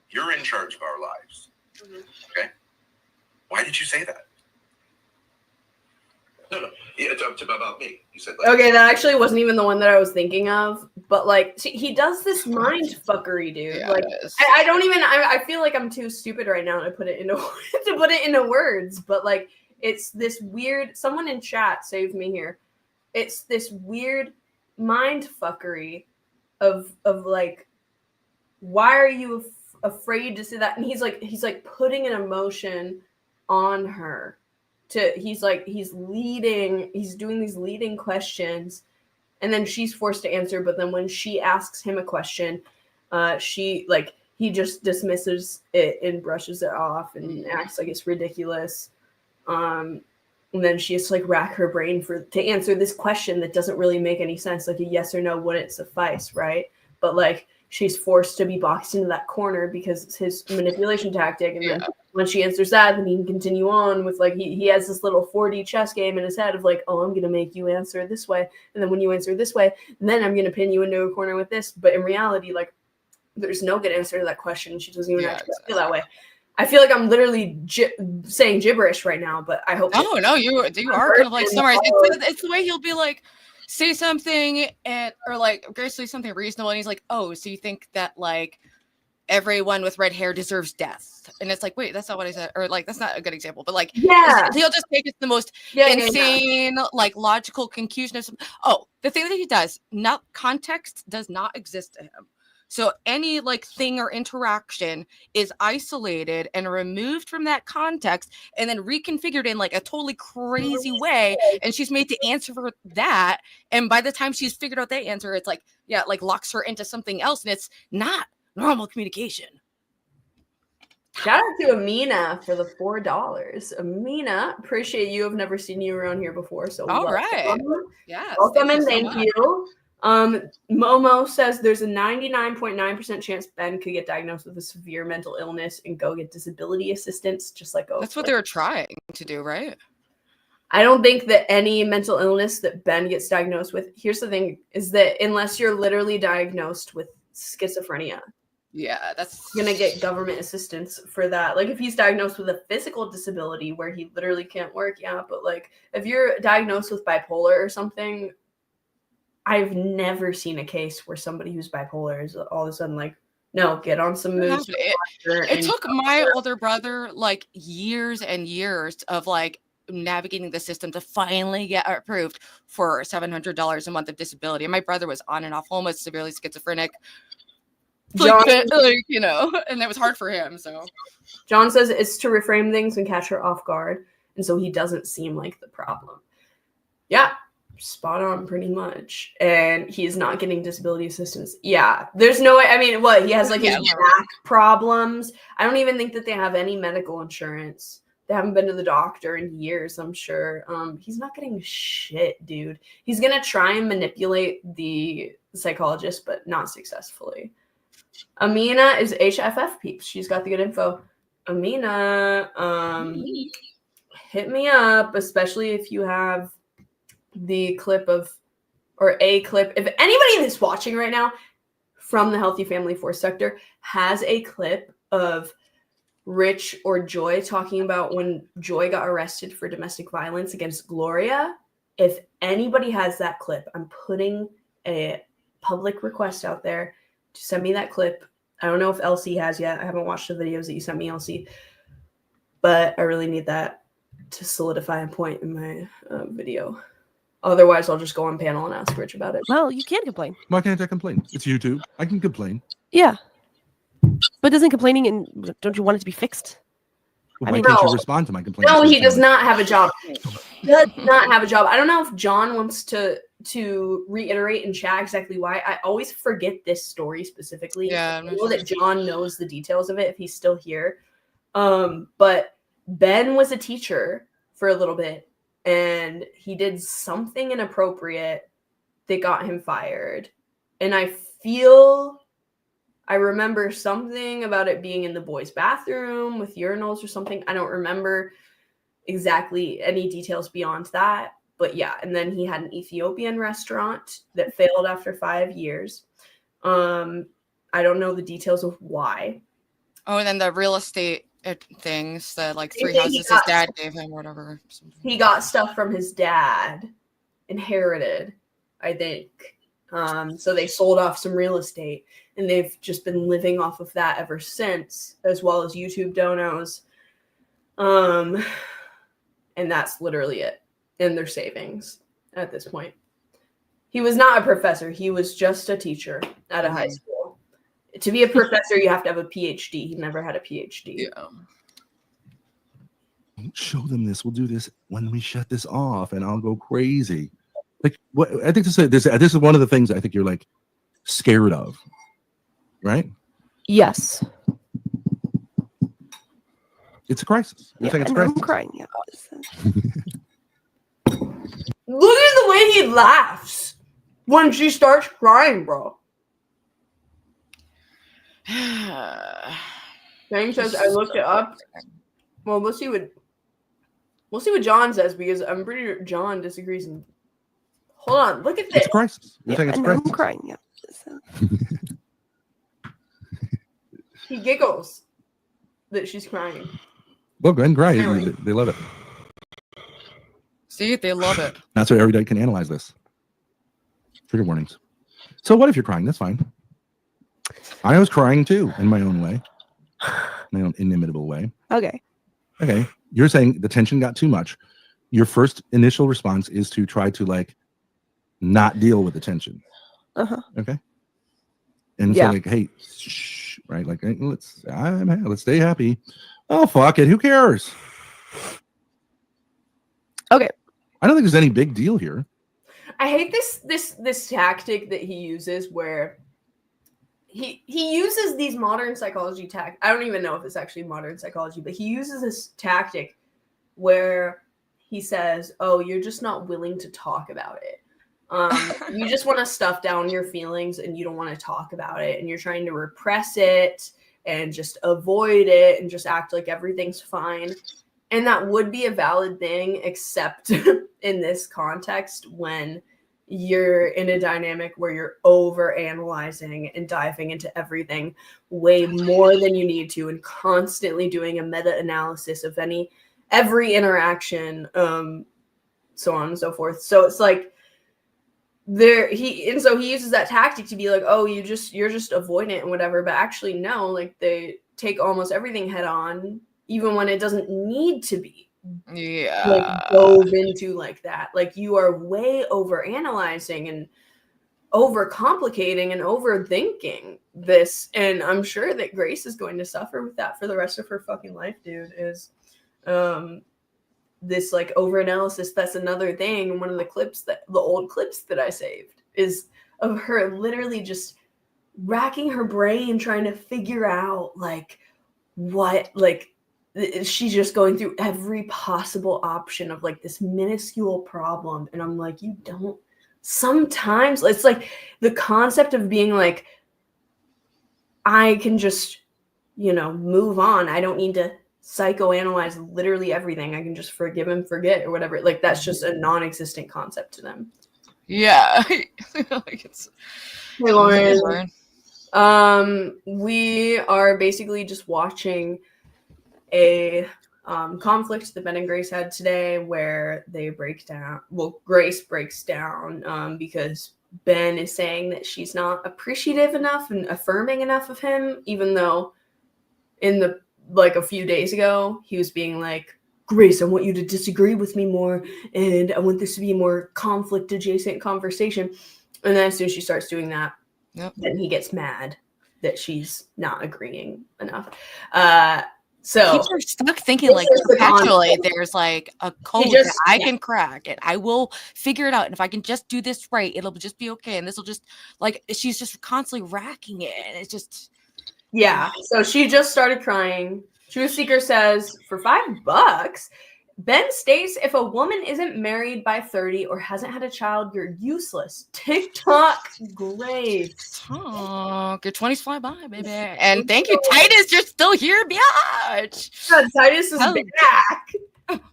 You're in charge of our lives. Mhm. Okay. Why did you say that? No. Yeah, it's about me. You said like. Okay, that actually wasn't even the one that I was thinking of. But like, see, he does this mind fuckery, dude. Yeah, Like, it is. I don't even. I feel like I'm too stupid right now to put it into to put it into words. But like, it's this weird. Someone in chat saved me here. It's this weird mind fuckery of like, why are you afraid to say that? And he's like putting an emotion on her. He's doing these leading questions, and then she's forced to answer. But then when she asks him a question, he just dismisses it and brushes it off and acts like it's ridiculous. And then she has to like rack her brain to answer this question that doesn't really make any sense. Like a yes or no wouldn't suffice, right? But like she's forced to be boxed into that corner because it's his manipulation tactic. And then when she answers that, then he can continue on with like he has this little 4D chess game in his head of like, oh, I'm gonna make you answer this way, and then when you answer this way, then I'm gonna pin you into a corner with this. But in reality, like there's no good answer to that question. She doesn't even actually feel that way. I feel like I'm literally saying gibberish right now, but I hope. No, you are kind of like summarized. It's the way he'll be like, say something or like gracefully something reasonable, and he's like, oh, so you think that like everyone with red hair deserves death? And it's like, wait, that's not what I said, or like that's not a good example. But like, Yeah, he'll just take it to the most insane, like logical conclusion of something. Oh, the thing that he does, not context does not exist to him. So any like thing or interaction is isolated and removed from that context and then reconfigured in like a totally crazy way. And she's made to answer for that. And by the time she's figured out that answer, it's like, yeah, like locks her into something else. And it's not normal communication. Shout out to Amina for the $4. Amina, appreciate you. I've never seen you around here before. So All right. welcome. Yeah. Welcome and thank you. Momo says there's a 99.9% chance Ben could get diagnosed with a severe mental illness and go get disability assistance, just like That's what they were trying to do, right? I don't think that any mental illness that Ben gets diagnosed with, here's the thing, is that unless you're literally diagnosed with schizophrenia, yeah, that's gonna get government assistance for that. Like if he's diagnosed with a physical disability where he literally can't work, yeah, but like if you're diagnosed with bipolar or something, I've never seen a case where somebody who's bipolar is all of a sudden like, no, get on some mood. It took my older brother like years and years of like navigating the system to finally get approved for $700 a month of disability. And my brother was on and off homeless, severely schizophrenic. John, like, you know, and that was hard for him. So John says it's to reframe things and catch her off guard. And so he doesn't seem like the problem. Yeah. Spot on pretty much. And he's not getting disability assistance. Yeah, there's no way. I mean, what, he has like his back problems. I don't even think that they have any medical insurance. They haven't been to the doctor in years, I'm sure. He's not getting shit, dude. He's gonna try and manipulate the psychologist, but not successfully. Amina is HFF peeps. She's got the good info. Amina, hit me up, especially if you have the clip of, or a clip, if anybody that's watching right now from the Healthy Family Force sector has a clip of Rich or Joy talking about when Joy got arrested for domestic violence against Gloria. If anybody has that clip, I'm putting a public request out there to send me that clip. I don't know if Elsie has yet. I haven't watched the videos that you sent me, Elsie, but I really need that to solidify a point in my video. Otherwise, I'll just go on panel and ask Rich about it. Well, you can complain. Why can't I complain? It's YouTube. I can complain. Yeah. But doesn't complaining and don't you want it to be fixed? Why I mean, can't you no. respond to my complaint? No, he does not have a job. He does not have a job. I don't know if John wants to reiterate in chat exactly why. I always forget this story specifically. Yeah, I know that John knows the details of it if he's still here. But Ben was a teacher for a little bit, and he did something inappropriate that got him fired. And I remember something about it being in the boys' bathroom with urinals or something. I don't remember exactly any details beyond that. But yeah, and then he had an Ethiopian restaurant that failed after 5 years. I don't know the details of why. Oh, and then the real estate things, the like I 3 think houses his dad gave him, whatever. He got stuff from his dad, inherited, I think. So they sold off some real estate, and they've just been living off of that ever since, as well as YouTube donos. And that's literally it in their savings at this point. He was not a professor. He was just a teacher at a high school. To be a professor, you have to have a PhD. He never had a PhD. Yeah. Show them this. We'll do this when we shut this off, and I'll go crazy. Like, what I think this is one of the things I think you're like scared of, right? Yes. It's a crisis. You're saying it's a and I'm crisis. crying. Yeah. Look at the way he laughs when she starts crying, bro. James says, I looked it up. Well, we'll see what John says, because I'm pretty sure John disagrees. And hold on, look at this. It's a crisis. You're saying it's a and I'm crisis. crying. Yeah. He giggles that she's crying. Well, go ahead and cry. They love it. See, they love it. That's why everybody can analyze this. Trigger warnings. So what if you're crying? That's fine. I was crying too, in my own way, my own inimitable way. Okay. Okay. You're saying the tension got too much. Your first initial response is to try to like not deal with the tension. Uh-huh. Okay. And Yeah. so like, hey, shh, right? Like, hey, let's stay happy. Oh, fuck it. Who cares? Okay. I don't think there's any big deal here. I hate this tactic that he uses where he uses these modern psychology tactics. I don't even know if it's actually modern psychology, but he uses this tactic where he says, oh, you're just not willing to talk about it. You just want to stuff down your feelings and you don't want to talk about it, and you're trying to repress it and just avoid it and just act like everything's fine. And that would be a valid thing, except in this context when you're in a dynamic where you're over analyzing and diving into everything way more than you need to, and constantly doing a meta analysis of every interaction, so on and so forth. So it's like he uses that tactic to be like, oh, you're just avoidant and whatever, but actually no, like they take almost everything head on, even when it doesn't need to be. Yeah. Like dove into like that. Like you are way over analyzing and over complicating and overthinking this. And I'm sure that Grace is going to suffer with that for the rest of her fucking life, dude, is this like over analysis. That's another thing. One of the old clips that I saved is of her literally just racking her brain trying to figure out like what, like, she's just going through every possible option of like this minuscule problem. And I'm like, you don't, sometimes it's like the concept of being like, I can just, move on. I don't need to psychoanalyze literally everything. I can just forgive and forget or whatever. Like that's just a non-existent concept to them. Yeah. Like it's, hey, Lauren. We are basically just watching a conflict that Ben and Grace had today where they break down. Well, Grace breaks down because Ben is saying that she's not appreciative enough and affirming enough of him, even though in the a few days ago he was being like, Grace, I want you to disagree with me more, and I want this to be a more conflict adjacent conversation. And then as soon as she starts doing that, then he gets mad that she's not agreeing enough. So keeps her stuck thinking like perpetually there's like a code that I can crack and I will figure it out. And if I can just do this right, it'll just be okay. And this will just she's just constantly racking it. And it's just. Yeah. So she just started crying. Truth Seeker says for $5, Ben states if a woman isn't married by 30 or hasn't had a child, you're useless. TikTok Grace. Oh, your 20s fly by, baby. And thank you, Titus. You're still here, biatch. God, Titus is back.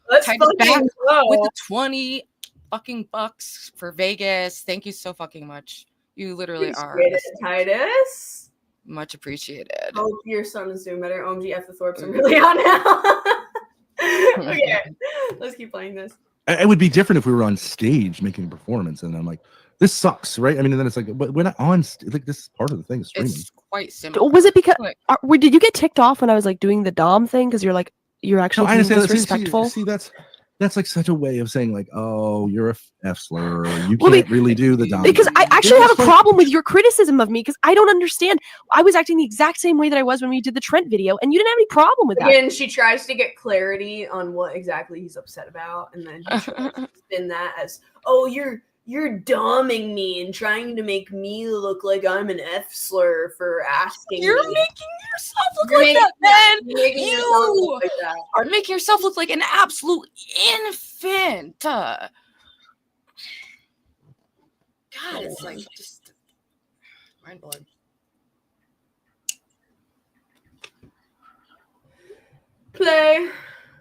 Let's Titus back go. with the 20 fucking bucks for Vegas. Thank you so fucking much. You literally are. Titus. Much appreciated. Hope your son is doing better. OMG, F the Thorps. I'm really on now. Okay, let's keep playing this. It would be different if we were on stage making a performance, and I'm like, "This sucks," right? I mean, and then it's like, but we're not on. Like, this is part of the thing. Streaming. It's quite simple. Was it because did you get ticked off when I was like doing the Dom thing? Because you're actually being disrespectful. See, that's like such a way of saying like, oh, you're a F slur. You can't really do the Dom. Because I actually have a problem with your criticism of me because I don't understand. I was acting the exact same way that I was when we did the Trent video, and you didn't have any problem with that. Again, she tries to get clarity on what exactly he's upset about, and then he tries to spin that as, oh, you're doming me and trying to make me look like I'm an F slur for asking. You're me. making yourself look like that, man. You are making yourself look like an absolute infant. God, it's like just mind blowing. Play.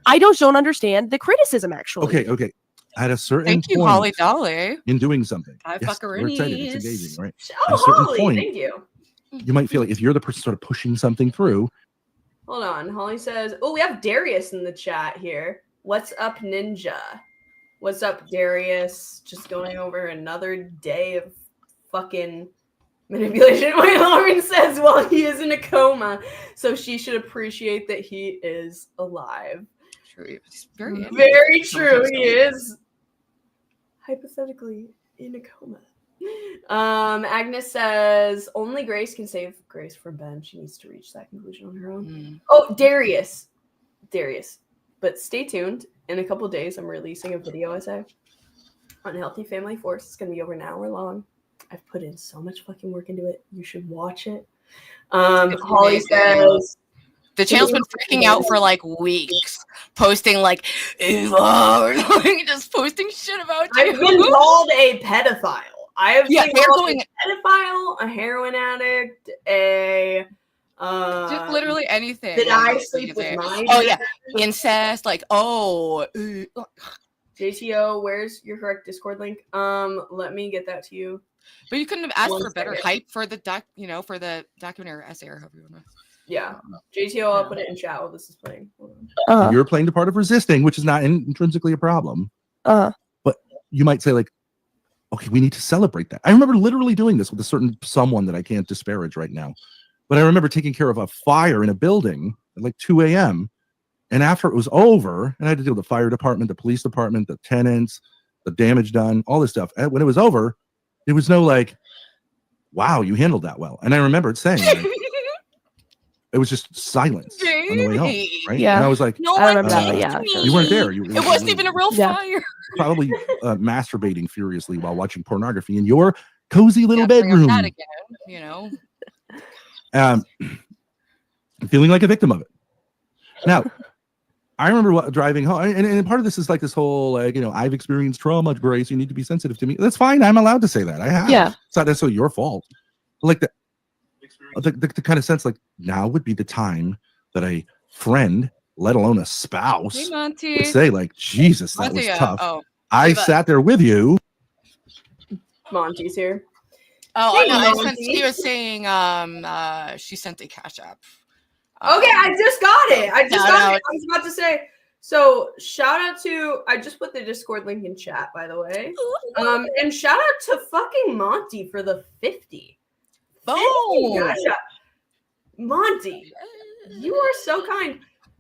I don't understand the criticism actually. Okay. At a certain thank you, point Holly Dolly, in doing something. We're excited. It's engaging, right? Oh, At a certain Holly, point, thank you. You might feel like if you're the person sort of pushing something through. Hold on. Holly says, oh, we have Darius in the chat here. What's up, Ninja? What's up, Darius? Just going over another day of fucking manipulation. Wait, Lauren says, well, he is in a coma, so she should appreciate that he is alive. True. Very true. He is hypothetically in a coma. Agnes says only Grace can save Grace from Ben. She needs to reach that conclusion on her own. Oh, Darius. But stay tuned. In a couple days, I'm releasing a video essay on Healthy Family Force. It's going to be over an hour long. I've put in so much fucking work into it. You should watch it. Holly says the channel's been freaking out for like weeks, posting like just posting shit about you. I've been called a pedophile. I have been called a pedophile, a heroin addict, just literally anything. Did I sleep with my incest, like JTO, where's your correct Discord link? Let me get that to you. But you couldn't have asked for better hype for the for the documentary essay or however you want to. Yeah, JTO, I'll put it in chat while this is playing. You're playing the part of resisting, which is not intrinsically a problem. But you might say like, okay, we need to celebrate that. I remember literally doing this with a certain someone that I can't disparage right now. But I remember taking care of a fire in a building at like 2 a.m. And after it was over, and I had to deal with the fire department, the police department, the tenants, the damage done, all this stuff. And when it was over, there was no like, wow, you handled that well. And I remembered saying, like, it was just silence on the way home, right? Yeah. And I was like, no one yeah. You weren't there. It wasn't even a real fire. Probably masturbating furiously while watching pornography in your cozy little bedroom. That again, feeling like a victim of it. Now, I remember driving home, and part of this is like this whole, like, I've experienced trauma, Grace, you need to be sensitive to me. That's fine. I'm allowed to say that. I have. Yeah. It's not necessarily your fault. Like the kind of sense, like, now would be the time that a friend, let alone a spouse, would say, like, Jesus, that was tough. I sat there with you. Monty's here. Oh, I know. He was saying she sent a cash app. Okay, I just got it. I Shout out. was about to say. So shout out to, I just put the Discord link in chat, by the way. And shout out to fucking Monty for the 50. Boom. Gotcha. Monty, you are so kind.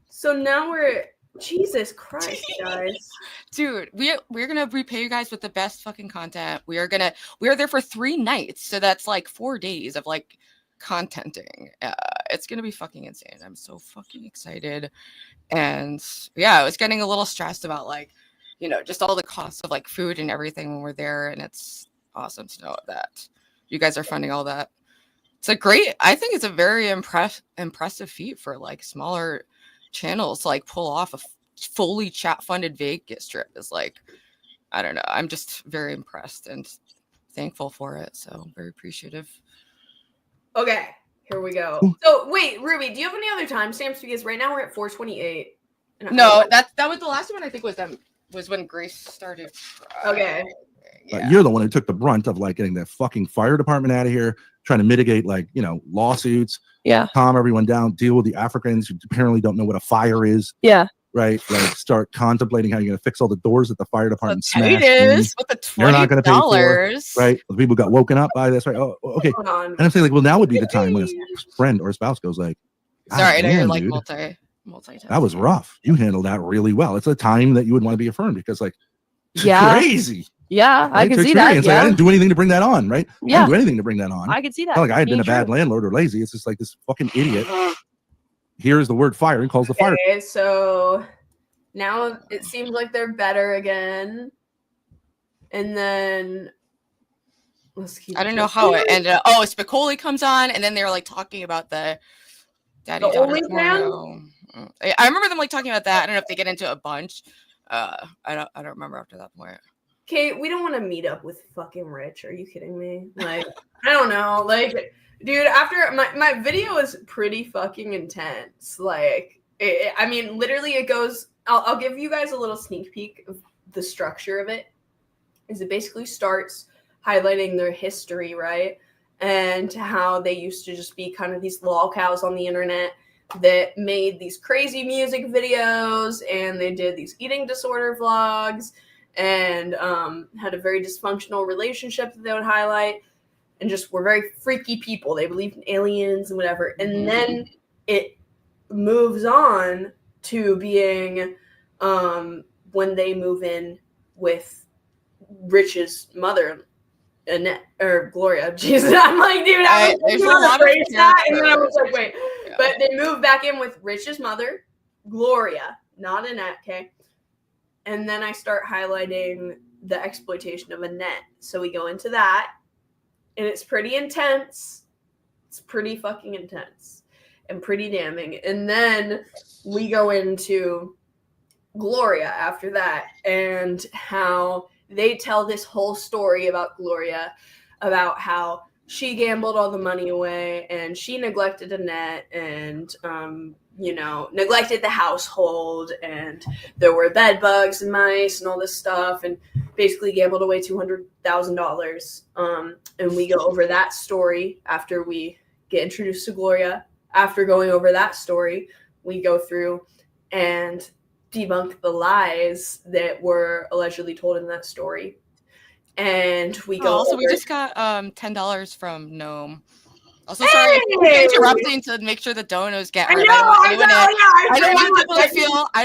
So now we're, Jesus Christ, guys. Dude, we're gonna repay you guys with the best fucking content. We are there for 3 nights, so that's like 4 days of like contenting. It's gonna be fucking insane. I'm so fucking excited. And yeah, I was getting a little stressed about like, you know, just all the costs of like food and everything when we're there, and it's awesome to know that you guys are funding all that. I think it's a very impressive feat for like smaller channels to like pull off a fully chat funded Vegas trip. Is like, I don't know, I'm just very impressed and thankful for it, so very appreciative. Okay, here we go. So wait, Ruby, do you have any other timestamps? Because right now we're at 4:28. No, that was the last one. I think was when Grace started. Okay. Yeah. You're the one who took the brunt of like getting the fucking fire department out of here, trying to mitigate like, you know, lawsuits. Yeah. Calm everyone down, deal with the Africans who apparently don't know what a fire is. Yeah. Right. Like start contemplating how you're going to fix all the doors that the fire department That's smashed. with the $20. You're not going to pay for, right? The people got woken up by this, right? Oh, okay. Hold on. And I'm saying like, well, now would be the time when a friend or a spouse goes like, sorry, I know you're damn, like dude, multi. that was rough. You handled that really well. It's a time that you would want to be affirmed because like, it's Yeah. crazy. Yeah, I Right? can To see that. experience, like, I didn't do anything to bring that on, right? I Yeah. didn't do anything to bring that on. I can see that. Not like I had been a Being bad true. landlord or lazy. It's just like this fucking idiot hears the word fire and calls the fire. Okay, so now it seems like they're better again. And then let's keep. I don't know how it ended up. Oh, Spicoli comes on, and then they were like talking about the daddy daughter porno. I remember them like talking about that. I don't know if they get into a bunch. I don't remember after that point. Okay, we don't want to meet up with fucking Rich. Are you kidding me? Like, I don't know. Like, dude, after my video is pretty fucking intense. Like, I mean, literally it goes, I'll give you guys a little sneak peek of the structure of it. Is it basically starts highlighting their history, right? And how they used to just be kind of these lolcows on the internet that made these crazy music videos, and they did these eating disorder vlogs, and had a very dysfunctional relationship that they would highlight, and just were very freaky people. They believed in aliens and whatever. And then it moves on to being when they move in with Rich's mother, Annette, or Gloria. Jesus, I'm like, dude, I was trying to phrase that, and then I was like, wait. Yeah. But they move back in with Rich's mother, Gloria, not Annette, okay? And then I start highlighting the exploitation of Annette. So we go into that, and it's pretty intense. It's pretty fucking intense and pretty damning. And then we go into Gloria after that, and how they tell this whole story about Gloria, about how she gambled all the money away, and she neglected Annette, and neglected the household, and there were bed bugs and mice and all this stuff, and basically gambled away $200,000. And we go over that story after we get introduced to Gloria. After going over that story, we go through and debunk the lies that were allegedly told in that story. And we go also, we just got $10 from Gnome. Also, sorry for interrupting to make sure the donos get hurt. I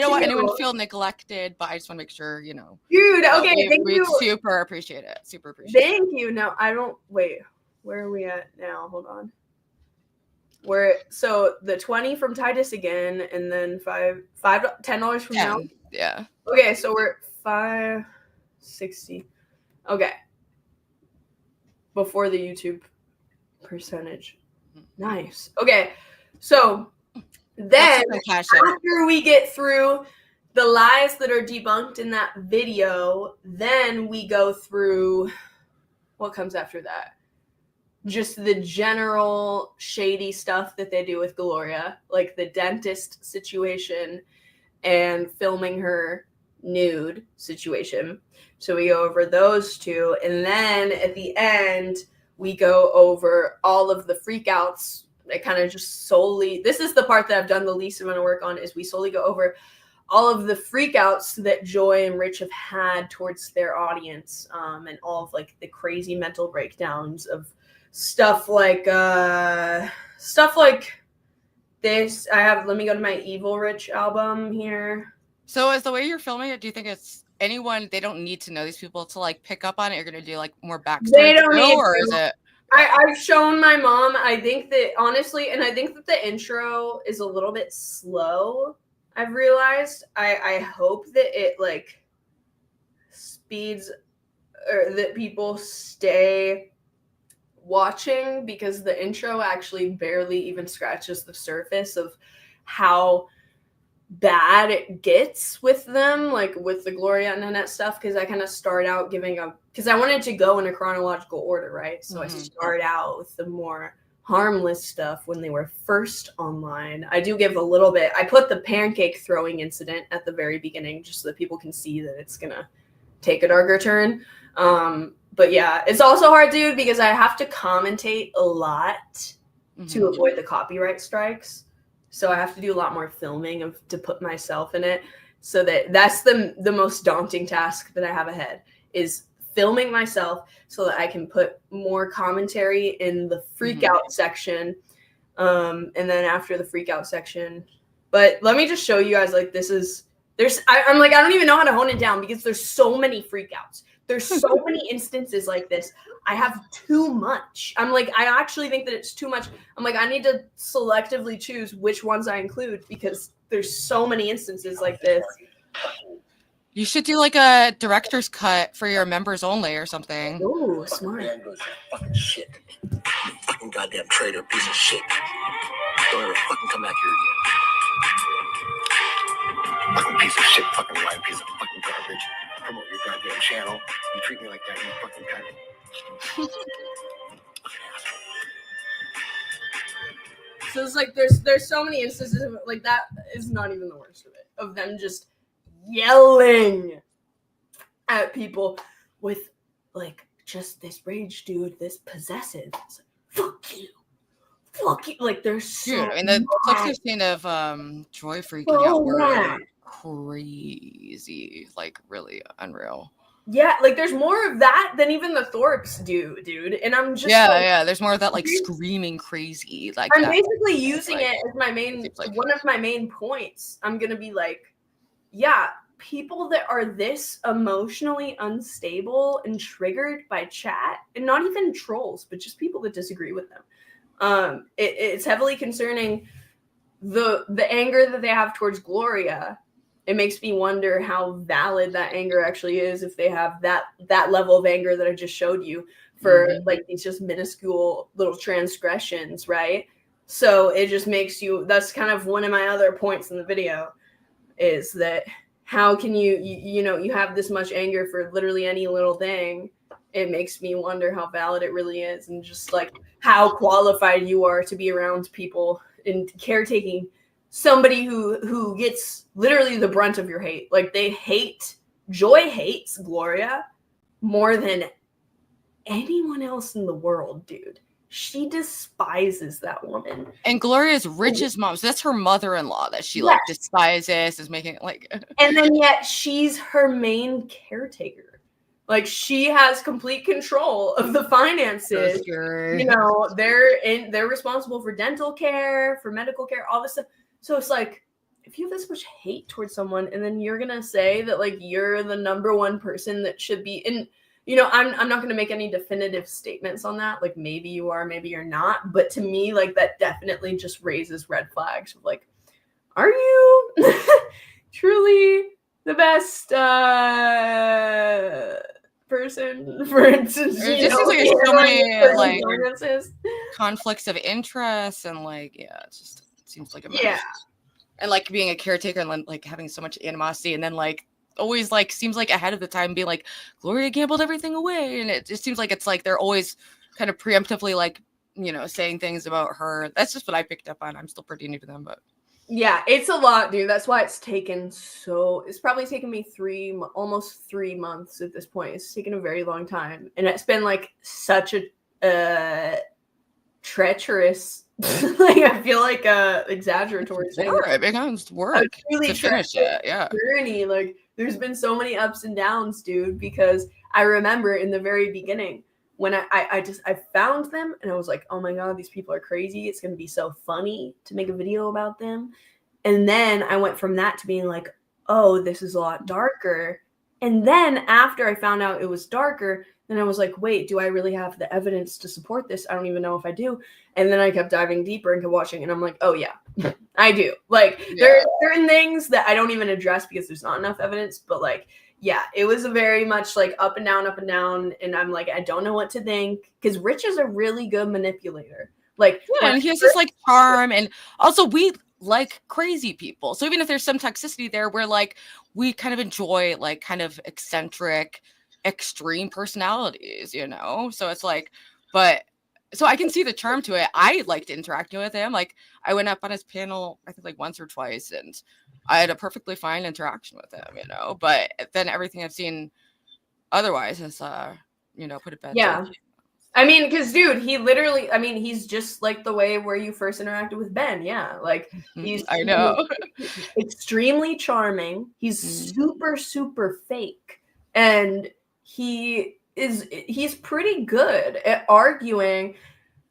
don't want anyone to feel neglected, but I just want to make sure, you know. Dude, okay, thank you. Super appreciate it. Super appreciate it. Thank you. No, I don't, wait, where are we at now? Hold on. So the 20 from Titus again, and then $10 from now. Yeah. Okay, so we're at $5.60. Okay. Before the YouTube percentage. Nice. Okay. So then after we get through the lies that are debunked in that video, then we go through what comes after that. Just the general shady stuff that they do with Gloria, like the dentist situation and filming her nude situation. So we go over those two, and then at the end we go over all of the freakouts It kind of just solely, this is the part that I've done the least amount of work on, is we solely go over all of the freakouts that Joy and Rich have had towards their audience, and all of like the crazy mental breakdowns of stuff like this. Let me go to my Evil Rich album here. So is the way you're filming it, do you think it's anyone, they don't need to know these people to like pick up on it? You're going to do like more backstory? They don't need or to. is it? I've shown my mom. I think that honestly, and I think that the intro is a little bit slow. I've realized. I hope that it like speeds, or that people stay watching, because the intro actually barely even scratches the surface of how bad it gets with them, like with the Gloria and Nanette stuff, because I kind of start out because I wanted to go in a chronological order, right? So I start out with the more harmless stuff when they were first online. I do give a little bit. I put the pancake throwing incident at the very beginning just so that people can see that it's gonna take a darker turn. But yeah, it's also hard, dude, because I have to commentate a lot to avoid the copyright strikes. So I have to do a lot more filming to put myself in it. So that's the most daunting task that I have ahead, is filming myself so that I can put more commentary in the freak out section. And then after the freak out section, but let me just show you guys, like, I'm like, I don't even know how to hone it down because there's so many freakouts. There's so many instances like this. I have too much. I'm like, I actually think that it's too much. I'm like, I need to selectively choose which ones I include because there's so many instances like this. You should do like a director's cut for your members only or something. Ooh, smart. Fucking shit. Fucking goddamn traitor, piece of shit. Don't ever fucking come back here again. Fucking piece of shit, fucking lying piece of fucking garbage. Promote your goddamn channel. You treat me like that, you fucking cunt. So it's like there's so many instances of, like, that is not even the worst of it, of them just yelling at people with like just this rage, dude, this possessive. It's like, fuck you, like there's so dude, I mean the clips I've seen of Joy freaking out were crazy, like really unreal. Yeah, like there's more of that than even the Thorps do, dude. And I'm just yeah, there's more of that like screaming crazy. Like I'm that. basically using it as my main one of my main points. I'm gonna be like, yeah, people that are this emotionally unstable and triggered by chat, and not even trolls, but just people that disagree with them. It's heavily concerning the anger that they have towards Gloria. It makes me wonder how valid that anger actually is if they have that level of anger that I just showed you for like these just minuscule little transgressions, right? So it just makes you, that's kind of one of my other points in the video, is that how can you have this much anger for literally any little thing? It makes me wonder how valid it really is, and just like how qualified you are to be around people in caretaking somebody who gets literally the brunt of your hate. Like Joy hates Gloria more than anyone else in the world, dude. She despises that woman. And Gloria's Rich's mom, so that's her mother-in-law that she like despises, is making it like and then yet she's her main caretaker. Like she has complete control of the finances. Sure. You know, they're responsible for dental care, for medical care, all this stuff. So it's like, if you have this much hate towards someone, and then you're gonna say that like you're the number one person that should be in, you know, I'm not gonna make any definitive statements on that. Like maybe you are, maybe you're not. But to me, like that definitely just raises red flags of like, are you truly the best person, for instance? It just seems like there's so many like conflicts of interest, and like it seems like a mess. And like being a caretaker and like having so much animosity, and then like always like seems like ahead of the time being like Gloria gambled everything away, and it just seems like it's like they're always kind of preemptively like, you know, saying things about her. That's just what I picked up on. I'm still pretty new to them, but yeah, it's a lot, dude. That's why it's probably taken me almost 3 months at this point. It's taken a very long time, and it's been like such a treacherous Like I feel like exaggeratory saying Work. It becomes work really to finish it. Yeah. journey. Like there's been so many ups and downs, dude, because I remember in the very beginning when I found them and I was like, oh my God, these people are crazy. It's going to be so funny to make a video about them. And then I went from that to being like, oh, this is a lot darker. And then after I found out it was darker, then I was like, wait, do I really have the evidence to support this? I don't even know if I do. And then I kept diving deeper and kept watching, and I'm like, oh yeah, I do. Like there are certain things that I don't even address because there's not enough evidence, but like, yeah, it was a very much like up and down, and I'm like, I don't know what to think, because Rich is a really good manipulator. Like, yeah, and he has this like charm, and also we like crazy people. So even if there's some toxicity there, we're like, we kind of enjoy like kind of eccentric, extreme personalities, you know? So it's like, but so I can see the charm to it. I liked interacting with him. Like I went up on his panel, I think like once or twice, and I had a perfectly fine interaction with him, you know, but then everything I've seen otherwise has, you know, put it back. Yeah. I mean, because dude, he literally, I mean, he's just like the way where you first interacted with Ben. Yeah. Like he's I know. extremely charming. He's super, super fake. And he's pretty good at arguing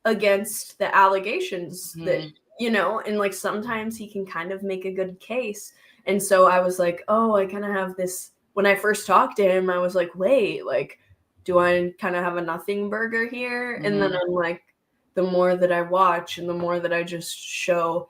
against the allegations that, you know, and like sometimes he can kind of make a good case. And so I was like, oh, I kind of have this, when I first talked to him, I was like, wait, like, do I kind of have a nothing burger here? And then I'm like, the more that I watch and the more that I just show,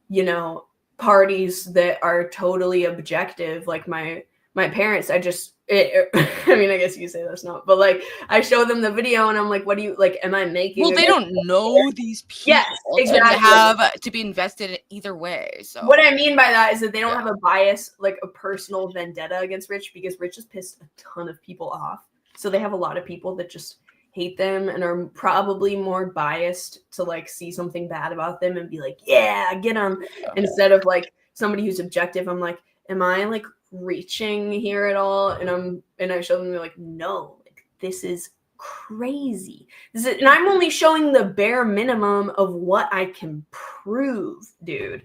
you know, parties that are totally objective, like my parents, I mean, I guess you say that's not, but like I show them the video and I'm like, what do you like? Am I making? Well, they don't know these people. Yes, exactly. To have to be invested in either way. So what I mean by that is that they don't have a bias, like a personal vendetta against Rich, because Rich has pissed a ton of people off. So they have a lot of people that just hate them and are probably more biased to like see something bad about them and be like, yeah, get them. Instead of like somebody who's objective. I'm like, am I like reaching here at all? And I show them, they're like, no, like, this is crazy. And I'm only showing the bare minimum of what I can prove, dude.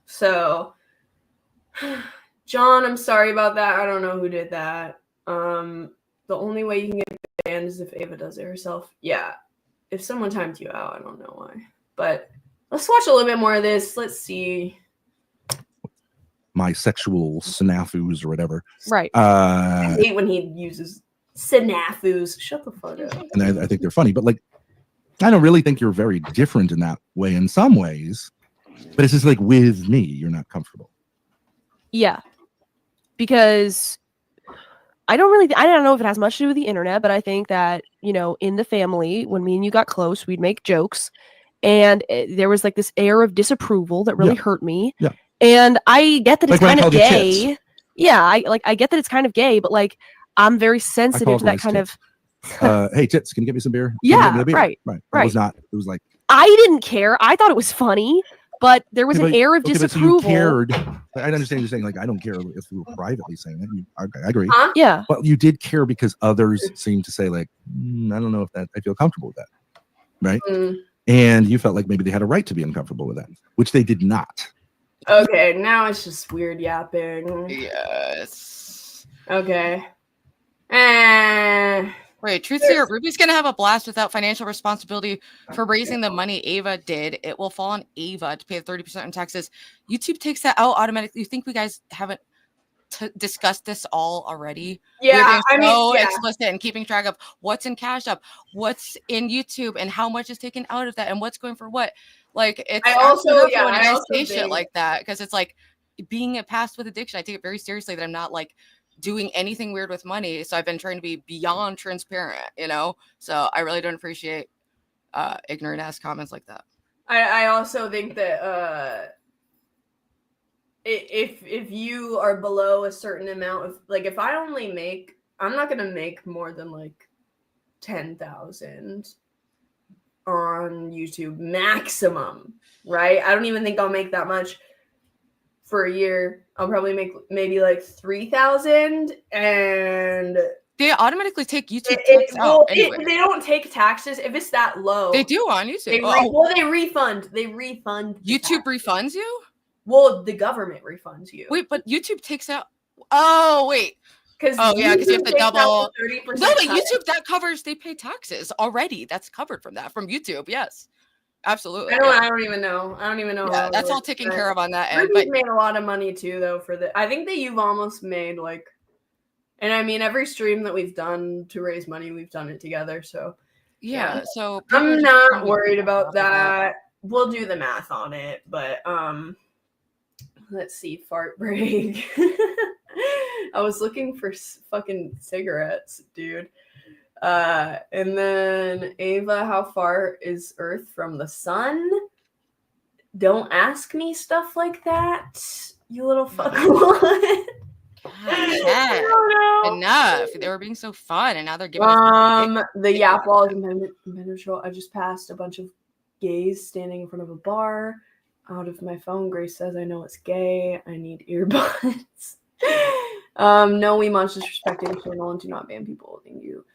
So John, I'm sorry about that. I don't know who did that. The only way you can get banned is if Ava does it herself. Yeah. If someone timed you out, I don't know why. But let's watch a little bit more of this. Let's see. My sexual snafus or whatever. Right. I hate when he uses snafus. Shut the fuck up. And I think they're funny, but like, I don't really think you're very different in that way in some ways. But it's just like with me, you're not comfortable. Yeah. Because I don't know if it has much to do with the internet, but I think that, you know, in the family, when me and you got close, we'd make jokes, and there was like this air of disapproval that really hurt me. Yeah. And I get that it's kind of gay. Yeah, I get that it's kind of gay, but like I'm very sensitive to that kind of. Hey, tits, can you get me some beer? Yeah, beer? right. It was not. It was like I didn't care. I thought it was funny, but there was an air of disapproval. So you cared. I understand you're saying like I don't care if you were privately saying it. I agree. Yeah. But you did care because others seemed to say like, I don't know if that I feel comfortable with that, right? And you felt like maybe they had a right to be uncomfortable with that, which they did not. Okay, now it's just weird yapping. Yes. Okay. Wait, truth here, Ruby's gonna have a blast without financial responsibility for raising the money Ava did. It will fall on Ava to pay the 30% in taxes. YouTube takes that out automatically. You think we guys haven't discussed this all already? Yeah, we're being so explicit and keeping track of what's in Cash App, what's in YouTube, and how much is taken out of that, and what's going for what. Like it's I also say shit like that, because it's like being a past with addiction. I take it very seriously that I'm not like doing anything weird with money. So I've been trying to be beyond transparent, you know? So I really don't appreciate ignorant ass comments like that. I also think that if you are below a certain amount of, like, if I only make, I'm not going to make more than like 10,000 on YouTube maximum, right? I don't even think I'll make that much for a year. I'll probably make maybe like 3,000, and They automatically take YouTube It, tax out anyway. they don't take taxes if it's that low. They do on YouTube. They refund. They refund. The YouTube tax. refunds you? Well, the government refunds you. Wait, but YouTube takes out. Oh wait. Because you have to double. 30%. No, but YouTube that covers. They pay taxes already. That's covered from YouTube. Yes, absolutely. I don't even know. I don't even know. Yeah, that's all taken care of on that end. Ruby's But made a lot of money too, though. I think that you've almost made like, and I mean every stream that we've done to raise money, we've done it together. So yeah. So I'm not worried about that. We'll do the math on it, but let's see. Fart break. I was looking for fucking cigarettes, dude. And then Ava, how far is Earth from the sun? Don't ask me stuff like that, you little fuck. Enough. They were being so fun, and now they're giving. The Yap Wall is impenetrable. I just passed a bunch of gays standing in front of a bar. Out of my phone, Grace says, "I know it's gay. I need earbuds." No, we much disrespect your channel and do not ban people. Thank you.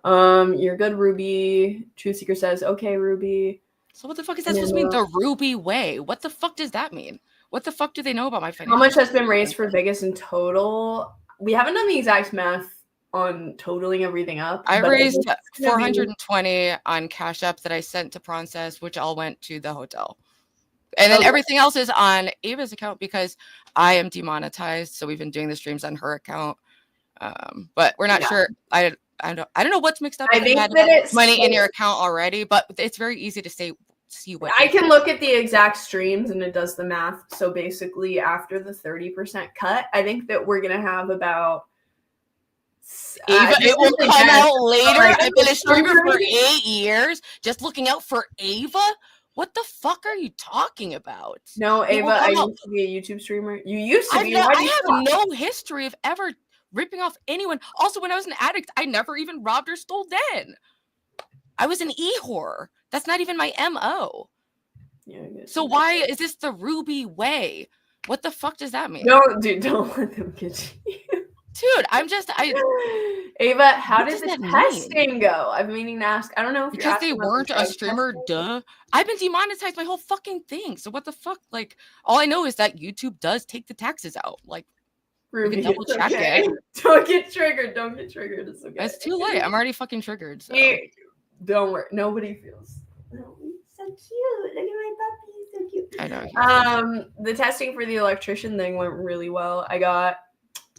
You're good, Ruby. Truth Seeker says, "Okay, Ruby." So what the fuck is that supposed to mean? The Ruby way? What the fuck does that mean? What the fuck do they know about my financial? How much has been raised for Vegas in total? We haven't done the exact math on totaling everything up. I raised 420 on Cash App that I sent to Process, which all went to the hotel. And then everything else is on Ava's account because I am demonetized. So we've been doing the streams on her account. But we're not sure. I don't know what's mixed up. I think that it's money in your account already, but it's very easy to see what I can look at the exact streams and it does the math. So basically after the 30% cut, I think that we're gonna have about Ava, it will come out later. I've been a streamer for 8 years. Just looking out for Ava. What the fuck are you talking about? No, Ava, I used to be a YouTube streamer. You used to be. I have no history of ever ripping off anyone. Also, when I was an addict, I never even robbed or stole then. I was an e-whore. That's not even my MO. Yeah, so why is this the Ruby way? What the fuck does that mean? No, dude, don't let them get you. Dude, Ava, how did the testing go? I've been meaning to ask. I don't know if because they weren't a streamer. Duh. I've been demonetized my whole fucking thing. So what the fuck? Like, all I know is that YouTube does take the taxes out. Like, Ruby, we can double check it. Don't get triggered. Don't get triggered. It's okay. It's too late. I'm already fucking triggered. So. Don't worry. Nobody feels. Oh, so cute. Look at my puppy. So cute. I know. The testing for the electrician thing went really well. I got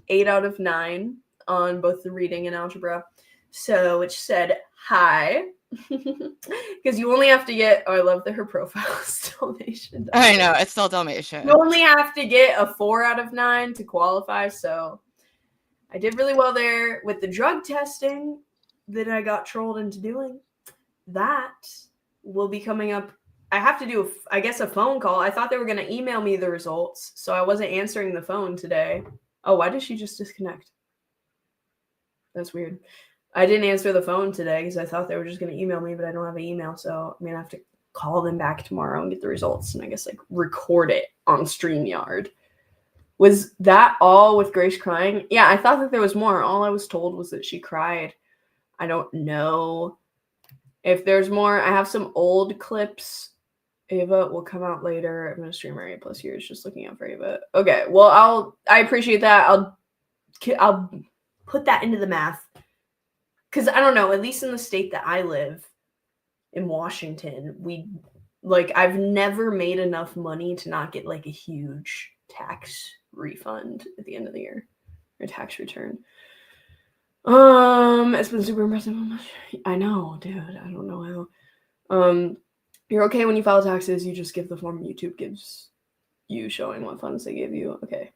8 out of 9 on both the reading and algebra. So, which said hi. Because you only have to get, I love that her profile is Dalmatian. I know, it's still Dalmatian. You only have to get a 4 out of 9 to qualify. So I did really well there with the drug testing that I got trolled into doing. That will be coming up. I have to do, I guess, a phone call. I thought they were going to email me the results. So I wasn't answering the phone today. Oh, why did she just disconnect? That's weird. I didn't answer the phone today because I thought they were just going to email me, but I don't have an email. So I'm going to have to call them back tomorrow and get the results and I guess like record it on StreamYard. Was that all with Grace crying? Yeah, I thought that there was more. All I was told was that she cried. I don't know if there's more. I have some old clips. Ava will come out later. I'm going to stream her 8+ years just looking out for Ava. Okay, well, I appreciate that. I'll put that into the math. Because I don't know, at least in the state that I live, in Washington, I've never made enough money to not get like a huge tax refund at the end of the year or tax return. It's been super impressive. I know, dude. I don't know how. You're okay when you file taxes. You just give the form YouTube gives you showing what funds they gave you. Okay.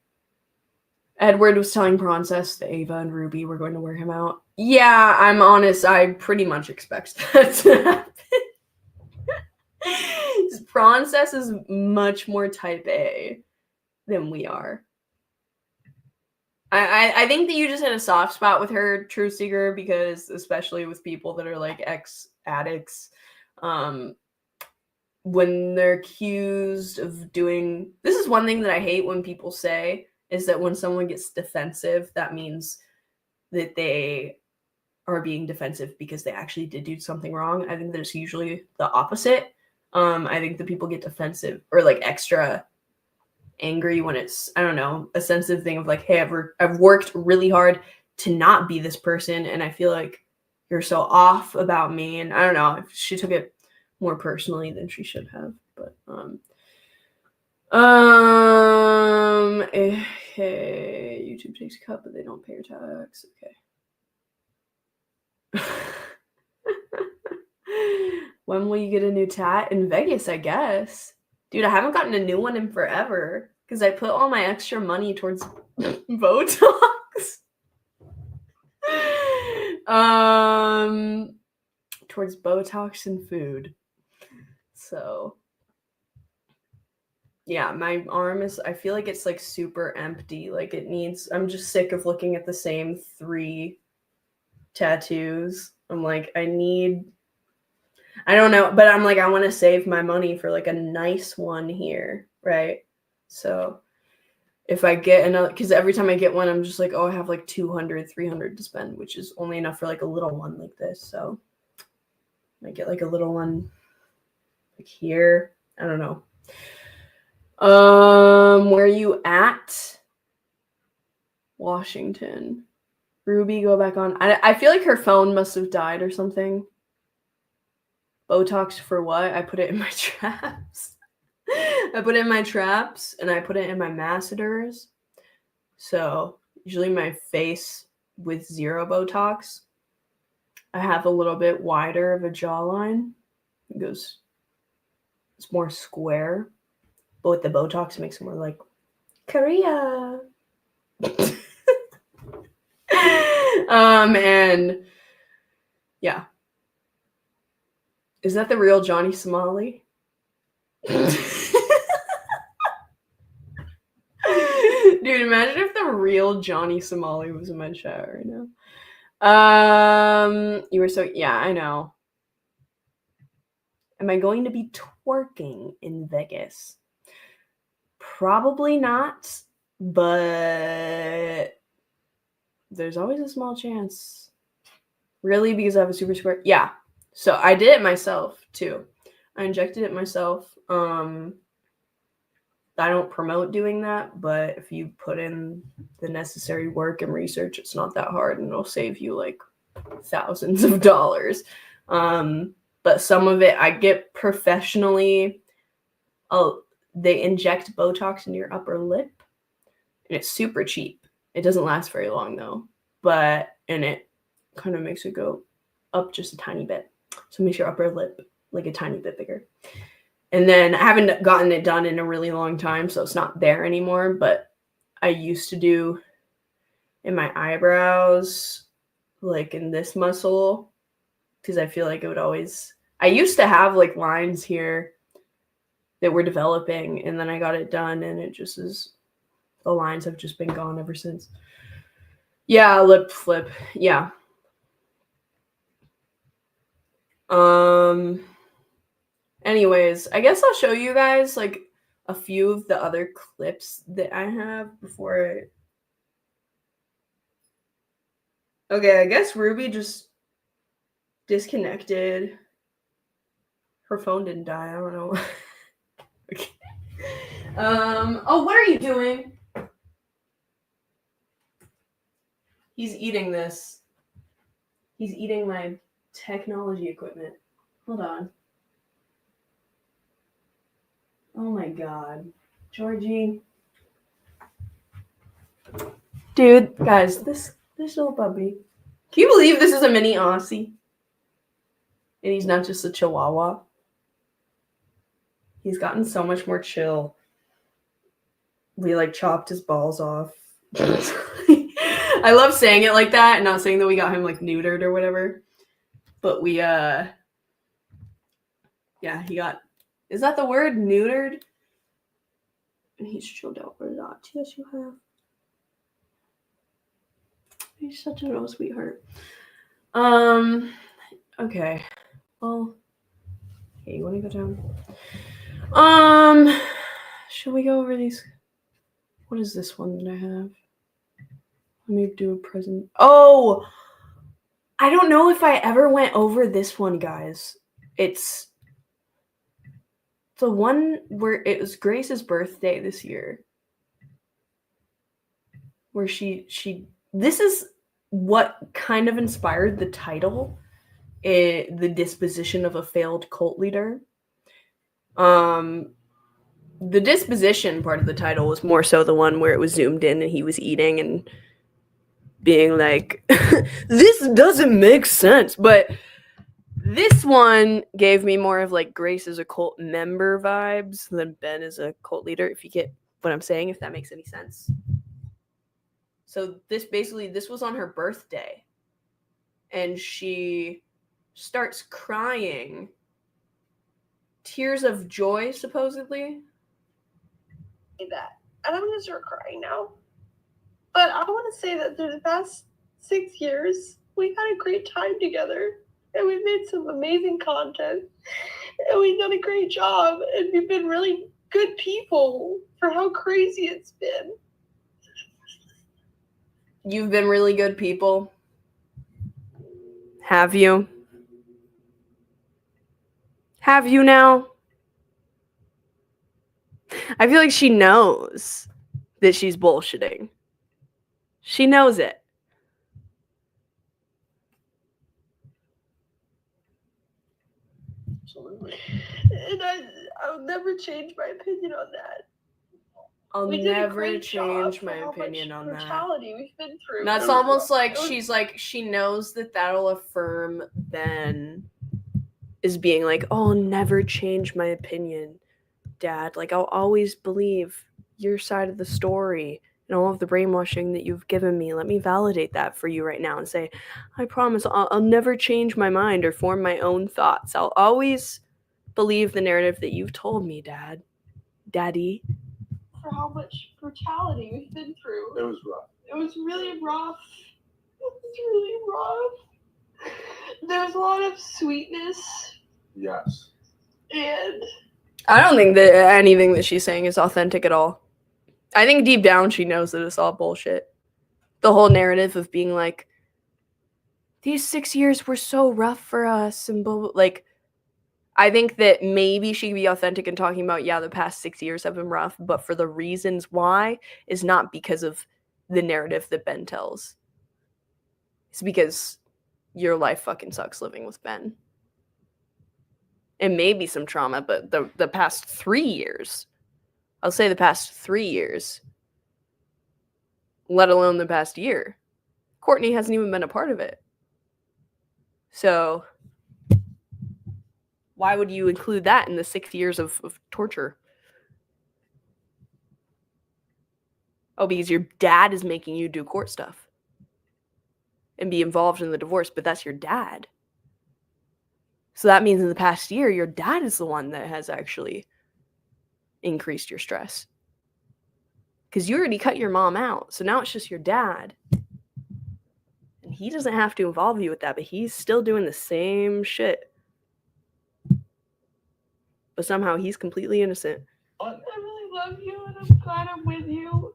Edward was telling Process that Ava and Ruby were going to wear him out. Yeah, I'm honest. I pretty much expect that to happen. Process is much more type A than we are. I think that you just had a soft spot with her, True Seeker, because especially with people that are like ex-addicts, when they're accused of doing... This is one thing that I hate when people say, is that when someone gets defensive, that means that they are being defensive because they actually did do something wrong. I think that it's usually the opposite. I think that people get defensive or like extra angry when it's, I don't know, a sensitive thing of like, hey, I've worked really hard to not be this person, and I feel like you're so off about me. And I don't know, she took it more personally than she should have. But okay, YouTube takes a cut, but they don't pay your tax. Okay. When will you get a new tat? In Vegas, I guess. Dude, I haven't gotten a new one in forever because I put all my extra money towards Botox. Towards Botox and food. So yeah, my arm is, I feel like it's like super empty. Like it needs, I'm just sick of looking at the same 3 tattoos. I'm like, I don't know, but I'm like, I want to save my money for like a nice one here, right? So if I get another, because every time I get one, I'm just like, oh, I have like 200, 300 to spend, which is only enough for like a little one like this. So I get like a little one like here. I don't know. Where are you at? Washington. Ruby, go back on. I feel like her phone must have died or something. Botox for what? I put it in my traps. I put it in my traps and I put it in my masseters. So usually my face with 0 Botox. I have a little bit wider of a jawline. It's more square. But with the Botox, it makes it more like Korea. And yeah. Is that the real Johnny Somali? Dude, imagine if the real Johnny Somali was in my chat right now. You were so, yeah, I know. Am I going to be twerking in Vegas? Probably not, but there's always a small chance. Really? Because I have a super square? Yeah. So I did it myself too. I injected it myself. I don't promote doing that, but if you put in the necessary work and research, it's not that hard and it'll save you like thousands of dollars. But some of it I get professionally. They inject Botox in your upper lip and it's super cheap. It doesn't last very long though, and it kind of makes it go up just a tiny bit. So it makes your upper lip like a tiny bit bigger. And then I haven't gotten it done in a really long time, so it's not there anymore. But I used to do in my eyebrows, like in this muscle, because I feel like it would always, I used to have like lines here that were developing, and then I got it done, and it just is, the lines have just been gone ever since. Yeah, lip flip. Yeah. Anyways, I guess I'll show you guys like a few of the other clips that I have before Okay, I guess Ruby just disconnected. Her phone didn't die. I don't know. Okay. Oh, what are you doing? He's eating this. He's eating my technology equipment. Hold on. Oh my god. Georgie. Dude, guys, this little puppy. Can you believe this is a mini Aussie? And he's not just a Chihuahua. He's gotten so much more chill. We like chopped his balls off. I love saying it like that and not saying that we got him like neutered or whatever. But we yeah, he got, is that the word, neutered? And he's chilled out a lot. Yes, you have. He's such a little sweetheart. Okay. Well, okay, you want to go down? Should we go over these? What is this one that I have? Let me do a present. Oh, I don't know if I ever went over this one, guys. It's the one where it was Grace's birthday this year. Where she this is what kind of inspired the title, The Disposition of a Failed Cult Leader. The disposition part of the title was more so the one where it was zoomed in and he was eating and being like, this doesn't make sense. But this one gave me more of like Grace as a cult member vibes than Ben as a cult leader, if you get what I'm saying, if that makes any sense. So this was on her birthday. And she starts crying. Tears of joy, supposedly. That. And I'm going to start crying now. But I want to say that through the past 6 years, we've had a great time together. And we've made some amazing content. And we've done a great job. And we've been really good people for how crazy it's been. You've been really good people. Have you? Have you now? I feel like she knows that she's bullshitting. She knows it. Absolutely. And I'll never change my opinion on that. I'll We did a never great job change for my how opinion much on that. brutality we've been through. That's almost like she's like, she knows that that'll affirm Ben is being like, oh, I'll never change my opinion, Dad. Like, I'll always believe your side of the story and all of the brainwashing that you've given me. Let me validate that for you right now and say, I promise I'll never change my mind or form my own thoughts. I'll always believe the narrative that you've told me, Daddy. For how much brutality we've been through. It was rough. It was really rough. It was really rough. There was a lot of sweetness. Yes. And I don't think that anything that she's saying is authentic at all. I think deep down she knows that it's all bullshit. The whole narrative of being like, these 6 years were so rough for us and blah, blah, like, I think that maybe she could be authentic in talking about, yeah, the past 6 years have been rough, but for the reasons why is not because of the narrative that Ben tells. It's because your life fucking sucks living with Ben. And maybe some trauma, but the past 3 years, I'll say the past 3 years, let alone the past year, Courtney hasn't even been a part of it. So why would you include that in the 6 years of torture? Oh, because your dad is making you do court stuff and be involved in the divorce, but that's your dad. So that means in the past year, your dad is the one that has actually increased your stress. Because you already cut your mom out, so now it's just your dad. And he doesn't have to involve you with that, but he's still doing the same shit. But somehow he's completely innocent. I really love you, and I'm glad I'm with you.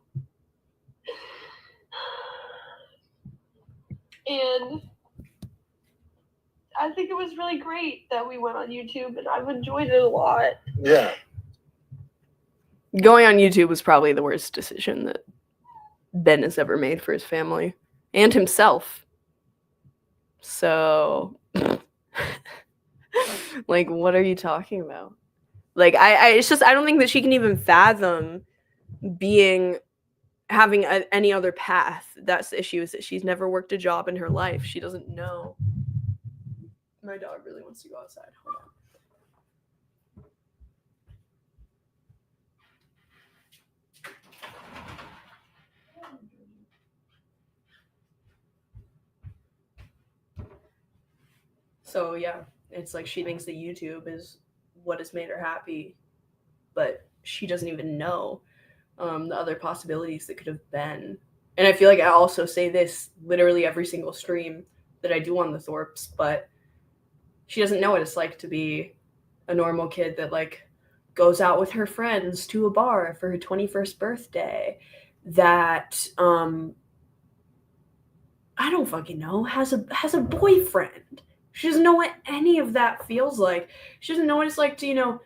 And I think it was really great that we went on YouTube, and I've enjoyed it a lot. Yeah. Going on YouTube was probably the worst decision that Ben has ever made for his family and himself. So, like, what are you talking about? Like, it's just, I don't think that she can even fathom having any other path. That's the issue, is that she's never worked a job in her life. She doesn't know. My dog really wants to go outside. Hold on. So yeah, it's like she thinks that YouTube is what has made her happy, but she doesn't even know the other possibilities that could have been. And I feel like I also say this literally every single stream that I do on the Thorps, but she doesn't know what it's like to be a normal kid that like goes out with her friends to a bar for her 21st birthday, that I don't fucking know, has a boyfriend. She doesn't know what any of that feels like. She doesn't know what it's like to, you know,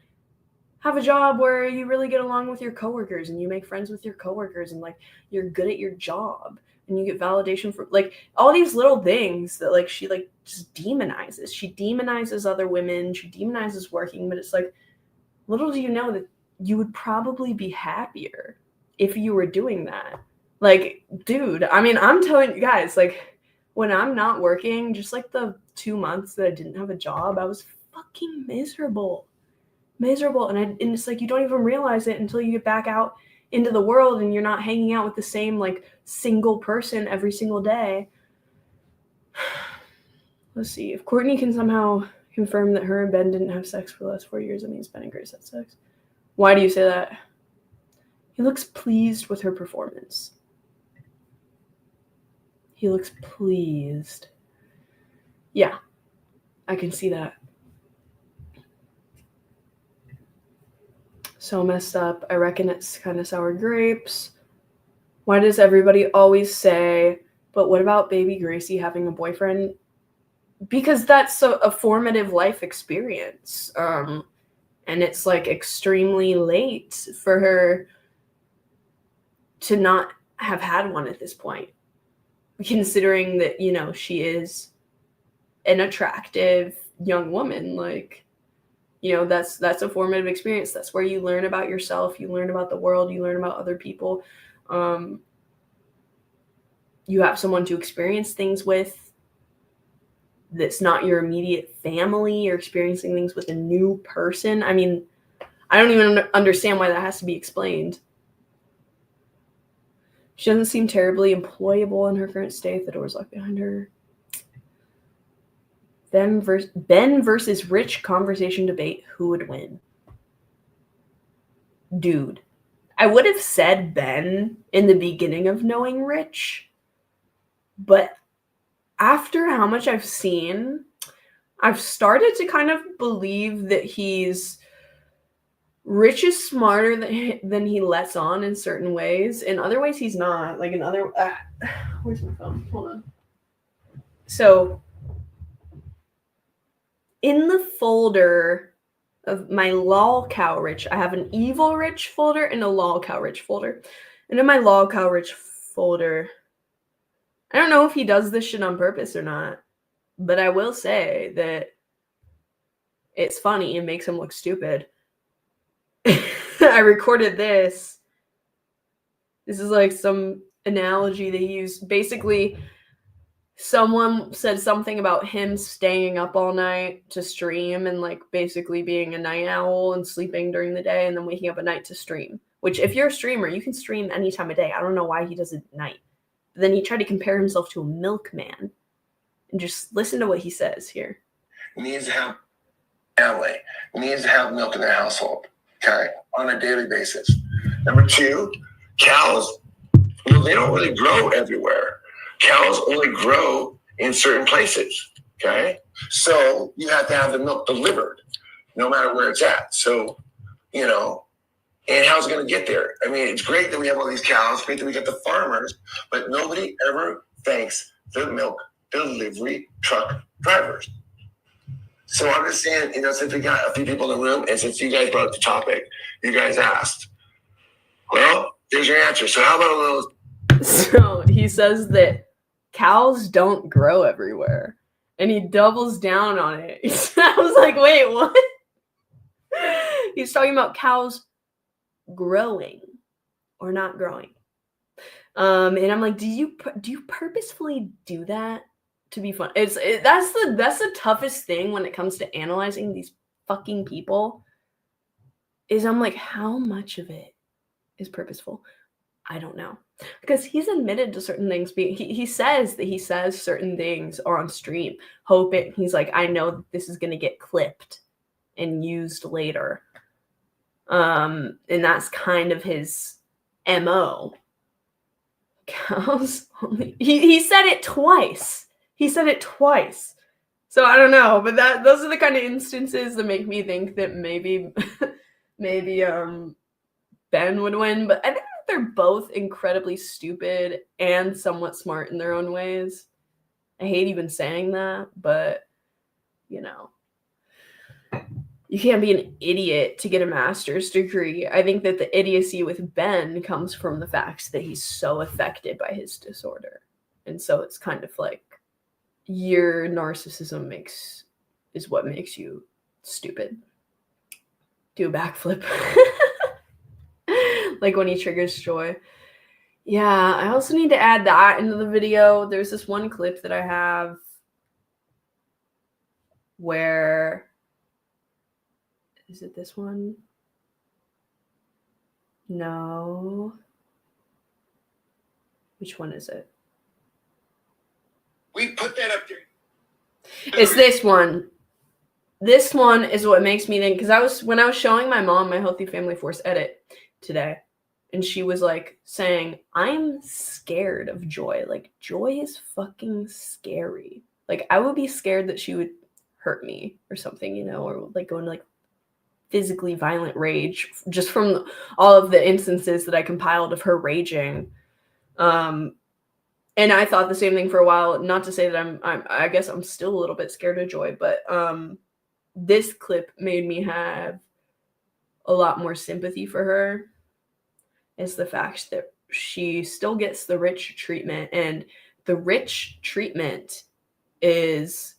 have a job where you really get along with your coworkers and you make friends with your coworkers and like you're good at your job and you get validation for like all these little things that like she like just demonizes. She demonizes other women, she demonizes working, but it's like little do you know that you would probably be happier if you were doing that. Like, dude, I mean, I'm telling you guys, like when I'm not working, just like the 2 months that I didn't have a job, I was fucking miserable. And it's like you don't even realize it until you get back out into the world and you're not hanging out with the same like single person every single day. Let's see, if Courtney can somehow confirm that her and Ben didn't have sex for the last 4 years, that means Ben and Grace had sex. Why do you say that? He looks pleased with her performance. He looks pleased. Yeah, I can see that. So messed up. I reckon it's kind of sour grapes. Why does everybody always say, but what about baby Gracie having a boyfriend? Because that's a formative life experience. And it's like extremely late for her to not have had one at this point. Considering that, you know, she is an attractive young woman, like, you know, that's a formative experience. That's where you learn about yourself, you learn about the world, you learn about other people. You have someone to experience things with that's not your immediate family. You're experiencing things with a new person. I mean, I don't even understand why that has to be explained. She doesn't seem terribly employable in her current state. The door's locked behind her. Ben versus Rich conversation debate. Who would win? Dude, I would have said Ben in the beginning of knowing Rich, but after how much I've seen, I've started to kind of believe that Rich is smarter than he lets on in certain ways. In other ways, he's not. Like in other... where's my phone? Hold on. So, in the folder of my lol cow Rich, I have an evil Rich folder and a lol cow Rich folder. And in my lol cow Rich folder, I don't know if he does this shit on purpose or not, but I will say that it's funny. It makes him look stupid. I recorded this. This is like some analogy they use. Basically, someone said something about him staying up all night to stream and like basically being a night owl and sleeping during the day and then waking up at night to stream. Which if you're a streamer, you can stream any time of day. I don't know why he does it at night. But then he tried to compare himself to a milkman. And just listen to what he says here. Needs to have family. Needs to have milk in their household. Okay, on a daily basis. Number two, cows, well, they don't really grow everywhere. Cows only grow in certain places. Okay, so you have to have the milk delivered, no matter where it's at. So, you know, and how's it going to get there? I mean, it's great that we have all these cows, great that we got the farmers, but nobody ever thanks the milk delivery truck drivers. So I'm just saying, you know, since we got a few people in the room, and since you guys brought up the topic, you guys asked. Well, there's your answer. So how about a little... So he says that cows don't grow everywhere. And he doubles down on it. I was like, wait, what? He's talking about cows growing or not growing. And I'm like, do you purposefully do that to be fun? That's the toughest thing when it comes to analyzing these fucking people. Is I'm like, how much of it is purposeful? I don't know, because he's admitted to certain things. He says that he says certain things on stream, hoping he's like, I know that this is gonna get clipped and used later. And that's kind of his MO. Cows only. He said it twice. So I don't know, but those are the kind of instances that make me think that maybe Ben would win. But I think they're both incredibly stupid and somewhat smart in their own ways. I hate even saying that, but you know, you can't be an idiot to get a master's degree. I think that the idiocy with Ben comes from the fact that he's so affected by his disorder. And so it's kind of like your narcissism is what makes you stupid. Do a backflip. Like when he triggers Joy. Yeah, I also need to add that into the video. There's this one clip that I have where, is it this one? No. Which one is it? We put that up there. It's this one. This one is what makes me think, because when I was showing my mom my Healthy Family Force edit today, and she was like saying, I'm scared of Joy. Like, Joy is fucking scary. Like, I would be scared that she would hurt me or something, you know, or like go into like physically violent rage just from all of the instances that I compiled of her raging. And I thought the same thing for a while. Not to say that I guess I'm still a little bit scared of Joy, but this clip made me have a lot more sympathy for her. Is the fact that she still gets the rich treatment, and the rich treatment is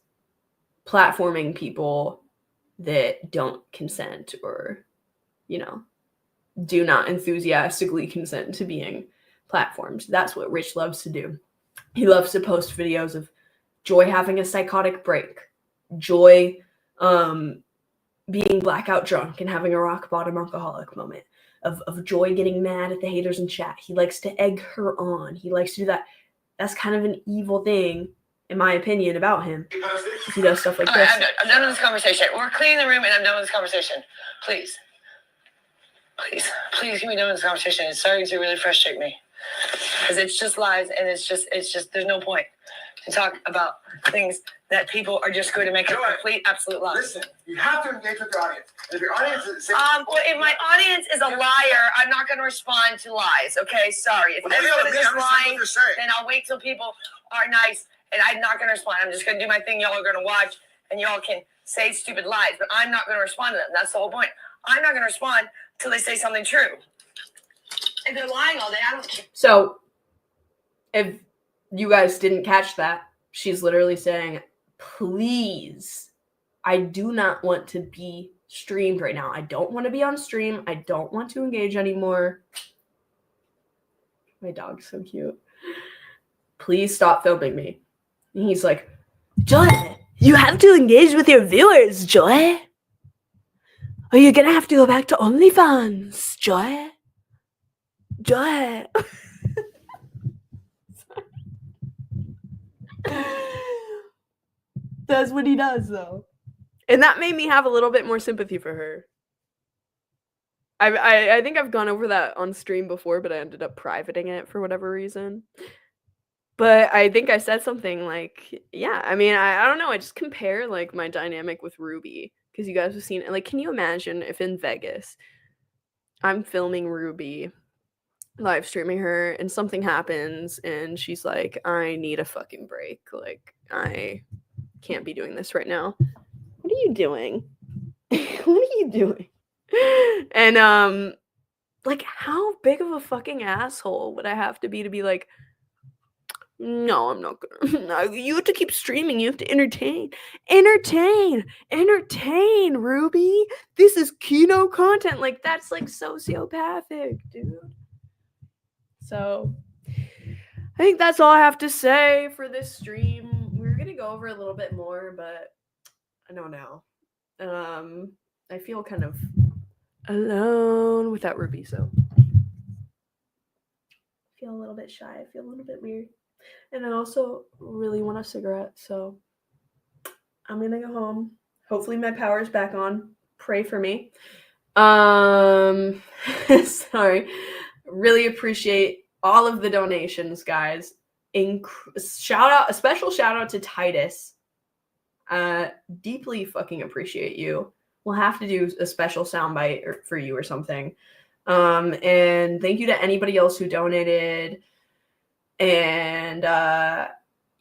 platforming people that don't consent or, you know, do not enthusiastically consent to being platformed. That's what Rich loves to do. He loves to post videos of Joy having a psychotic break, Joy being blackout drunk and having a rock bottom alcoholic moment, of Joy getting mad at the haters in chat. He likes to egg her on. He likes to do that. That's kind of an evil thing, in my opinion, about him. He does stuff like this. I'm done with this conversation. We're cleaning the room and I'm done with this conversation. Please get me done with this conversation. It's starting to really frustrate me. Because it's just lies, and it's just there's no point to talk about things that people are just going to make a complete absolute lie. Listen, you have to engage with your audience. And if your audience is well, if my audience is a liar, I'm not going to respond to lies. Okay, sorry. If everyone is just lying, then I'll wait till people are nice, and I'm not going to respond. I'm just going to do my thing. Y'all are going to watch, and y'all can say stupid lies, but I'm not going to respond to them. That's the whole point. I'm not going to respond until they say something true. If they're lying all day, I don't care. So, if you guys didn't catch that, she's literally saying, please, I do not want to be streamed right now. I don't want to be on stream. I don't want to engage anymore. My dog's so cute. Please stop filming me. And he's like, Joy, you have to engage with your viewers, Joy. Or you're going to have to go back to OnlyFans, Joy. Joy. That's what he does, though. And that made me have a little bit more sympathy for her. I think I've gone over that on stream before, but I ended up privating it for whatever reason. But I think I said something like, yeah, I mean, I don't know. I just compare, like, my dynamic with Ruby. Because you guys have seen it. Like, can you imagine if in Vegas, I'm filming Ruby, live streaming her, and something happens and she's like, I need a fucking break, like I can't be doing this right now. What are you doing? What are you doing? And like, how big of a fucking asshole would I have to be like, no, I'm not gonna. No, you have to keep streaming. You have to entertain, Ruby. This is Kino content. Like, that's like sociopathic, dude. So, I think that's all I have to say for this stream. We're gonna go over a little bit more, but I don't know. I feel kind of alone without Ruby, so I feel a little bit shy. I feel a little bit weird. And I also really want a cigarette, so I'm gonna go home. Hopefully my power is back on. Pray for me. Sorry. Really appreciate all of the donations, guys. A special shout out to Titus. Deeply fucking appreciate you. We'll have to do a special soundbite for you or something. And thank you to anybody else who donated. And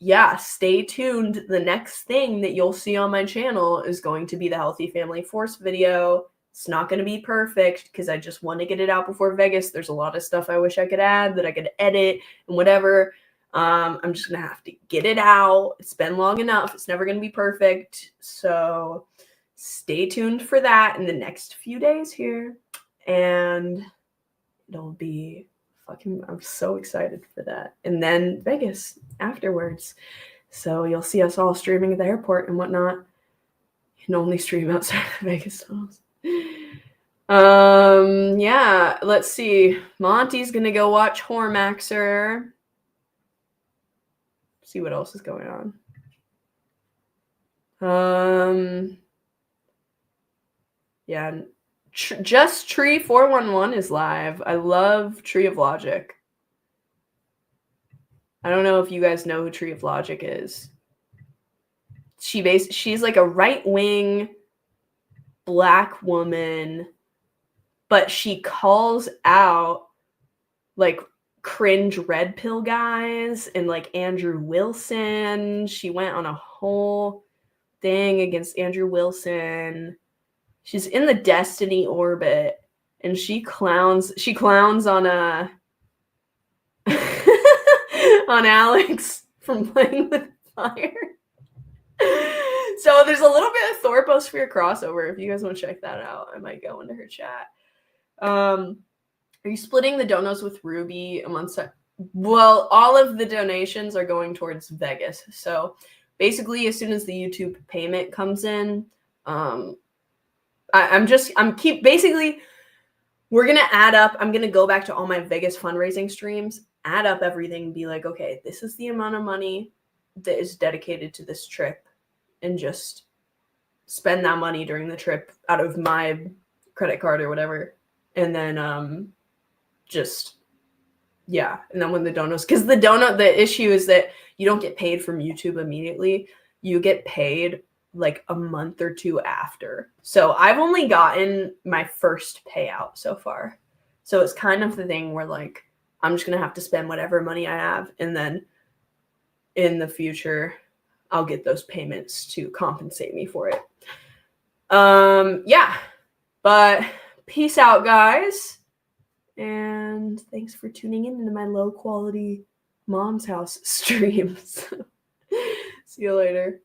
yeah, stay tuned. The next thing that you'll see on my channel is going to be the Healthy Family Force video. It's not going to be perfect because I just want to get it out before Vegas. There's a lot of stuff I wish I could add that I could edit and whatever. I'm just going to have to get it out. It's been long enough. It's never going to be perfect. So stay tuned for that in the next few days here. And it'll be fucking, I'm so excited for that. And then Vegas afterwards. So you'll see us all streaming at the airport and whatnot. You can only stream outside of Vegas. Yeah, let's see. Monty's gonna go watch Hormaxer. See what else is going on. Yeah, just Tree 411 is live. I love Tree of Logic. I don't know if you guys know who Tree of Logic is. She's like a right-wing black woman, but she calls out like cringe red pill guys and like Andrew Wilson. She went on a whole thing against Andrew Wilson. She's in the Destiny orbit and she clowns on on Alex from Playing with Fire. So there's a little bit of Thorposphere crossover. If you guys want to check that out, I might go into her chat. Are you splitting the donos with Ruby amongst? Well, all of the donations are going towards Vegas. So basically, as soon as the YouTube payment comes in, basically, we're gonna add up. I'm gonna go back to all my Vegas fundraising streams, add up everything, and be like, okay, this is the amount of money that is dedicated to this trip, and just spend that money during the trip out of my credit card or whatever. And then and then when the donos, because the issue is that you don't get paid from YouTube immediately. You get paid like a month or two after. So I've only gotten my first payout so far. So it's kind of the thing where like, I'm just going to have to spend whatever money I have. And then in the future, I'll get those payments to compensate me for it. Yeah, but peace out, guys. And thanks for tuning in to my low quality mom's house streams. See you later.